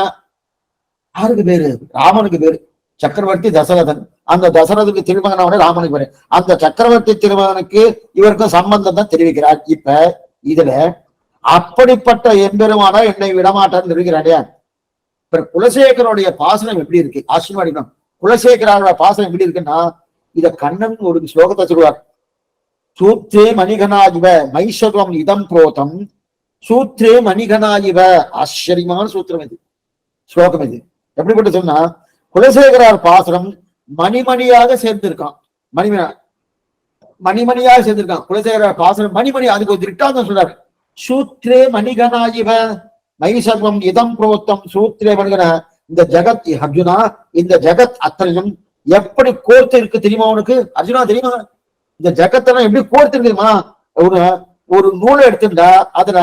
யாருக்கு பேரு, ராமனுக்கு பேரு சக்கரவர்த்தி தசரதன். அந்த தசரதுக்கு திருமகனோட ராமனுக்கு பேரு. அந்த சக்கரவர்த்தி திருமகனுக்கு இவருக்கும் சம்பந்தம் தான் தெரிவிக்கிறார். இப்ப இதுல அப்படிப்பட்ட எம்பெருமானா என்னை விடமாட்டான்னு தெரிவிக்கிறாடியா. இப்ப குலசேகருடைய பாசனம் எப்படி இருக்கு, ஆசீர்வாடிக்கணும். குலசேகரோட பாசனம் எப்படி இருக்குன்னா, இத கண்ணன் ஒரு ஸ்லோகத்தை சொல்லுவார். சூத்ரே மணிகனாயிவ மைஷதுவம் இதம் புரோதம் சூத்ரே மணிகனாயிவ. ஆச்சரியமான சூத்திரம் இது, ஸ்லோகம் இது. எப்படிப்பட்ட சொன்னா, குலசேகரார் பாசனம் மணிமணியாக சேர்ந்திருக்கான். மணிமணியாக சேர்ந்திருக்கான் குலசேகரார் பாசனம் மணிமணி. அதுக்கு ஒரு திட்டாந்தம் சொல்றாரு. சூத்ரே மணிகனாயிவ மைசர்வம் இதம் புரோத்தம். சூத்ரே மணிகன, இந்த ஜகத் அர்ஜுனா, இந்த ஜகத் அத்தனையும் எப்படி கோர்த்து இருக்கு தெரியுமா உனக்கு அர்ஜுனா? தெரியுமா இந்த ஜகத்தெல்லாம் எப்படி கோர்த்து இருக்கு தெரியுமா? ஒரு நூலை எடுத்துட்டா அதுல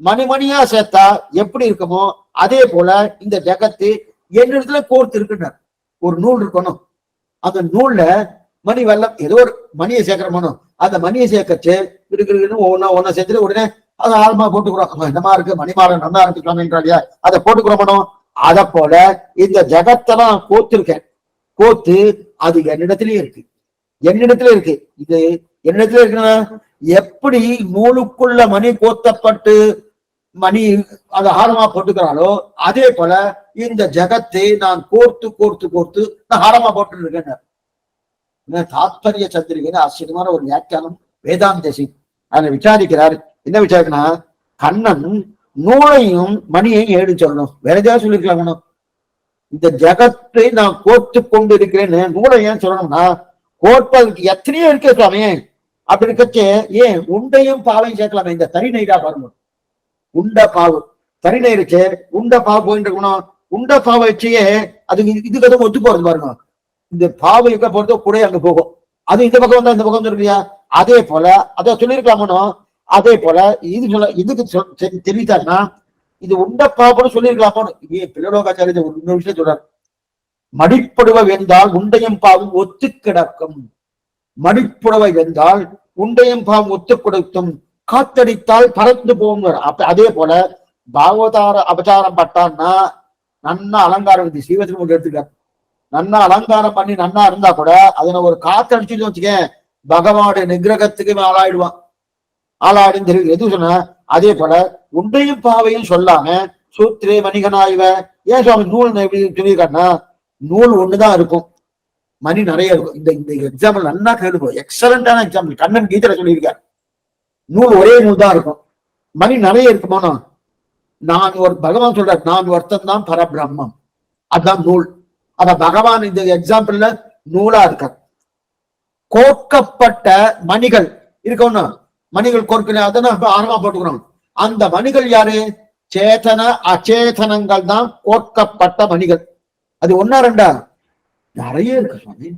மணிமணியா சேர்த்தா எப்படி இருக்குமோ அதே போல இந்த ஜகத்து என்னிடத்துல கோர்த்து இருக்குன்னு ஒரு நூல் இருக்கணும். அந்த நூல்ல மணி வெள்ளம் ஏதோ ஒரு மணியை சேர்க்கிறோமோ அந்த மணியை சேர்க்கச்சு இருக்குன்னு ஒவ்வொன்னா சேர்த்துட்டு உடனே அதை ஆழமா போட்டுக்கிறோம். என்னமா இருக்கு மணிமாறன் நல்லா இருக்கு அதை போட்டுக்கிறோமோ. அத போல இந்த ஜகத்தெல்லாம் கோத்திருக்கேன். கோத்து அது என்னிடத்திலேயே இருக்கு. என்னிடத்துல இருக்கு. இது என்னிடத்துல இருக்குன்னா எப்படி நூலுக்குள்ள மணி கோத்தப்பட்டு மணி அதை ஆழமா போட்டுக்கிறாளோ அதே போல இந்த ஜகத்தை நான் கோர்த்து கோர்த்து கோர்த்து நான் ஆழமா போட்டு இருக்கேன். தாத்பரிய சந்திரிகை ஆச்சரியமான ஒரு வியாக்கியானம் வேதாந்த சிங் அதை விசாரிக்கிறார். என்ன விசாரிக்கனா கண்ணன் நூலையும் மணியையும் ஏடு சொல்லணும். வேற ஏதாவது சொல்லிருக்கலாம். இந்த ஜகத்தை நான் கோர்த்து கொண்டு இருக்கிறேன்னு நூலை ஏன் சொல்லணும்னா கோர்ப்பதற்கு எத்தனையோ இருக்க சுவாமி. அப்படி இருக்கச்சே ஏன் உண்டையும் பாவையும் சேர்க்கலாமே. இந்த தனி நெய்டா பாருங்க. உண்ட பாவு தனி நெய்ருச்சு உண்ட பாவு போயிட்டு இருக்கணும். உண்ட பாவை வச்சே அது இதுக்கு எதுவும் ஒத்து போறது பாருங்க. இந்த பாவை எங்க போறதோ கூட அங்க போகும். அது இந்த பக்கம் வந்தா இந்த பக்கம் இல்லையா. அதே போல அதை சொல்லியிருக்கலாமோ. அதே போல இது சொல்ல இதுக்கு தெரிவித்தாருன்னா இது உண்ட பாவம்னு சொல்லியிருக்கலாமோ. பிள்ளோகாச்சாரிய ஒரு இன்னொரு விஷயம் சொல்றாரு. மடிப்புடவை வென்றால் உண்டையும் பாவும் ஒத்து கிடக்கும். மடிப்புடவை வென்றால் உண்டையும் பாவம் ஒத்து கொடுத்தும் காத்தடித்தால் பறந்து போகும். அப்ப அதே போல பாகவதார அபச்சாரம் பட்டான்னா நன்னா அலங்காரம் சீவத்தின் எடுத்துக்காரு. நன்னா அலங்காரம் பண்ணி நன்னா இருந்தா கூட அதனை ஒரு காத்தடிச்சுன்னு வச்சுக்க பகவானுடைய நிகிரகத்துக்கு ஆளாயிடுவான். ஆளாடுன்னு தெரியுது. எது சொன்ன அதே போல உண்டையும் பாவையும் சொல்லாம சூத்திரே வணிகனாய்வ ஏன் சுவாமி நூல் சொல்லியிருக்காருன்னா நூல் ஒண்ணுதான் இருக்கும். மணி நிறைய இருக்கும். இந்த எக்ஸாம்பிள் நல்லா கேளுங்க. எக்ஸலண்டான எக்ஸாம்பிள். கண்ணன் கீதையில சொல்லியிருக்காரு. நூல் ஒரே நூல் தான் இருக்கும். மணி நிறைய இருக்குமோனா நான் ஒரு பகவான் சொல்றாரு நான் ஒருத்தன் தான் பரபிரம்மம். அதுதான் நூல். அத பகவான் இந்த எக்ஸாம்பிள்ல நூலா இருக்கார். கோர்க்கப்பட்ட மணிகள் இருக்கணும். மணிகள் கோர்க்கல அதான் ஆரம்பமா போட்டுக்கிறோம். அந்த மணிகள் யாரு? சேதன அச்சேதனங்கள் தான் கோர்க்கப்பட்ட மணிகள். அது ஒன்னா ரெண்டா நிறைய இருக்கு சுவாமி.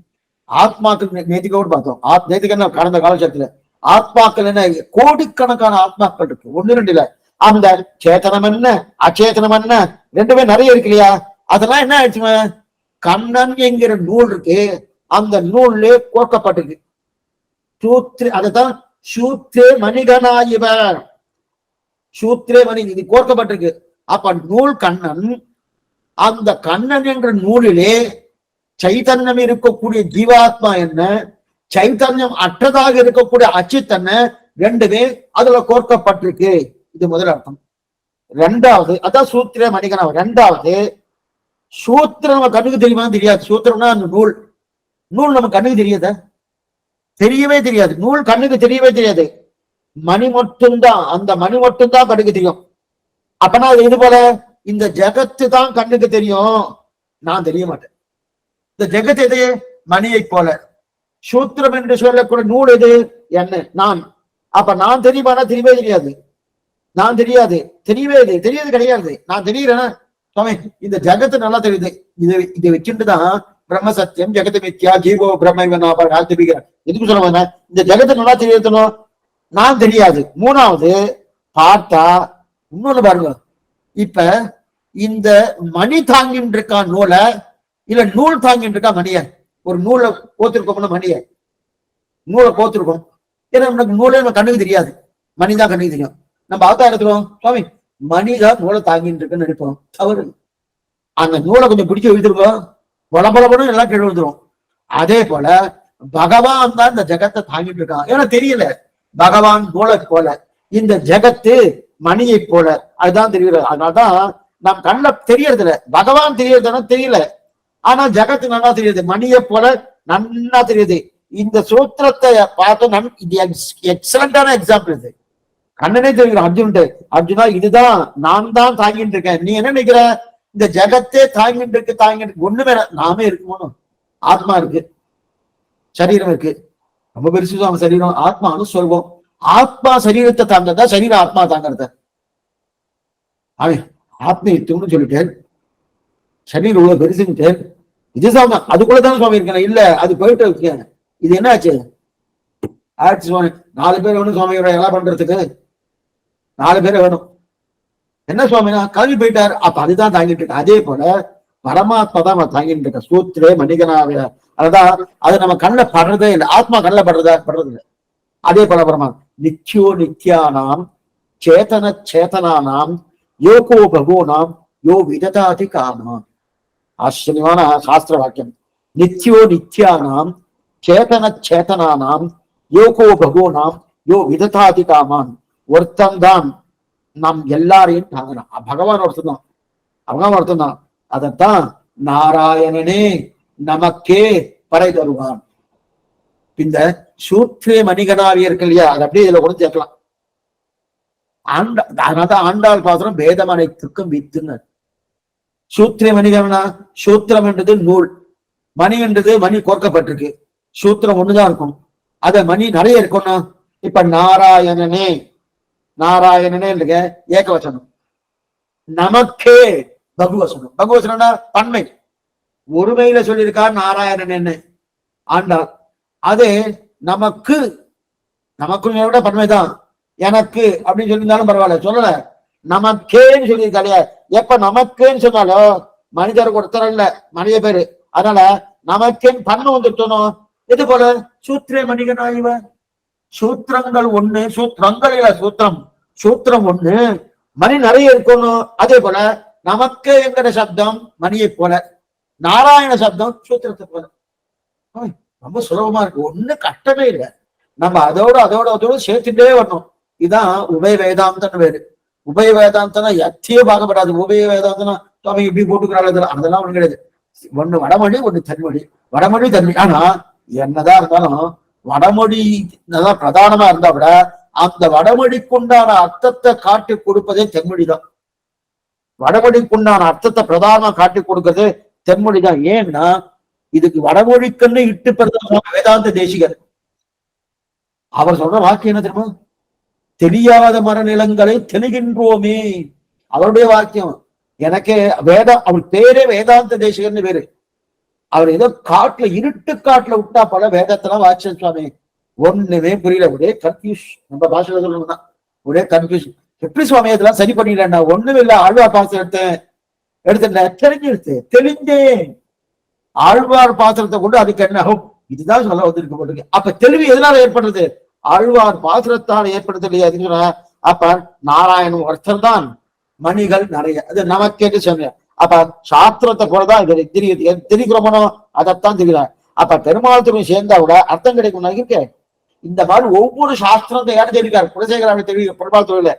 ஆத்மாக்கள் நேத்திக்கோடு பார்த்தோம். நேத்திக்கு என்ன கடந்த காலத்துல ஆத்மாக்கள் என்ன கோடிக்கணக்கான ஆத்மாக்கள் இருக்கு. ஒண்ணு ரெண்டு இல்ல. அந்த சேத்தனம் என்ன அச்சேதனம் என்ன ரெண்டுமே நிறைய இருக்கு இல்லையா. அதெல்லாம் என்ன ஆயிடுச்சு கண்ணன் என்கிற நூல் இருக்கு. அந்த நூல்ல கோர்க்கப்பட்டிருக்கு. சூத்ரே அதுதான் சூத்ரே மணிகனாயிவர். சூத்ரே மணி இது கோர்க்கப்பட்டிருக்கு. அப்ப நூல் கண்ணன். அந்த கண்ணன் என்ற நூலிலே சைத்தன்யம் இருக்கக்கூடிய ஜீவாத்மா என்ன சைத்தன்யம் அற்றதாக இருக்கக்கூடிய அச்சித்தன்ன ரெண்டுமே அதுல கோர்க்கப்பட்டிருக்கு. இது முதல் அர்த்தம். ரெண்டாவது அதான் சூத்திர மணிகனாவை. ரெண்டாவது சூத்திரம் நம்ம கண்ணுக்கு தெரியுமா தெரியாது. சூத்திரம்னா அந்த நூல். நூல் நம்ம கண்ணுக்கு தெரியாத தெரியவே தெரியாது. நூல் கண்ணுக்கு தெரியவே தெரியாது. மணி மட்டும்தான். அந்த மணி மட்டும்தான் கண்ணுக்கு தெரியும். அப்பனா இது போல இந்த ஜகத்து தான் கண்ணுக்கு தெரியும். நான் தெரிய மாட்டேன். இந்த ஜெகத் எது? மணியை போல. சூத்திரம் என்று சொல்லக்கூடிய நூல் எது? என்ன? நான். அப்ப நான் தெரியுமானா தெரியவே தெரியாது. நான் தெரியாது. தெரியாது கிடையாது. நான் தெரியுறேன்னா சுவாமி இந்த ஜகத்து நல்லா தெரியுது. இதை வச்சுட்டுதான் பிரம்ம சத்தியம் ஜெகத்து மித்யா ஜீவோ பிரம்ம எதுக்கு சொல்ல இந்த ஜெகத்தை நல்லா தெரியணும். நான் தெரியாது. மூணாவது பார்த்தா இன்னொன்னு பாருங்க. இப்ப இந்த மணி தாங்கின்னு இருக்கா நூலை இல்ல நூல் தாங்கின்னு இருக்கா மணிய? ஒரு நூலை கோத்திருக்கோம்னா மணிய நூலை கோத்திருக்கோம். ஏன்னா நமக்கு நூலே நம்ம கண்ணுக்கு தெரியாது. மணிதான் கண்ணுக்கு தெரியும். நம்ம ஆத்தா எடுத்துருவோம் சுவாமி மணிதான் நூலை தாங்கின்னு இருக்குன்னு நினைப்போம். அவரு அந்த நூலை கொஞ்சம் பிடிச்சி இழுத்துருக்கோம். பலபலபடம் எல்லாம் கீழே விழுந்துரும். அதே போல பகவான் தான் இந்த ஜெகத்தை தாங்கிட்டு இருக்கான். ஏன்னா தெரியல. பகவான் நூலை போல இந்த ஜெகத்து மணியை போல. அதுதான் தெரியுது. அதனால்தான் நம் கண்ணுல தெரியறது இல்ல. பகவான் தெரியறதுன்னா தெரியல. ஆனா ஜகத்து நல்லா தெரியுது. மணியை போல நன்னா தெரியுது. இந்த சூத்திரத்தை பார்த்து இது எக்ஸலண்டான எக்ஸாம்பிள். இது கண்ணனே தெரியும் அர்ஜுன்ட்டு. அர்ஜுனா இதுதான் நான் தான் தாங்கிட்டு இருக்கேன். நீ என்ன நினைக்கிற? இந்த ஜகத்தே தாங்கிட்டு இருக்கு. ஒண்ணுமே நாமே இருக்குமோ. ஆத்மா இருக்கு, சரீரம் இருக்கு. ரொம்ப பெருசு அவன் சரீரம். ஆத்மானு சொல்வோம். ஆத்மா சரீரத்தை தாங்கறதா சரீரம் ஆத்மா தாங்கறத? அவன் ஆத்மீயத்துவம்னு சொல்லிட்டேன். சரீரம் உள்ள பெருசுன்ட்டு இதுதான் அதுக்குள்ளதானே சுவாமி இருக்கேன். இல்ல அது போயிட்டு இருக்கேன். இது என்ன ஆச்சு? ஆட்சி சுவாமி 4 பேர் வேணும் சுவாமியோட எல்லாம் பண்றதுக்கு 4 பேர் வேணும். என்ன சுவாமினா கிளம்பி போயிட்டார். அப்ப அதுதான் தாங்கிட்டு இருக்கு. அதே போல பரமாத்மா தான் நம்ம தாங்கிட்டு இருக்க. சூத்திரே மணிகனாவிய அதுதான் அது நம்ம கண்ணில் படுறதே இல்லை. ஆத்மா கண்ணில் படுறது இல்லை. அதே போல பரமாத்மா நித்யோ நித்யானாம் சேதன சேதனானாம் யோகோ பகோனாம் யோ விததாதி காமாம். ஆச்சரியமான சாஸ்திர வாக்கியம். நித்யோ நித்யானாம் சேதன சேதனானாம் யோகோ பகோனாம் யோ விததாதி காமான். ஒருத்தந்தான் நம் எல்லாரையும் தாங்கினான். பகவான் ஒருத்தன் தான். பகவான் ஒருத்தன் தான். அதத்தான் நாராயணனே நமக்கே பறை தருவான். இந்த சூத்ரே மணிகனாவியர்கள் இல்லையா, அது அப்படியே இதுல கூட சேர்க்கலாம். அதனால்தான் ஆண்டாள் பாத்திரம் வேதம் அனைத்துக்கும் வித்துன்னு. சூத்திர மணிகனா, சூத்திரம் என்றது நூல், மணி என்றது மணி கோர்க்கப்பட்டிருக்கு. சூத்திரம் ஒண்ணுதான் இருக்கும். அத மணி நிறைய இருக்கணும். இப்ப நாராயணனே, நாராயணனே இருக்க ஏகவசனம். நமக்கே பகுவசனம். பகுவசனம்னா பன்மை. ஒருமையில சொல்லியிருக்கார் நாராயணன் என்ன ஆண்டாள். அது நமக்கு, நமக்கு விட பன்மைதான். எனக்கு அப்படின்னு சொல்லியிருந்தாலும் பரவாயில்ல, சொல்லல. நமக்கேன்னு சொல்லியிருக்காரு. எப்ப நமக்குன்னு சொன்னாலும் மனிதருக்கு ஒருத்தர் இல்ல, மனித பேரு. அதனால நமக்கேன்னு பன்மை வந்துட்டோம். இது போல சூத்திரே மணிகனாயிவ. சூத்திரங்கள் ஒண்ணு, சூத்திரங்கள் இல்ல, சூத்திரம் சூத்திரம் ஒண்ணு, மணி நிறைய இருக்கணும். அதே போல நமக்கு என்கிற சப்தம் மணியை போல, நாராயண சப்தம் சூத்திரத்தை போல. ரொம்ப சுலபமா இருக்கு, ஒண்ணு கஷ்டமே இல்லை. நம்ம அதோட சேர்த்துட்டே வரணும். இதுதான் உபய வேதாந்தம் வேறு. உபய வேதாந்தம்னா எத்தையோ பார்க்கப்படாது. உபய வேதாந்தம்னா சுவாமி இப்படி போட்டுக்கிறாள், அதெல்லாம் ஒண்ணு கிடையாது. ஒண்ணு வடமொழி, ஒண்ணு தென்மொழி. வடமொழி தென்மொழி. ஆனா என்னதான் இருந்தாலும் வடமொழி தான் பிரதானமா இருந்தா விட அந்த வடமொழிக்குண்டான அர்த்தத்தை காட்டி கொடுப்பதே தென்மொழிதான். வடமொழிக்குண்டான அர்த்தத்தை பிரதானமா காட்டி கொடுக்கிறது தென்மொழிதான். ஏன்னா இதுக்கு வடமொழிக்குன்னு இட்டு பிரதம வேதாந்த தேசிகர். அவர் சொல்ற வாக்கியம் என்ன தெரியுமா? தெரியாத மரநிலங்களை தெளிகின்றோமே, அவருடைய வாக்கியம். எனக்கு அவர் பேரே வேதாந்த தேசிகர்னு பேரு. அவர் ஏதோ காட்டுல இருட்டு காட்டுல விட்டா பல வேதத்தெல்லாம் வாட்சன் சுவாமி, ஒண்ணுமே புரியல, ஒரே கன்ஃபியூஸ். நம்ம பாஷையில சொல்லணும்னா ஒரே கன்ஃபியூஸ். எப்படி சுவாமி இதெல்லாம் சரி பண்ணிடலன்னா, ஒண்ணுமே இல்ல, ஆழ்வார் பாசம் எடுத்தேன் தெளிஞ்சேன். ஆழ்வார் பாத்திரத்தை கொண்டு அதுக்கு என்ன இதுதான் சொல்ல வந்திருக்க போட்டு. அப்ப தெளிவு எதனால ஏற்படுறது? ஆழ்வார் பாத்திரத்தால் ஏற்படுறது இல்லையா? அப்ப நாராயணன் ஒருத்தர் தான், மணிகள் நிறைய. அது நமக்கேட்டு சொன்ன. அப்ப சாஸ்திரத்தை போலதான் இது தெரிகிறோமோ, அதைத்தான் தெரிகிறார். அப்ப பெருமாள் துணை சேர்ந்தா கூட அர்த்தம் கிடைக்கும் இருக்கே. இந்த மாதிரி ஒவ்வொரு சாஸ்திரத்தை யாரும் தெரிவிக்காரு, குலசேகராவை தெரிவிக்க பெருமாள் தொழில.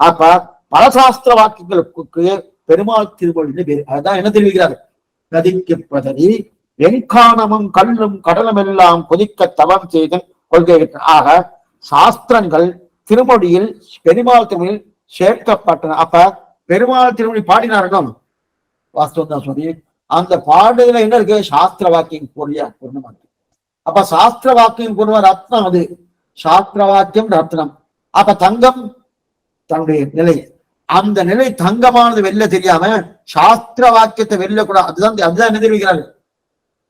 அப்ப பல சாஸ்திர வாக்குகளுக்கு பெருமாள் திருமொழின்னு பேரு. அதுதான் என்ன தெரிவிக்கிறாரு? நதிக்கு பதறி வெண்கானமும் கல்லும் கடலும் எல்லாம் கொதிக்க தவம் செய்து கொள்கை. ஆக சாஸ்திரங்கள் திருமொழியில் பெருமாள் திருமொழியில் சேர்க்கப்பட்டன. அப்ப பெருமாள் திருமொழி பாடினார்கள் வாஸ்தவம் தான் சொல்லி, அந்த பாடுதல என்ன இருக்கு? சாஸ்திர வாக்கியம் பொருளியா பூர்ணமாக. அப்ப சாஸ்திர வாக்கியம் பூர்ண ரத்னம், அது சாஸ்திர வாக்கியம் ரத்னம். அப்ப தங்கம் தன்னுடைய நிலை, அந்த நிலை தங்கமானது வெளில தெரியாம சாஸ்திர வாக்கியத்தை வெளில கூட, அதுதான் என்ன தெரிவிக்கிறார்கள்?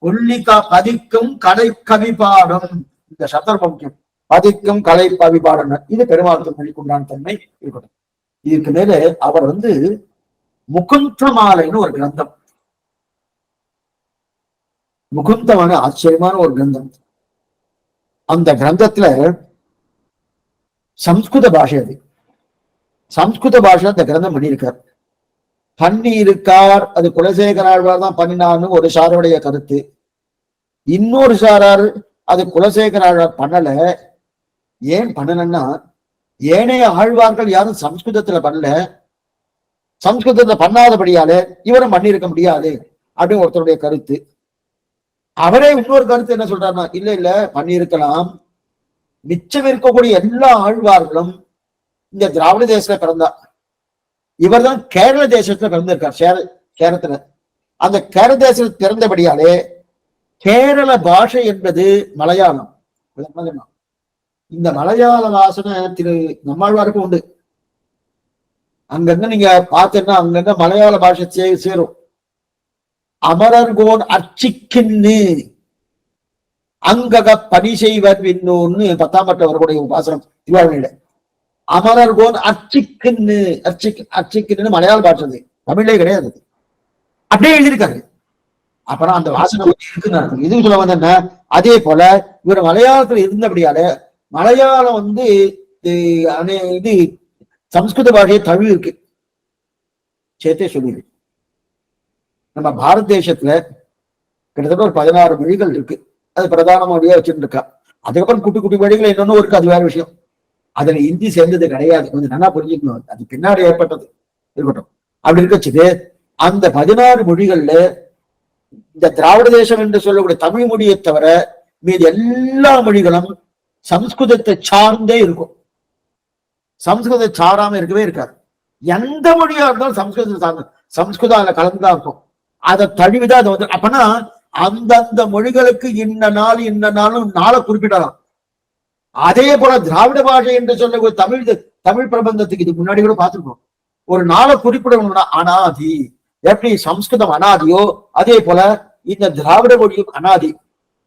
கொல்லிக்கா பதிக்கும் கலை கவி பாடும். இந்த சந்தர்ப்பம் முக்கியம். பதிக்கும் கலை கவி பாடம், இது பெருமாள் மொழிக்குண்டான தன்மை இருக்கட்டும். இதுக்கு மேல அவர் முகுந்த மாலைன்னு ஒரு கிரந்தம். முகுந்தமான ஆச்சரியமான ஒரு கிரந்தம். அந்த கிரந்தத்துல சம்ஸ்கிருத பாஷை, அது சம்ஸ்கிருத பாஷை அந்த கிரந்தம் பண்ணியிருக்கார். பண்ணி இருக்கார், அது குலசேகராழ்வார் தான் பண்ணினார்னு ஒரு சாருடைய கருத்து. இன்னொரு சாரார் அது குலசேகராழ்வார் பண்ணல. ஏன் பண்ணலன்னா, ஏனைய ஆழ்வார்கள் யாரும் சம்ஸ்கிருதத்துல பண்ணல, சம்ஸ்கிருதத்துல பண்ணாதபடியாலே இவரும் பண்ணியிருக்க முடியாது அப்படின்னு ஒருத்தருடைய கருத்து. அவரே இன்னொரு கருத்து என்ன சொல்றாருன்னா, இல்ல பண்ணியிருக்கலாம். மிச்சம் இருக்கக்கூடிய எல்லா ஆழ்வார்களும் இந்த திராவிட தேசத்துல பிறந்தா. இவர் தான் கேரள தேசத்துல பிறந்திருக்கார். கேரளத்துல அந்த கேரள தேசத்தில் பிறந்தபடியாலே கேரள பாஷை என்பது மலையாளம். இந்த மலையாள வாசனை திரு நம்மாழ்வாருக்கும் உண்டு. அங்கங்க நீங்க பார்த்தீங்கன்னா அங்கங்க மலையாள பாஷை சேரும். அமரர்கோன் அர்ச்சிக்கின்னு அங்கக பணி செய்வர் இன்னொன்னு 10ஆம் பட்ட வரக்கூடிய உபாசனம் திருவாரூரில. அமரர்கோன் அர்ச்சிக்குன்னு அர்ச்சிக்குன்னு மலையாள பாடுறது, தமிழே கிடையாது, அப்படியே எழுதியிருக்காரு. அப்புறம் அந்த வாசனை இருக்குன்னு இது சொல்ல வந்தேன்னா, அதே போல இவர் மலையாளத்துல இருந்தபடியால மலையாளம் இது சம்ஸ்கிருத பாஷையை தமிழ் இருக்கு சேர்த்தே சொல்லிடு. நம்ம பாரத தேசத்துல கிட்டத்தட்ட ஒரு 16 மொழிகள் இருக்கு, அது பிரதான மொழியா வச்சுட்டு இருக்கா. அதுக்கப்புறம் குட்டி குட்டி மொழிகள் என்னன்னு இருக்கு, அது வேற விஷயம். அதுல இந்தி சேர்ந்தது கிடையாது, கொஞ்சம் நல்லா புரிஞ்சுக்கணும், அது பின்னாடி ஏற்பட்டது இருக்கட்டும். அப்படி இருக்கச்சுது அந்த 16 மொழிகள்ல இந்த திராவிட தேசம் என்று சொல்லக்கூடிய தமிழ் மொழியை தவிர மீது எல்லா மொழிகளும் சம்ஸ்கிருதத்தை சார்ந்தே இருக்கும். சம்ஸ்கிருதத்தை சாராம இருக்கவே இருக்காது. எந்த மொழியா இருந்தாலும் சம்ஸ்கிருதம் அதுல கலந்துதான் இருக்கும். அதை தழுவிதான் அது வந்து. அப்பனா அந்தந்த மொழிகளுக்கு இன்ன நாளும் நாளை குறிப்பிடலாம். அதே போல திராவிட பாஷை என்று சொல்லக்கூடிய தமிழ் பிரபந்தத்துக்கு இது முன்னாடி கூட பார்த்திருக்கோம். ஒரு நாளை குறிப்பிடணும்னா அனாதி, எப்படி சம்ஸ்கிருதம் அனாதியோ அதே போல இந்த திராவிட மொழியும் அனாதி.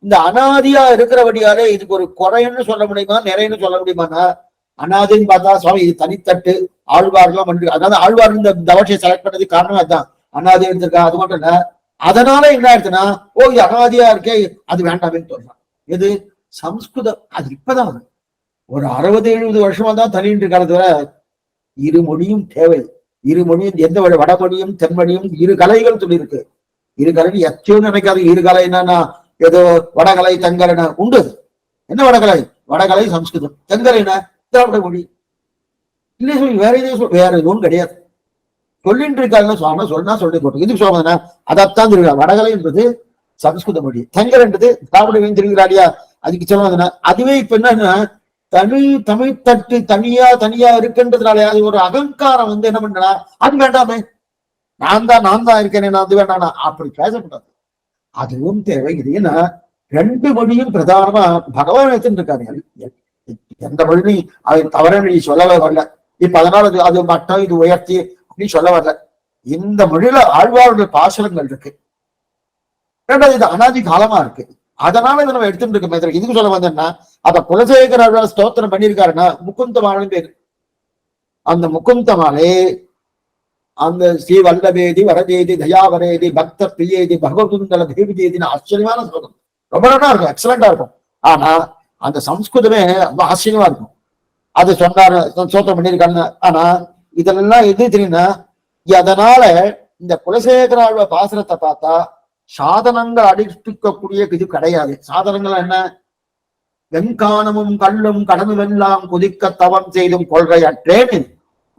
இந்த அனாதியா இருக்கிறபடியாலே இதுக்கு ஒரு குறைன்னு சொல்ல முடியுமா, நிறையன்னு சொல்ல முடியுமானா, அனாதின்னு பார்த்தா சுவாமி இது தனித்தட்டு ஆழ்வார்லாம் பண்ணி, அதாவது ஆழ்வார் இந்த தவசையை செலக்ட் பண்ணதுக்கு காரணம் அதுதான், அனாதி எடுத்திருக்கா. அது மட்டும் இல்ல, அதனால என்ன ஆயிடுச்சுன்னா, ஓ இது அனாதியா இருக்கே அது வேண்டாமேன்னு சொல்றான். எது சம்ஸ்கிருதம் அது இப்பதான் ஒரு 60-70 வருஷமா தான் தனின்று காலத்துல இரு மொழியும் தேவை. இரு மொழியும் எந்த வடமொழியும் தென்மொழியும் இரு கலைகள் சொல்லியிருக்கு. இரு கலை எச்சோன்னு நினைக்காது. இரு கலை என்னன்னா ஏதோ வடகலை தென்கலைனா உண்டு. என்ன வடகலை? வடகலை சம்ஸ்கிருதம், தென்கலைனா திராவிட மொழி. இல்லை சொல்லி வேற எதுவும் கிடையாது. சொல்லிட்டு இருக்காருன்னு சொன்னா சொல்லி போட்டு இதுக்கு சொல்றதுன்னா அதைத்தான் திருவிழா. வடகலை என்பது சம்ஸ்கிருத மொழி, தெங்கல் என்பது திராவிட மொழி திருவிழாடியா. அதுக்கு சொல்லுவாங்கன்னா அதுவே இப்ப என்னன்னா தமிழ் தட்டு தனியா இருக்குன்றதுனால அது ஒரு அகங்காரம் என்ன பண்ணா, அது வேண்டாமே, நான் தான் இருக்கேனே, நான் அது வேண்டாம், அப்படி பேசக்கூடாது. அதுவும் தேவை. இது ஏன்னா 2 மொழியும் பிரதானமா பகவான் எடுத்துட்டு இருக்காரு. எந்த மொழியும் அதை தவற நீ சொல்லவே வரல. இப்ப அதனால அது மட்டம் இது உயர்த்தி அப்படின்னு சொல்ல வரல. இந்த மொழியில ஆழ்வாருடைய பாசனங்கள் இருக்கு. ரெண்டாவது இது அனாதி காலமா இருக்கு. அதனால இதை நம்ம எடுத்துட்டு இருக்கோம். இதுக்கு சொல்ல வந்தேன்னா, அப்ப குலசேகர ஸ்தோத்திரம் பண்ணியிருக்காருன்னா முகுந்தமாலைன்னு பேரு. அந்த முகுந்தமாலே அந்த ஸ்ரீ வல்லபேதி வரதேதி தயாவரேதி பக்த பிரியேதி பகவதுந்தல தேவிதேதினு ஆச்சரியமான ஸ்லோகம். ரொம்ப நல்லா இருக்கும், எக்ஸலண்டா இருக்கும். ஆனா அந்த சம்ஸ்கிருதமே ரொம்ப ஆச்சரியமா இருக்கும். அது சொன்னாரு ஸ்தோத்திரம் பண்ணியிருக்காங்க. ஆனா இதெல்லாம் எது தெரியும்னா, அதனால இந்த குலசேகர பாசனத்தை பார்த்தா சாதனங்கள் அடிப்பிக்கக்கூடிய இது கிடையாது. சாதனங்கள் என்ன? வெண்கானமும் கல்லும் கடனும் எல்லாம் குதிக்க தவம் செய்தும் கொள்கையற்றேன்னு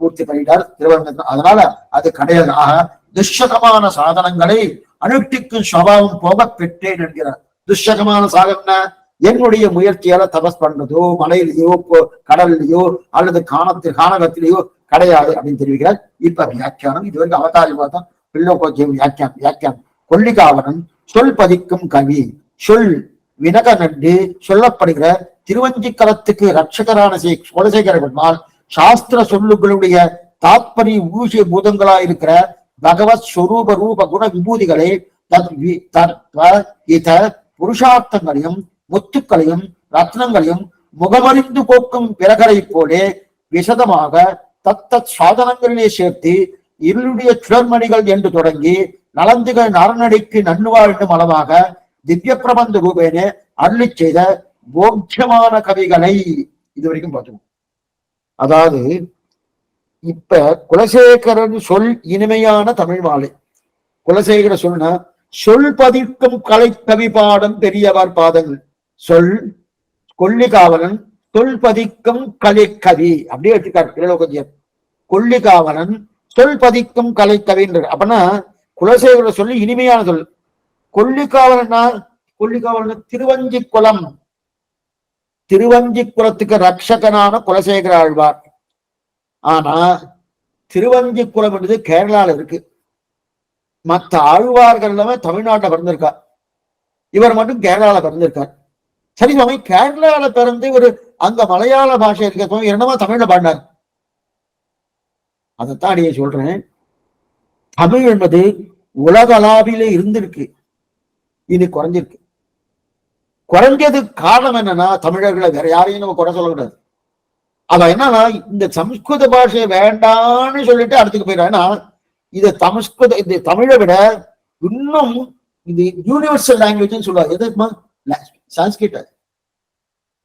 பூர்த்தி பண்ணிட்டார் திருவரங்கத்தில். அதனால அது கிடையாது. ஆக துஷகமான சாதனங்களை அனுஷ்டிக்கும் சுபாவம் போக பெற்றேன் என்கிறார். துஷகமான சாதனை என்னுடைய முயற்சியால தபஸ் பண்றதோ மலையிலேயோ கடல்லையோ அல்லது கானகத்திலேயோ கிடையாது அப்படின்னு தெரிவிக்கிறார். இப்ப வியாக்கியானம் இதுவரைக்கும் அவதாரி பார்த்தோம். பிள்ளோகோச்சியம் வியாக்கியானம். கொல்லிகாவனம் சொல் பதிக்கும் கவி. சொல் வினக நன்று சொல்லப்படுகிற திருவஞ்சிக்கலத்துக்கு ரட்சகரான குலசேகர பெருமாள் சாஸ்திர சொல்லுகளுடைய தாத்பரிய ஊசிய பூதங்களா இருக்கிற பகவத் ஸ்வரூப ரூப குண விபூதிகளை புருஷார்த்தங்களையும் முத்துக்களையும் ரத்னங்களையும் முகமறிந்து போக்கும் பிறகரை போலே விசதமாக தத்தத் சாதனங்களிலே சேர்த்து இருளுடைய சுடர்மணிகள் என்று தொடங்கி நலந்துகள் நரநடிக்கு நன்னுவாழ் என்னும் அளவாக திவ்ய பிரபந்த ரூபேனே அருளி செய்த போக்கியமான கவிகளை இதுவரைக்கும் பார்த்தோம். அதாவது இப்ப குலசேகரன் சொல் இனிமையான தமிழ் மாலை. குலசேகர சொல்னா சொல் பதிக்கும் கலை கவி பாடம் பெரியவர் பாதங்கள். சொல் கொல்லிகாவலன் சொல் பதிக்கும் கலை கவி அப்படியே வச்சிருக்காரு திருலோகஜியர். கொல்லிகாவலன் சொல் பதிக்கும் கலை கவின்ற அப்படின்னா குலசேகர சொல்லி இனிமையான சொல். கொல்லிகாவலன்னா கொல்லிகாவலன் திருவஞ்சிக்குளம், திருவஞ்சிக்குளத்துக்கு ரட்சகனான குலசேகர ஆழ்வார். ஆனா திருவஞ்சிக்குளம் என்பது கேரளால இருக்கு. மற்ற ஆழ்வார்கள் எல்லாமே தமிழ்நாட்டில் பிறந்திருக்கார். இவர் மட்டும் கேரளால பிறந்திருக்கார். சரி சுவாமி, கேரளால பிறந்து ஒரு அங்க மலையாள பாஷை இருக்க சுவாமி என்னமா தமிழ்ல பாடினார்? அதைத்தான் அடியே சொல்றேன். தமிழ் என்பது உலக அளவிலே இருந்திருக்கு, இது குறைஞ்சிருக்கு. குறைஞ்சதுக்கு காரணம் என்னன்னா, தமிழர்களை வேற யாரையும் நம்ம குறை சொல்லக்கூடாது. அவ என்னன்னா இந்த சமஸ்கிருத பாஷையை வேண்டான்னு சொல்லிட்டு அடுத்துக்கு போயிடும். ஏன்னா இது இந்த தமிழை விட இன்னும் இது யூனிவர்சல் லாங்குவேஜ் சொல்லுவாங்க. எதுமா சான்ஸ்கிரிட்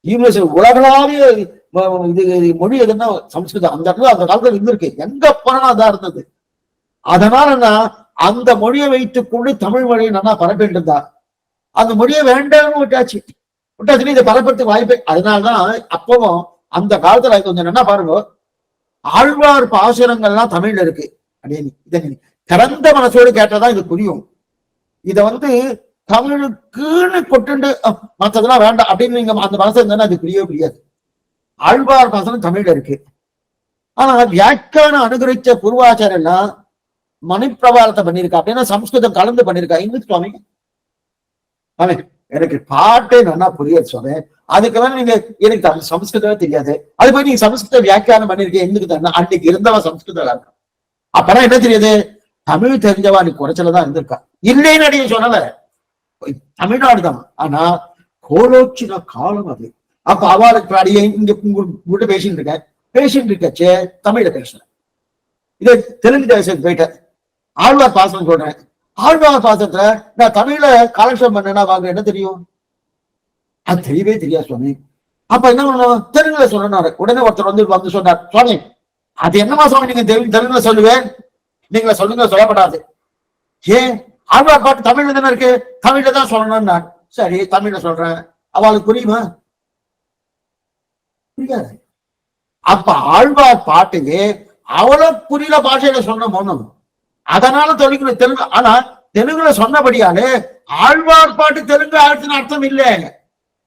யூனிவர்சல் உலகளாவிய இது மொழி எதுன்னா சமஸ்கிருதம். அந்த காலத்துல இருந்திருக்கு, எங்க போனா அதான் இருந்தது. அதனால அந்த மொழியை வைத்துக் கொண்டு தமிழ் மொழியை நல்லா பரப்பிட்டு இருந்தா, அந்த மொழியை வேண்டாம்னு விட்டாச்சுன்னு இதை பரப்புறதுக்கு வாய்ப்பு. அதனாலதான் அப்பவும் அந்த காலத்துல கொஞ்சம் என்ன பாருங்க, ஆழ்வார் பாசுரங்கள்லாம் தமிழ்ல இருக்கு. அப்படின்னு இதை திறந்த மனசோடு கேட்டதான் இது புரியும். இத தமிழுக்குன்னு கொண்டு மற்றதெல்லாம் வேண்டாம் அப்படின்னு நீங்க அந்த மனசு இருந்தா அது புரியவே புரியாது. ஆழ்வார் பாசுரம் தமிழ்ல இருக்கு. ஆனா வியாக்கியான அனுகிரகிச்ச பூர்வாச்சாரியெல்லாம் மணிப்பிரபாரத்தை பண்ணிருக்கா, அப்படின்னா சம்ஸ்கிருதம் கலந்து பண்ணிருக்கா. இன்னும் சுவாமி எனக்கு பாட்டே நல்லா புரியாது சுவாமி, அதுக்கு நீங்க எனக்கு சம்ஸ்கிருதமே தெரியாது, அது போய் நீங்க சம்ஸ்கிருத வியாக்கியானம் பண்ணிருக்கேன் எதுக்கு தானே? அன்னைக்கு இருந்தவன் சம்ஸ்கிருதம் இருக்கா, அப்பதான் என்ன தெரியுது, தமிழ் தெரிஞ்சவா நீ குறைச்சலதான் இருந்திருக்கா. இல்லைன்னு அடிய சொல்லல, தமிழ்நாடுதான். ஆனா கோலோச்சின காலம் அது. அப்ப அவளுக்கு அடிய இங்க உங்கள்கிட்ட பேசிட்டு இருக்கச்சே தமிழ பேசுறேன். இதே தெலுங்கு தேசத்துக்கு போயிட்டேன், ஆழ்வார் பாசனம் சொல்றேன். ஆழ்வார் பாசத்துல நான் தமிழ்ல காலக்ஷேபம் பண்ணேன்னா வாங்க என்ன தெரியும்? அது தெரியவே தெரியாது சுவாமி. அப்ப என்ன பண்ணணும், தெலுங்குல சொல்லணும். உடனே ஒருத்தர் வந்து சொன்னார், சுவாமி அது என்னமா சுவாமி நீங்க தெலுங்குல சொல்லுவேன், நீங்கள சொல்லுங்க சொல்லப்படாது. ஏன் ஆழ்வார் பாட்டு தமிழ்ல தானே இருக்கு, தமிழ்ல தான் சொல்லணும்னு. நான் சரி தமிழ்ல சொல்றேன், அவளுக்கு புரியுமா? புரியாது. அப்ப ஆழ்வார் பாட்டுக்கு அவ்வளவு புரியல பாஷையில சொன்ன போனோம். அதனால தெலுங்கு. ஆனா தெலுங்குல சொன்னபடியாலே ஆழ்வார் பாட்டு தெலுங்கு ஆழ்த்தின அர்த்தம் இல்லை,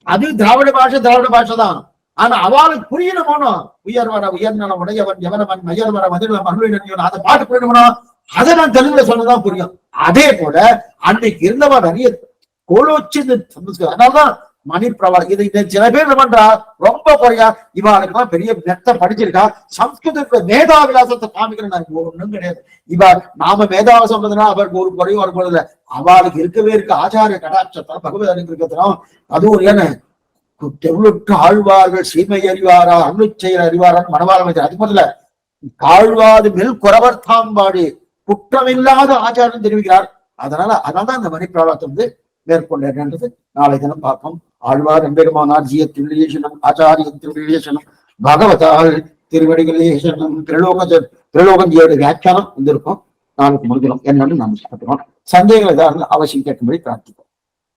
அது திராவிட பாஷை தான். ஆனா அவளுக்கு புரியணும் போனோம். உயர்நல உடையவன் எவனவன் மயர்வர மதுர மகிழ்ச்சி, அதை பாட்டு புரியணும். அதை நான் தெலுங்குல சொன்னதான் புரியும். அதே போல அன்னைக்கு இருந்தவன் நிறைய கோலோச்சு. அதனாலதான் மணிப்பிரபா இது சில பேர் என்ன பண்றா, ரொம்ப குறையா இவாளுக்கு பெரிய மெத்த படிச்சிருக்கா, சம்ஸ்கிருதத்துல மேதாவிலாசத்தை காமிக்கிறேன் ஒண்ணும் கிடையாது. இவா நாம மேதாவை சொல்றதுன்னா அவருக்கு ஒரு குறையும் வரக்கூடாது இல்லை, அவளுக்கு இருக்கவே இருக்கு ஆச்சாரிய கடாட்சத்தம் பகவத் அனுகிரகத்தினம். அதுவும் என்ன தெருளுற்று ஆழ்வார்கள் சீமை அறிவாரா அருளுச்செயல் அறிவாரான்னு மனவாள அமைச்சர். அது முதல்ல தாழ்வாது மெல் குறவர் தாம்பாடு குற்றமில்லாத ஆச்சாரம் தெரிவிக்கிறார். அதனாலதான் இந்த மணிப்பிரபாவத்தை மேற்கொண்டது. நாளை தினம் பார்ப்போம். ஆழ்வார் எம்பெருமானார் ஜிய திருவிலேஷனம், ஆச்சாரிய திருவிலேஷனம், பகவதால் திருவடிகளேஷனம், திரிலோகஞ்சியோட வியாக்கியானம் வந்திருக்கும். நாளைக்கு முடிஞ்சிடும் என்னன்னு நாம் சாப்பிடுவோம். சந்தேகங்கள் ஏதாவது அவசியம் கேட்கும்படி பிரார்த்திப்போம்.